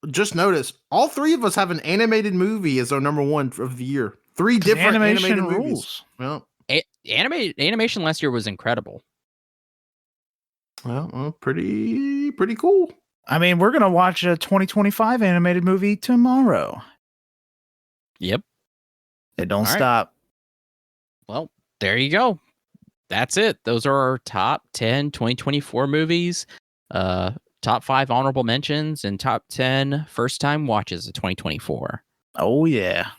just notice all three of us have an animated movie as our number one of the year. Three different animated movies. Well, Animation last year was incredible. well, pretty cool. I mean, we're gonna watch a 2025 animated movie tomorrow. Yep. It don't All right. stop. Well, there you go. That's it. Those are our top 10 2024 movies, top 5 honorable mentions, and top 10 first time watches of 2024. Oh yeah.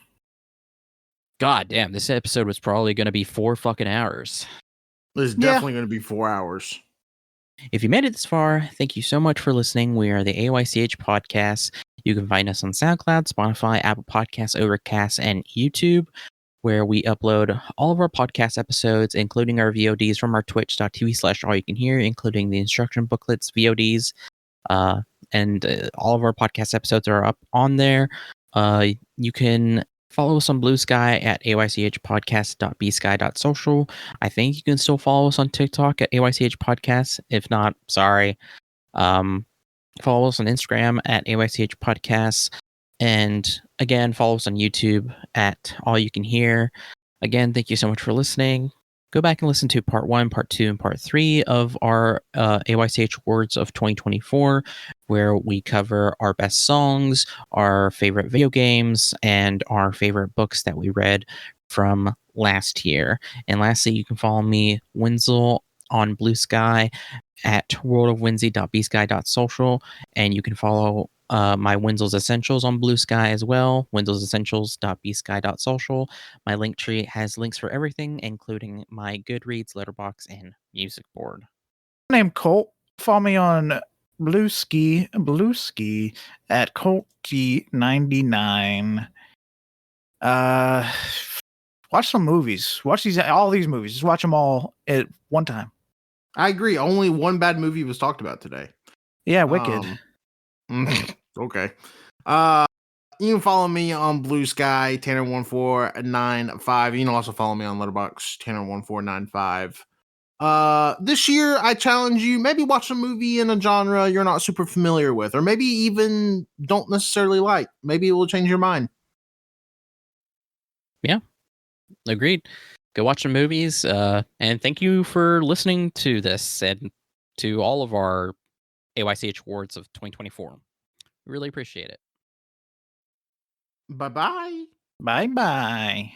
God damn, this episode was probably going to be 4 fucking hours. It's definitely going to be 4 hours. If you made it this far, thank you so much for listening. We are the AYCH podcast. You can find us on SoundCloud, Spotify, Apple Podcasts, Overcast, and YouTube, where we upload all of our podcast episodes, including our VODs from our twitch.tv/allyoucanhear, including the instruction booklets, VODs, and all of our podcast episodes are up on there. You can follow us on Bluesky at aychpodcast.bsky.social. I think you can still follow us on TikTok at AYCH Podcast. If not, sorry. Follow us on Instagram at AYCH Podcasts. And again, follow us on YouTube at All You Can Hear. Again, thank you so much for listening. Go back and listen to part 1, part 2, and part 3 of our AYCH Awards of 2024, where we cover our best songs, our favorite video games, and our favorite books that we read from last year. And lastly, you can follow me, Wenzel, on Bluesky at worldofwenzy.bsky.social, and you can follow my Wenzel's Essentials on Bluesky as well, wenzelsessentials.bsky.social. My link tree has links for everything, including my Goodreads, Letterboxd, and music board. My name Colt. Follow me on Bluesky at Colty99. Watch some movies. Watch all these movies. Just watch them all at one time. I agree. Only one bad movie was talked about today. Yeah, Wicked. Okay. You can follow me on Bluesky, Tanner1495. You can also follow me on Letterboxd, Tanner1495. This year, I challenge you, maybe watch a movie in a genre you're not super familiar with, or maybe even don't necessarily like. Maybe it will change your mind. Yeah, agreed. Go watch some movies. And thank you for listening to this and to all of our AYCH Awards of 2024. We really appreciate it. Bye-bye. Bye-bye.